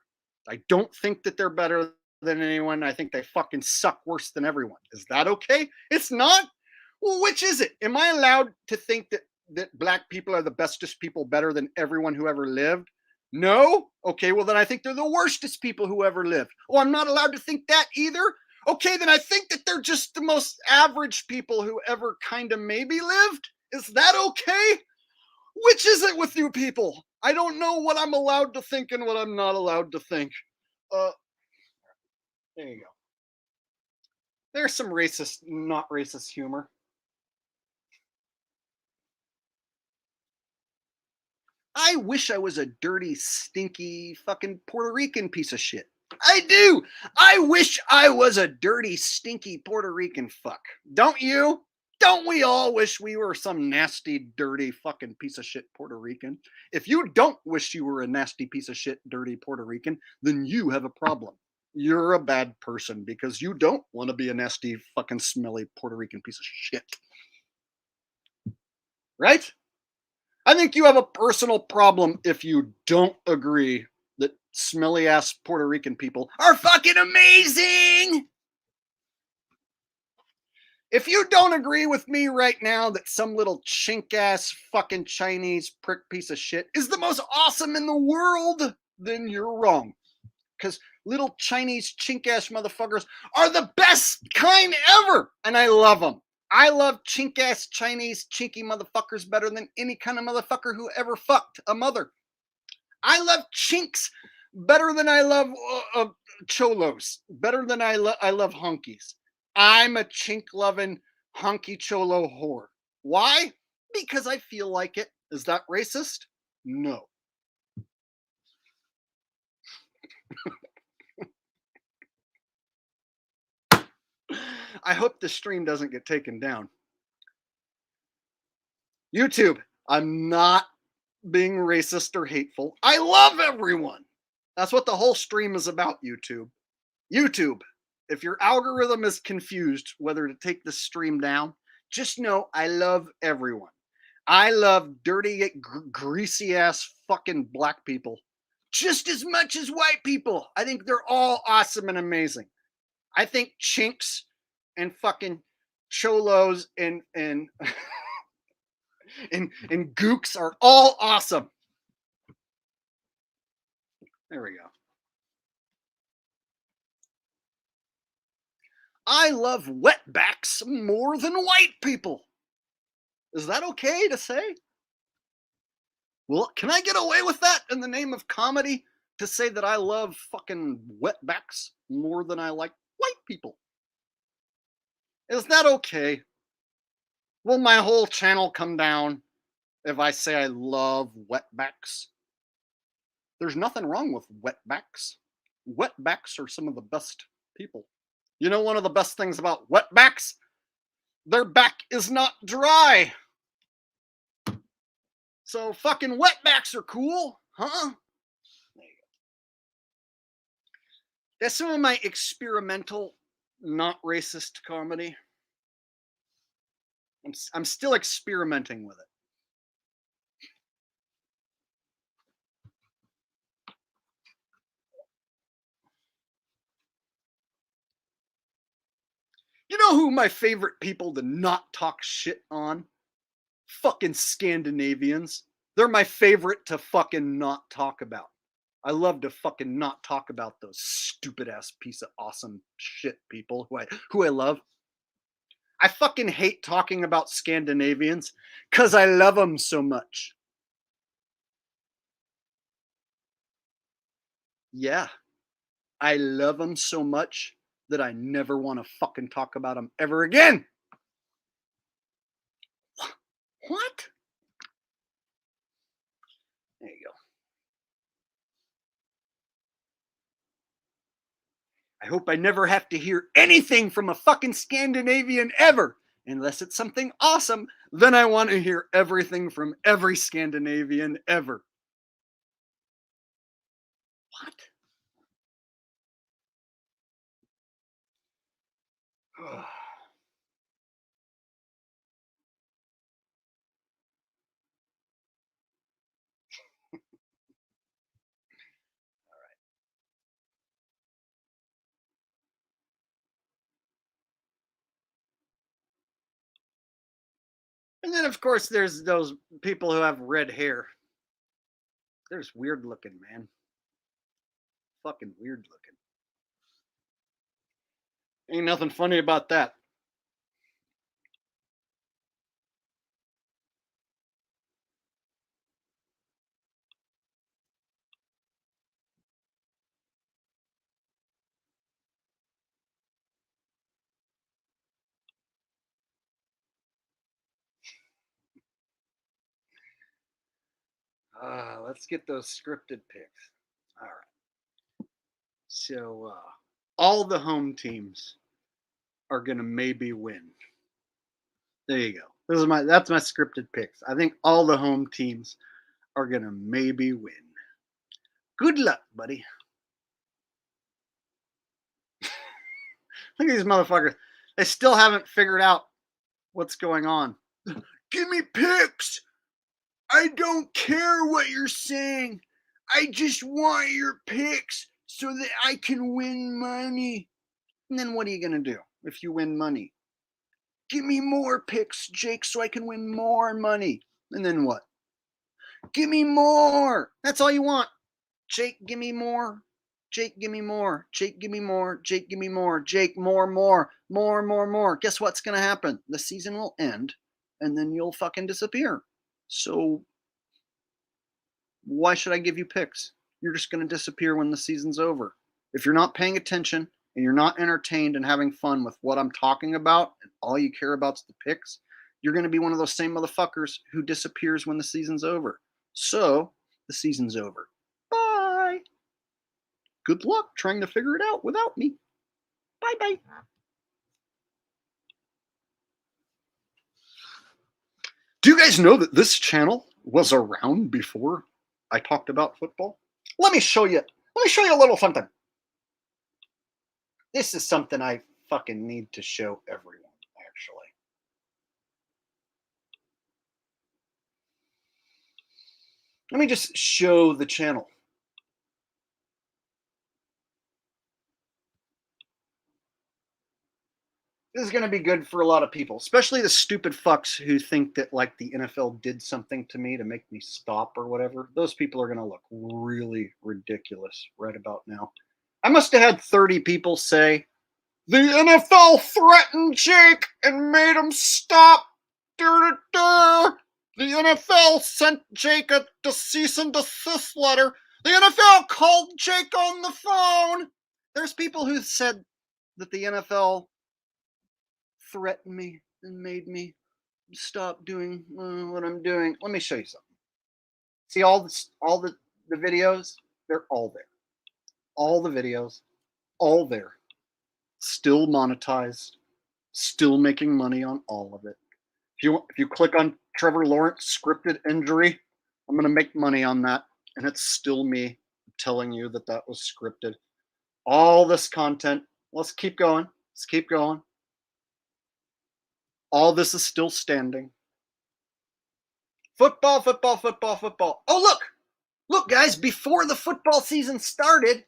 I don't think that they're better than anyone. I think they fucking suck worse than everyone. Is that okay? It's not? Well, which is it? Am I allowed to think that black people are the bestest people, better than everyone who ever lived? No? Okay, well then I think they're the worstest people who ever lived. Oh, I'm not allowed to think that either? Okay, then I think that they're just the most average people who ever kind of maybe lived? Is that okay? Which is it with you people? I don't know what I'm allowed to think and what I'm not allowed to think. There you go. There's some racist, not racist humor. I wish I was a dirty, stinky, fucking Puerto Rican piece of shit. I do. I wish I was a dirty, stinky Puerto Rican fuck. Don't you? Don't we all wish we were some nasty, dirty, fucking piece of shit Puerto Rican? If you don't wish you were a nasty piece of shit, dirty Puerto Rican, then you have a problem. You're a bad person because you don't want to be a nasty, fucking smelly Puerto Rican piece of shit. Right? I think you have a personal problem if you don't agree that smelly ass Puerto Rican people are fucking amazing. If you don't agree with me right now that some little chink ass fucking Chinese prick piece of shit is the most awesome in the world, then you're wrong. Because little Chinese chink ass motherfuckers are the best kind ever. And I love them. I love chink ass Chinese chinky motherfuckers better than any kind of motherfucker who ever fucked a mother. I love chinks better than I love cholos, better than I love honkies. I'm a chink loving honky cholo whore. Why? Because I feel like it. Is that racist? No. I hope the stream doesn't get taken down. YouTube, I'm not being racist or hateful. I love everyone. That's what the whole stream is about, YouTube. YouTube, if your algorithm is confused whether to take this stream down, just know I love everyone. I love dirty, greasy ass fucking black people just as much as white people. I think they're all awesome and amazing. I think chinks and fucking cholos and gooks are all awesome. There we go. I love wetbacks more than white people. Is that okay to say? Well, can I get away with that in the name of comedy? To say that I love fucking wetbacks more than I like white people? Is that okay? Will my whole channel come down if I say I love wetbacks? There's nothing wrong with wetbacks. Wetbacks are some of the best people. You know one of the best things about wetbacks? Their back is not dry. So fucking wetbacks are cool, huh? There you go. That's some of my experimental, not racist comedy. I'm still experimenting with it. You know who my favorite people to not talk shit on? Fucking Scandinavians. They're my favorite to fucking not talk about. I love to fucking not talk about those stupid ass piece of awesome shit people who I love. I fucking hate talking about Scandinavians because I love them so much. Yeah, I love them so much that I never want to fucking talk about them ever again. What? There you go. I hope I never have to hear anything from a fucking Scandinavian ever. Unless it's something awesome, then I want to hear everything from every Scandinavian ever. What? And then, of course, there's those people who have red hair. They're just weird looking, man. Fucking weird looking. Ain't nothing funny about that. Let's get those scripted picks. All right. So, all the home teams are gonna maybe win. There you go. That's my scripted picks. I think all the home teams are gonna maybe win. Good luck, buddy. Look at these motherfuckers. They still haven't figured out what's going on. Give me picks. I don't care what you're saying. I just want your picks so that I can win money. And then what are you going to do if you win money? Give me more picks, Jake, so I can win more money. And then what? Give me more. That's all you want. Jake, give me more. Jake, give me more. Jake, give me more. Jake, give me more. Jake, more. Guess what's going to happen? The season will end, and then you'll fucking disappear. So why should I give you picks? You're just going to disappear when the season's over. If you're not paying attention and you're not entertained and having fun with what I'm talking about, and all you care about is the picks, you're going to be one of those same motherfuckers who disappears when the season's over. So the season's over. Bye. Good luck trying to figure it out without me. Bye-bye. Do you guys know that this channel was around before I talked about football? Let me show you a little something. This is something I fucking need to show everyone, actually. Let me just show the channel. This is going to be good for a lot of people, especially the stupid fucks who think that like the NFL did something to me to make me stop or whatever. Those people are going to look really ridiculous right about now. I must have had 30 people say, the NFL threatened Jake and made him stop. The NFL sent Jake a cease and desist letter. The NFL called Jake on the phone. There's people who said that the NFL threatened me and made me stop doing what I'm doing. Let me show you something. See all the videos? They're all there. All the videos, all there. Still monetized, still making money on all of it. If you click on Trevor Lawrence scripted injury, I'm gonna make money on that, and it's still me telling you that that was scripted. All this content. Let's keep going. Let's keep going. All this is still standing. Football. Oh, look, guys, before the football season started,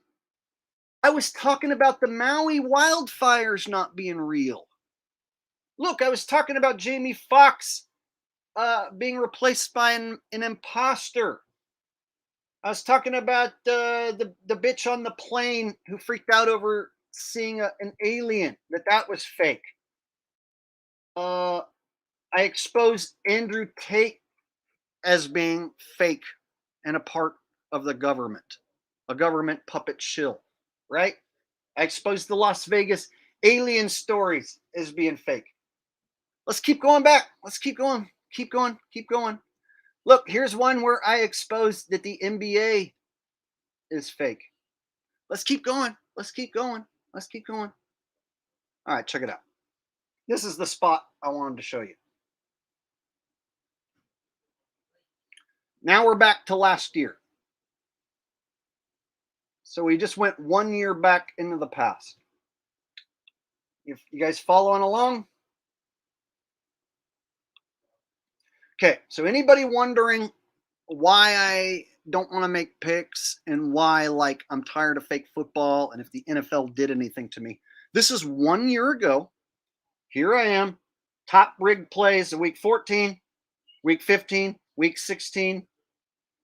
I was talking about the Maui wildfires not being real. Look, I was talking about Jamie Foxx being replaced by an imposter. I was talking about the bitch on the plane who freaked out over seeing an alien, that was fake. I exposed Andrew Tate as being fake and a part of the government, a government puppet shill, right? I exposed the Las Vegas alien stories as being fake. Let's keep going back. Let's keep going. Keep going. Look, here's one where I exposed that the NBA is fake. Let's keep going. Let's keep going. All right, check it out. This is the spot I wanted to show you. Now we're back to last year. So we just went 1 year back into the past. If you guys following along? Okay, so anybody wondering why I don't want to make picks and why, like, I'm tired of fake football and if the NFL did anything to me? This is 1 year ago. Here I am. Top rig plays of week 14, week 15, week 16.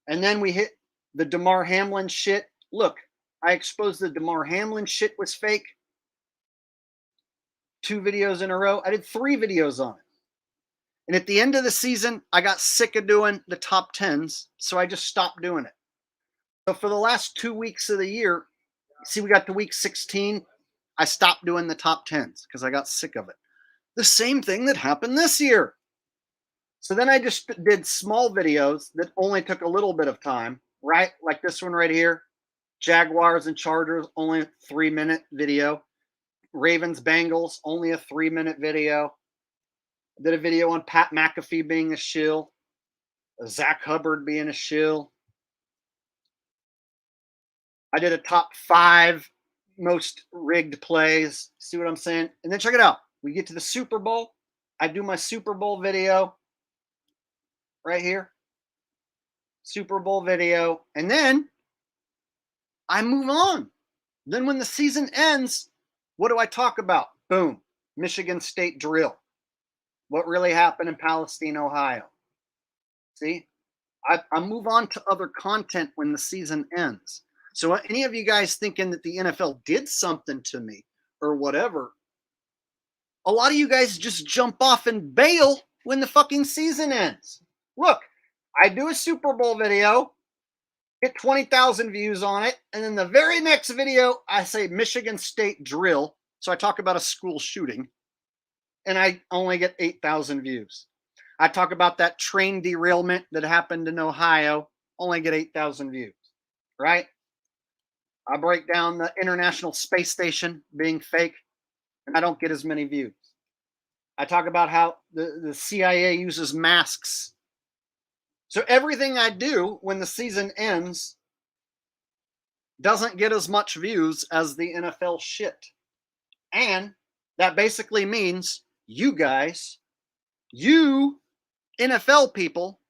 And then we hit the Damar Hamlin shit. Look, I exposed the Damar Hamlin shit was fake. 2 videos in a row. I did 3 videos on it. And at the end of the season, I got sick of doing the top 10s, so I just stopped doing it. So for the last 2 weeks of the year, see, we got to week 16, I stopped doing the top 10s because I got sick of it. The same thing that happened this year. So then I just did small videos that only took a little bit of time, right? Like this one right here. Jaguars and Chargers, only a 3-minute video. Ravens, Bengals, only a 3-minute video. I did a video on Pat McAfee being a shill. Zach Hubbard being a shill. I did a top 5 most rigged plays. See what I'm saying? And then check it out. We get to the Super Bowl. I do my Super Bowl video right here. Super Bowl video. And then I move on. Then when the season ends, what do I talk about? Boom. Michigan State drill. What really happened in Palestine, Ohio. See? I move on to other content when the season ends. So any of you guys thinking that the NFL did something to me or whatever, a lot of you guys just jump off and bail when the fucking season ends. Look, I do a Super Bowl video, get 20,000 views on it, and then the very next video, I say Michigan State drill. So I talk about a school shooting, and I only get 8,000 views. I talk about that train derailment that happened in Ohio, only get 8,000 views, right? I break down the International Space Station being fake, and I don't get as many views. I talk about how the CIA uses masks. So everything I do when the season ends doesn't get as much views as the NFL shit. And that basically means you guys, you NFL people,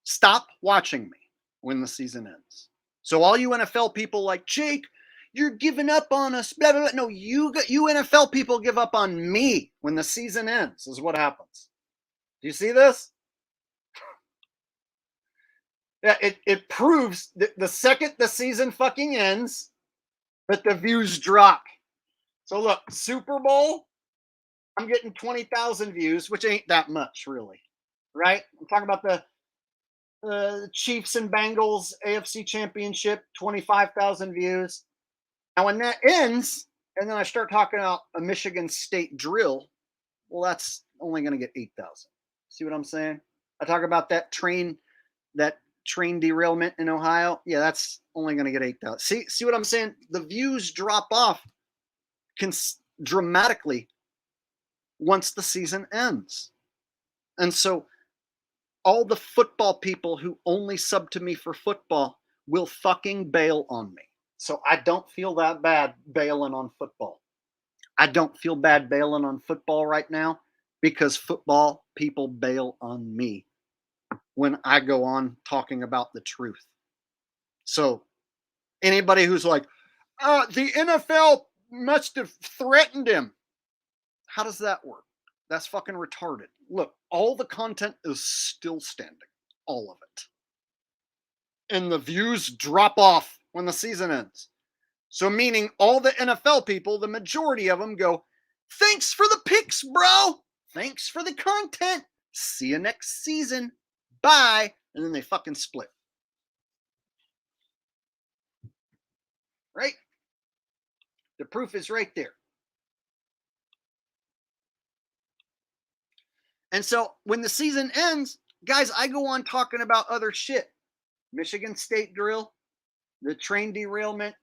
stop watching me when the season ends. So all you NFL people like, Jake, you're giving up on us. Blah, blah, blah. No, you NFL people give up on me when the season ends is what happens. Do you see this? Yeah, it proves that the second the season fucking ends, that the views drop. So look, Super Bowl, I'm getting 20,000 views, which ain't that much really, right? I'm talking about the Chiefs and Bengals AFC Championship, 25,000 views. Now when that ends, and then I start talking about a Michigan State drill, well, that's only going to get 8,000. See what I'm saying? I talk about that train derailment in Ohio. Yeah, that's only going to get 8,000. See what I'm saying? The views drop off dramatically once the season ends. And so all the football people who only sub to me for football will fucking bail on me. So I don't feel that bad bailing on football. I don't feel bad bailing on football right now because football people bail on me when I go on talking about the truth. So anybody who's like, the NFL must have threatened him. How does that work? That's fucking retarded. Look, all the content is still standing. All of it. And the views drop off when the season ends. So meaning all the NFL people, the majority of them go, thanks for the picks, bro. Thanks for the content. See you next season. Bye. And then they fucking split. Right? The proof is right there. And so when the season ends, guys, I go on talking about other shit. Michigan State drill, the train derailment.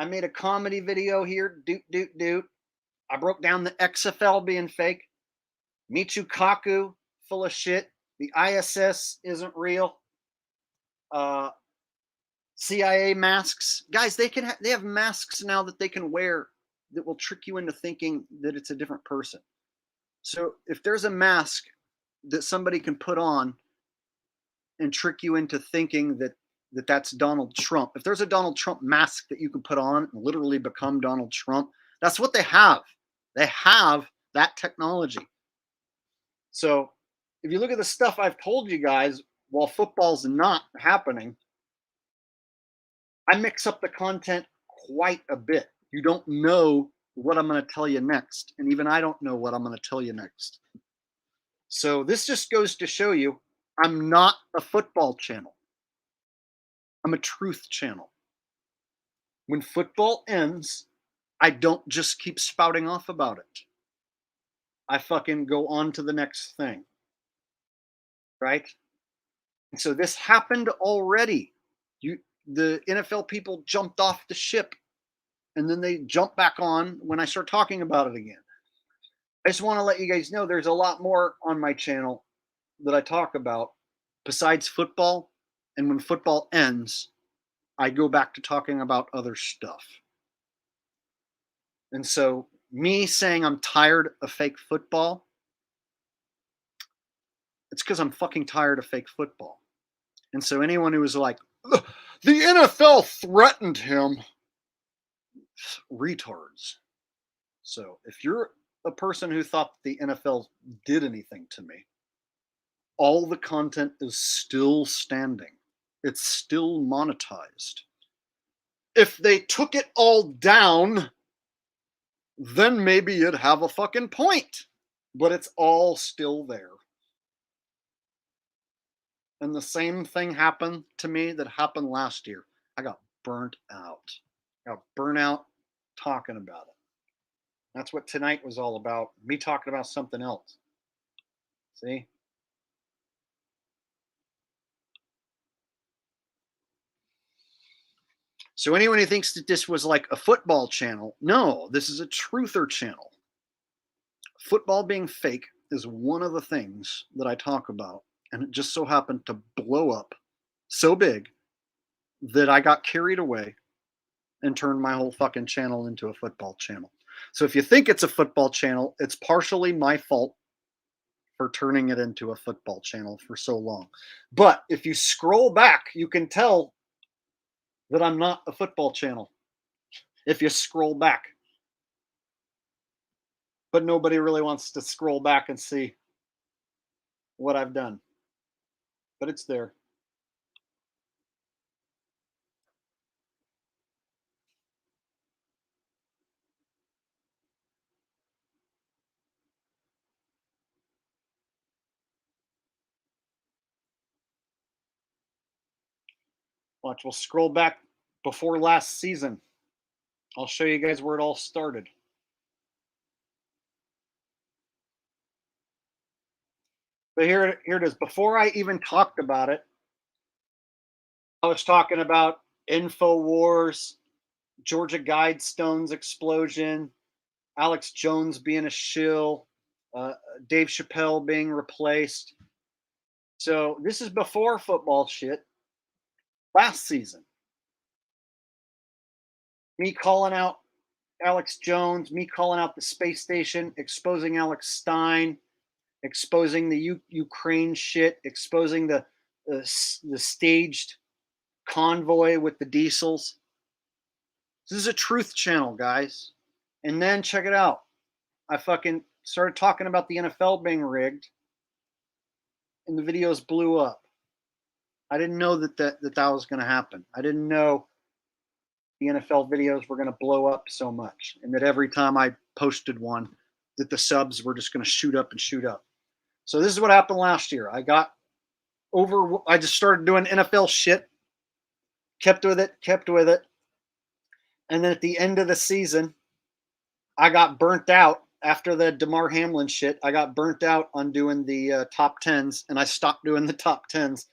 I made a comedy video here. Doot. I broke down the XFL being fake. Michio Kaku, full of shit. The ISS isn't real. CIA masks. Guys, they have masks now that they can wear that will trick you into thinking that it's a different person. So if there's a mask that somebody can put on and trick you into thinking that that's Donald Trump, if there's a Donald Trump mask that you can put on and literally become Donald Trump, that's what they have. They have that technology. So if you look at the stuff I've told you guys while football's not happening, I mix up the content quite a bit. You don't know what I'm going to tell you next. And even I don't know what I'm going to tell you next. So this just goes to show you I'm not a football channel. I'm a truth channel. When football ends, I don't just keep spouting off about it. I fucking go on to the next thing. Right? And so this happened already. The NFL people jumped off the ship and then they jump back on when I start talking about it again. I just want to let you guys know there's a lot more on my channel that I talk about besides football. And when football ends, I go back to talking about other stuff. And so me saying I'm tired of fake football, it's because I'm fucking tired of fake football. And so anyone who was like, the NFL threatened him, retards. So if you're a person who thought the NFL did anything to me, all the content is still standing. It's still monetized. If they took it all down, then maybe you'd have a fucking point. But it's all still there. And the same thing happened to me that happened last year. I got burnt out. I got burnt out talking about it. That's what tonight was all about. Me talking about something else. See? So anyone who thinks that this was like a football channel, no, this is a truther channel. Football being fake is one of the things that I talk about. And it just so happened to blow up so big that I got carried away and turned my whole fucking channel into a football channel. So if you think it's a football channel, it's partially my fault for turning it into a football channel for so long. But if you scroll back, you can tell that I'm not a football channel if you scroll back. But nobody really wants to scroll back and see what I've done. But it's there. Watch, we'll scroll back before last season. I'll show you guys where it all started. But here it is. Before I even talked about it, I was talking about InfoWars, Georgia Guidestone's explosion, Alex Jones being a shill, Dave Chappelle being replaced. So this is before football shit. Last season. Me calling out Alex Jones, me calling out the space station, exposing Alex Stein, exposing the Ukraine shit, exposing the staged convoy with the diesels. This is a truth channel, guys. And then check it out. I fucking started talking about the NFL being rigged, and the videos blew up. I didn't know that was going to happen. I didn't know the NFL videos were going to blow up so much, and that every time I posted one, that the subs were just going to shoot up and shoot up. So this is what happened last year. I just started doing NFL shit, kept with it. And then at the end of the season, I got burnt out after the Damar Hamlin shit. I got burnt out on doing the top 10s, and I stopped doing the top 10s.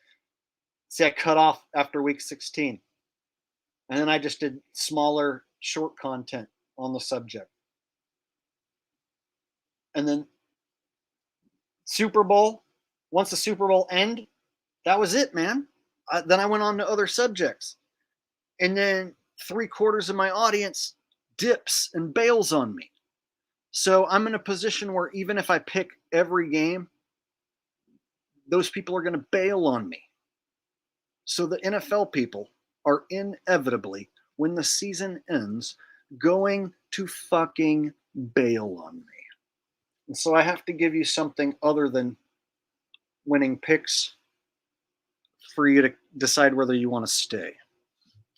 See, I cut off after week 16. And then I just did smaller short content on the subject. And then Super Bowl, once the Super Bowl ended, that was it, man. Then I went on to other subjects. And then 3/4 of my audience dips and bails on me. So I'm in a position where even if I pick every game, those people are going to bail on me. So the NFL people are inevitably, when the season ends, going to fucking bail on me. And so I have to give you something other than winning picks for you to decide whether you want to stay.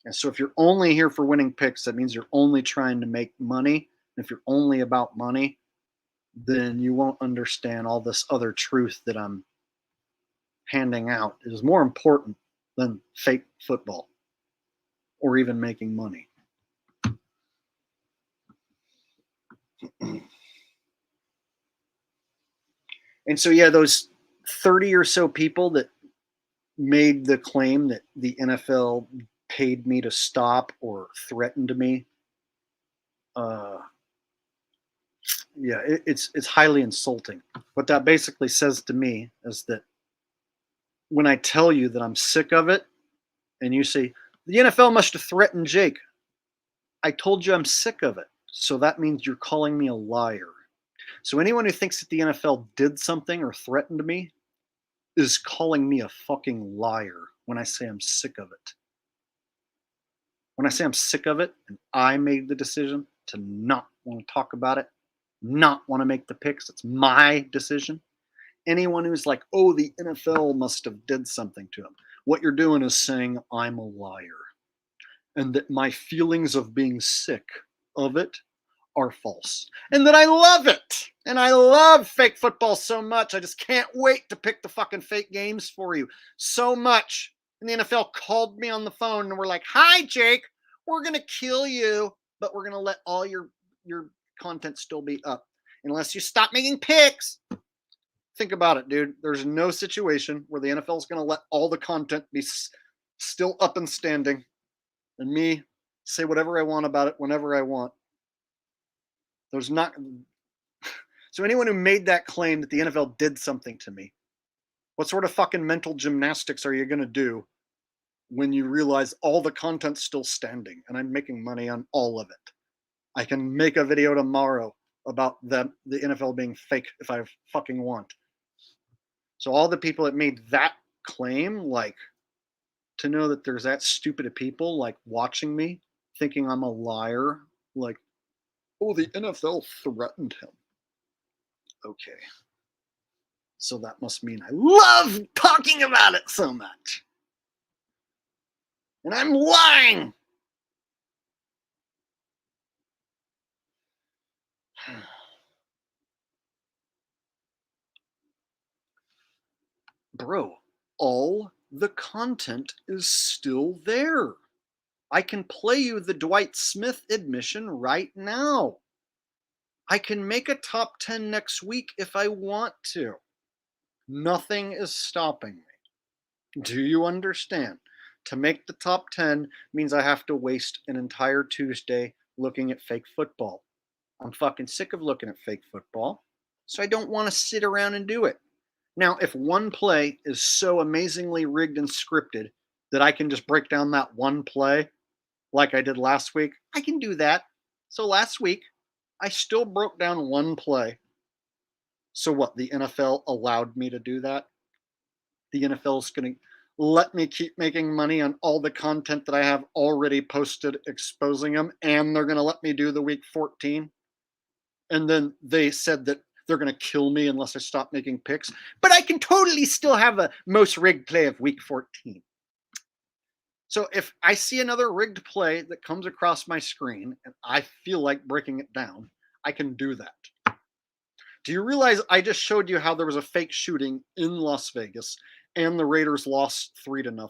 And so if you're only here for winning picks, that means you're only trying to make money. And if you're only about money, then you won't understand all this other truth that I'm handing out. It is more important than fake football or even making money. And so, yeah, those 30 or so people that made the claim that the NFL paid me to stop or threatened me, it's highly insulting. What that basically says to me is that when I tell you that I'm sick of it, and you say, the NFL must have threatened Jake, I told you I'm sick of it. So that means you're calling me a liar. So anyone who thinks that the NFL did something or threatened me is calling me a fucking liar when I say I'm sick of it. When I say I'm sick of it, and I made the decision to not want to talk about it, not want to make the picks, it's my decision. Anyone who's like, oh, the NFL must have did something to him, what you're doing is saying I'm a liar. And that my feelings of being sick of it are false. And that I love it. And I love fake football so much. I just can't wait to pick the fucking fake games for you so much. And the NFL called me on the phone and were like, hi, Jake, we're going to kill you, but we're going to let all your content still be up unless you stop making picks. Think about it, dude. There's no situation where the NFL is going to let all the content be still up and standing and me say whatever I want about it whenever I want. There's not. So anyone who made that claim that the NFL did something to me, what sort of fucking mental gymnastics are you going to do when you realize all the content's still standing and I'm making money on all of it? I can make a video tomorrow about the NFL being fake if I fucking want. So all the people that made that claim, like, to know that there's that stupid of people like watching me thinking I'm a liar, like, oh, the NFL threatened him. Okay. So that must mean I love talking about it so much. And I'm lying. Bro, all the content is still there. I can play you the Dwight Smith admission right now. I can make a top 10 next week if I want to. Nothing is stopping me. Do you understand? To make the top 10 means I have to waste an entire Tuesday looking at fake football. I'm fucking sick of looking at fake football, so I don't want to sit around and do it. Now, if one play is so amazingly rigged and scripted that I can just break down that one play like I did last week, I can do that. So last week, I still broke down one play. So what, the NFL allowed me to do that? The NFL is going to let me keep making money on all the content that I have already posted exposing them, and they're going to let me do the week 14? And then they said that they're going to kill me unless I stop making picks. But I can totally still have a most rigged play of week 14. So if I see another rigged play that comes across my screen and I feel like breaking it down, I can do that. Do you realize I just showed you how there was a fake shooting in Las Vegas and the Raiders lost 3-0?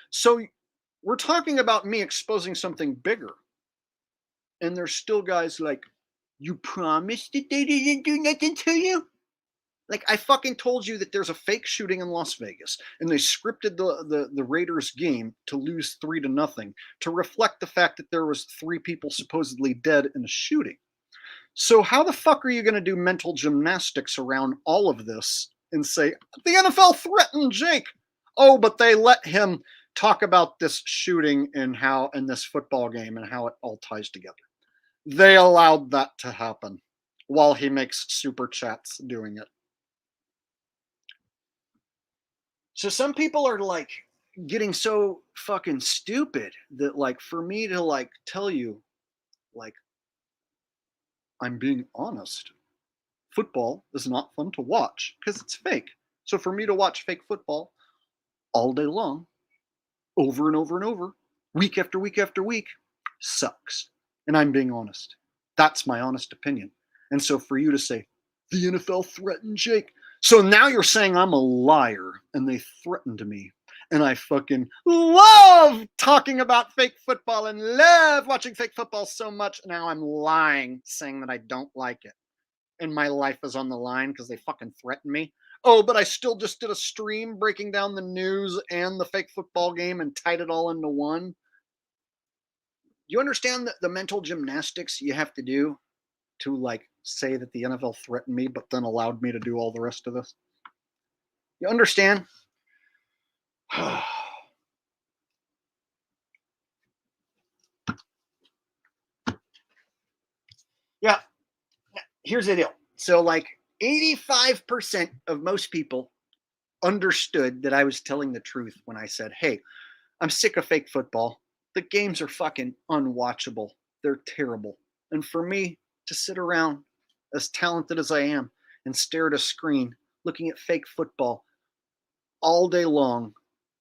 So we're talking about me exposing something bigger. And there's still guys like, you promised that they didn't do nothing to you? Like, I fucking told you that there's a fake shooting in Las Vegas, and they scripted the Raiders game to lose 3-0 to reflect the fact that there was 3 people supposedly dead in a shooting. So how the fuck are you going to do mental gymnastics around all of this and say, the NFL threatened Jake? Oh, but they let him talk about this shooting and how in this football game and how it all ties together. They allowed that to happen while he makes super chats doing it. So some people are like getting so fucking stupid that, like, for me to like tell you, like, I'm being honest, football is not fun to watch because it's fake. So for me to watch fake football all day long, over and over and over, week after week after week, sucks. And I'm being honest. That's my honest opinion. And so for you to say, the NFL threatened Jake, so now you're saying I'm a liar and they threatened me. And I fucking love talking about fake football and love watching fake football so much. Now I'm lying, saying that I don't like it. And my life is on the line because they fucking threatened me. Oh, but I still just did a stream breaking down the news and the fake football game and tied it all into one. You understand the mental gymnastics you have to do to, like, say that the NFL threatened me, but then allowed me to do all the rest of this? You understand? Yeah. Here's the deal. So, like, 85% of most people understood that I was telling the truth when I said, hey, I'm sick of fake football. The games are fucking unwatchable. They're terrible. And for me to sit around, as talented as I am, and stare at a screen looking at fake football all day long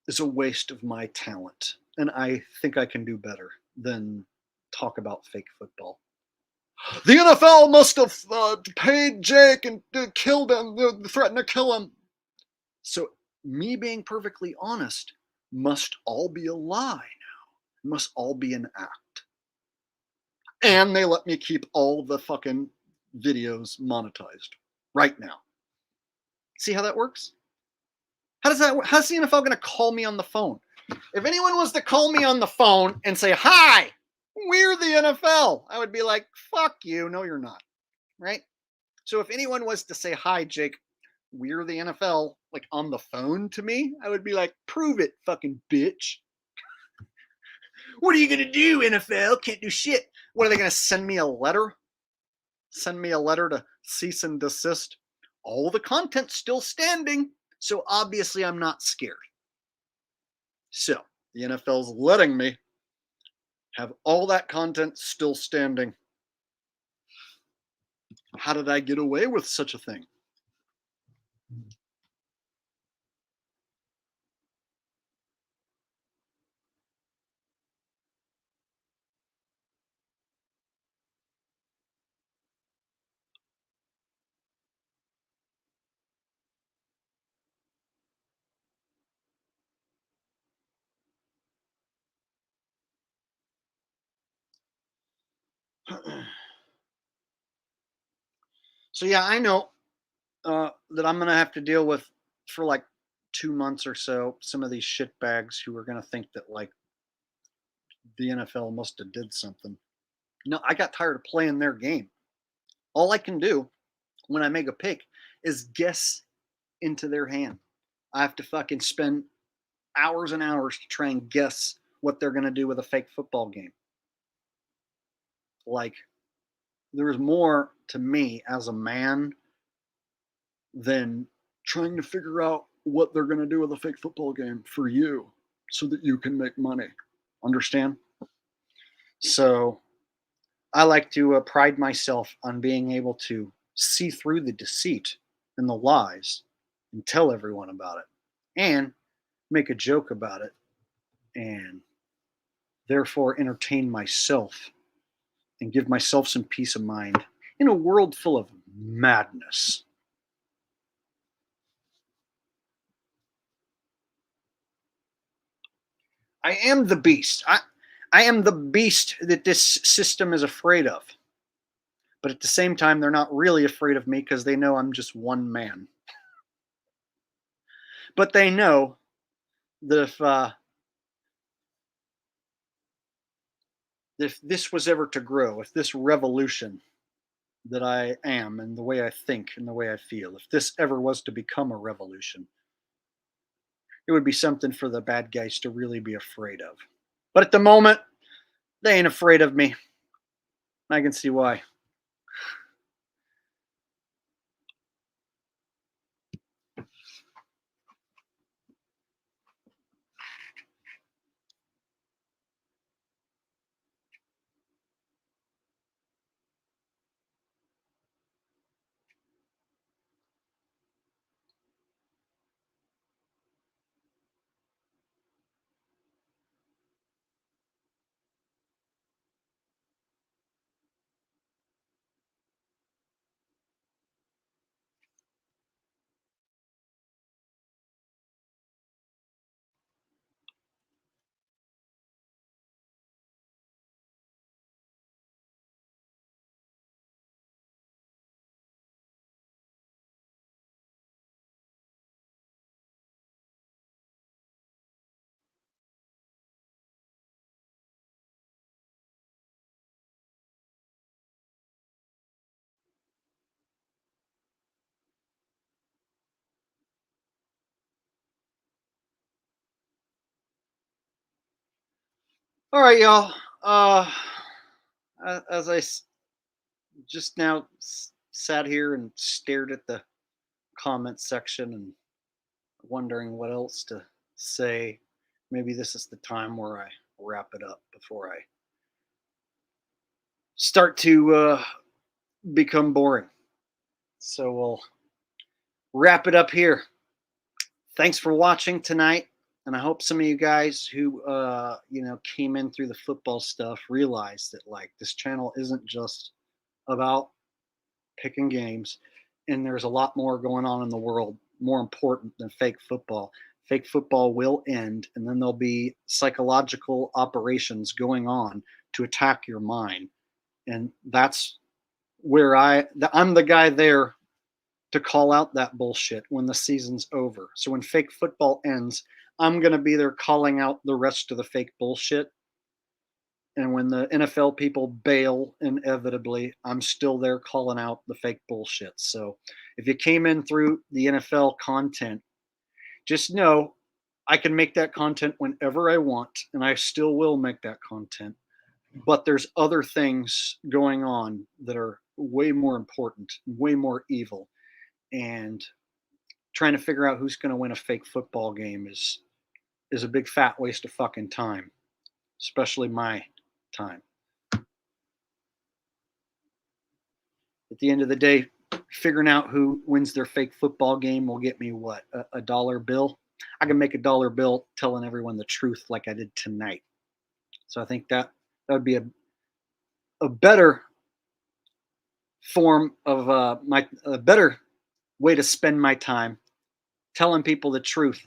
is a waste of my talent. And I think I can do better than talk about fake football. The NFL must have paid Jake and killed him, threatened to kill him. So me being perfectly honest must all be a lie now. It must all be an act. And they let me keep all the fucking videos monetized right now. See how that works? How's the NFL going to call me on the phone? If anyone was to call me on the phone and say, hi, we're the NFL, I would be like, fuck you. No, you're not. Right? So if anyone was to say, hi, Jake, we're the NFL, like on the phone to me, I would be like, prove it, fucking bitch. What are you going to do, NFL? Can't do shit. What, are they going to send me a letter? Send me a letter to cease and desist? All the content's still standing. So obviously I'm not scared. So the NFL's letting me have all that content still standing. How did I get away with such a thing? So yeah, I know that I'm gonna have to deal with for like 2 months or so some of these shitbags who are gonna think that like the NFL must have did something. No, I got tired of playing their game. All I can do when I make a pick is guess into their hand. I have to fucking spend hours and hours to try and guess what they're gonna do with a fake football game. Like, there's more to me as a man than trying to figure out what they're going to do with a fake football game for you so that you can make money. Understand? So I like to pride myself on being able to see through the deceit and the lies and tell everyone about it and make a joke about it and therefore entertain myself and give myself some peace of mind in a world full of madness. I am the beast. I am the beast that this system is afraid of. But at the same time, they're not really afraid of me because they know I'm just one man. But they know that if this was ever to grow, if this revolution that I am and the way I think and the way I feel, if this ever was to become a revolution, it would be something for the bad guys to really be afraid of. But at the moment, they ain't afraid of me. I can see why. All right, y'all. As I just now sat here and stared at the comment section and wondering what else to say, maybe this is the time where I wrap it up before I start to become boring. So we'll wrap it up here. Thanks for watching tonight. And I hope some of you guys who, came in through the football stuff realize that, like, this channel isn't just about picking games. And there's a lot more going on in the world, more important than fake football. Fake football will end, and then there'll be psychological operations going on to attack your mind. And that's where I'm the guy there to call out that bullshit when the season's over. So when fake football ends, I'm going to be there calling out the rest of the fake bullshit. And when the NFL people bail inevitably, I'm still there calling out the fake bullshit. So if you came in through the NFL content, just know I can make that content whenever I want, and I still will make that content. But there's other things going on that are way more important, way more evil. And trying to figure out who's going to win a fake football game is a big fat waste of fucking time, especially my time. At the end of the day, figuring out who wins their fake football game will get me what? A dollar bill? I can make a dollar bill telling everyone the truth like I did tonight. So I think that would be a better form of a better way to spend my time, telling people the truth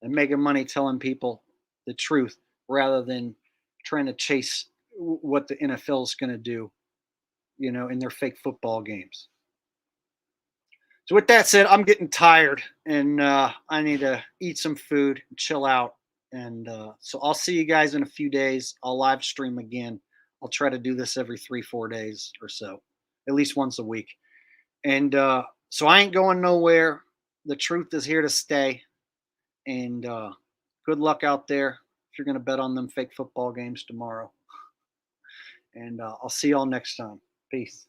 and making money telling people the truth rather than trying to chase what the NFL is going to do, in their fake football games. So with that said, I'm getting tired and I need to eat some food and chill out. And so I'll see you guys in a few days. I'll live stream again. I'll try to do this every 3-4 days or so, at least once a week. And so I ain't going nowhere. The truth is here to stay. And good luck out there if you're going to bet on them fake football games tomorrow. And I'll see y'all next time. Peace.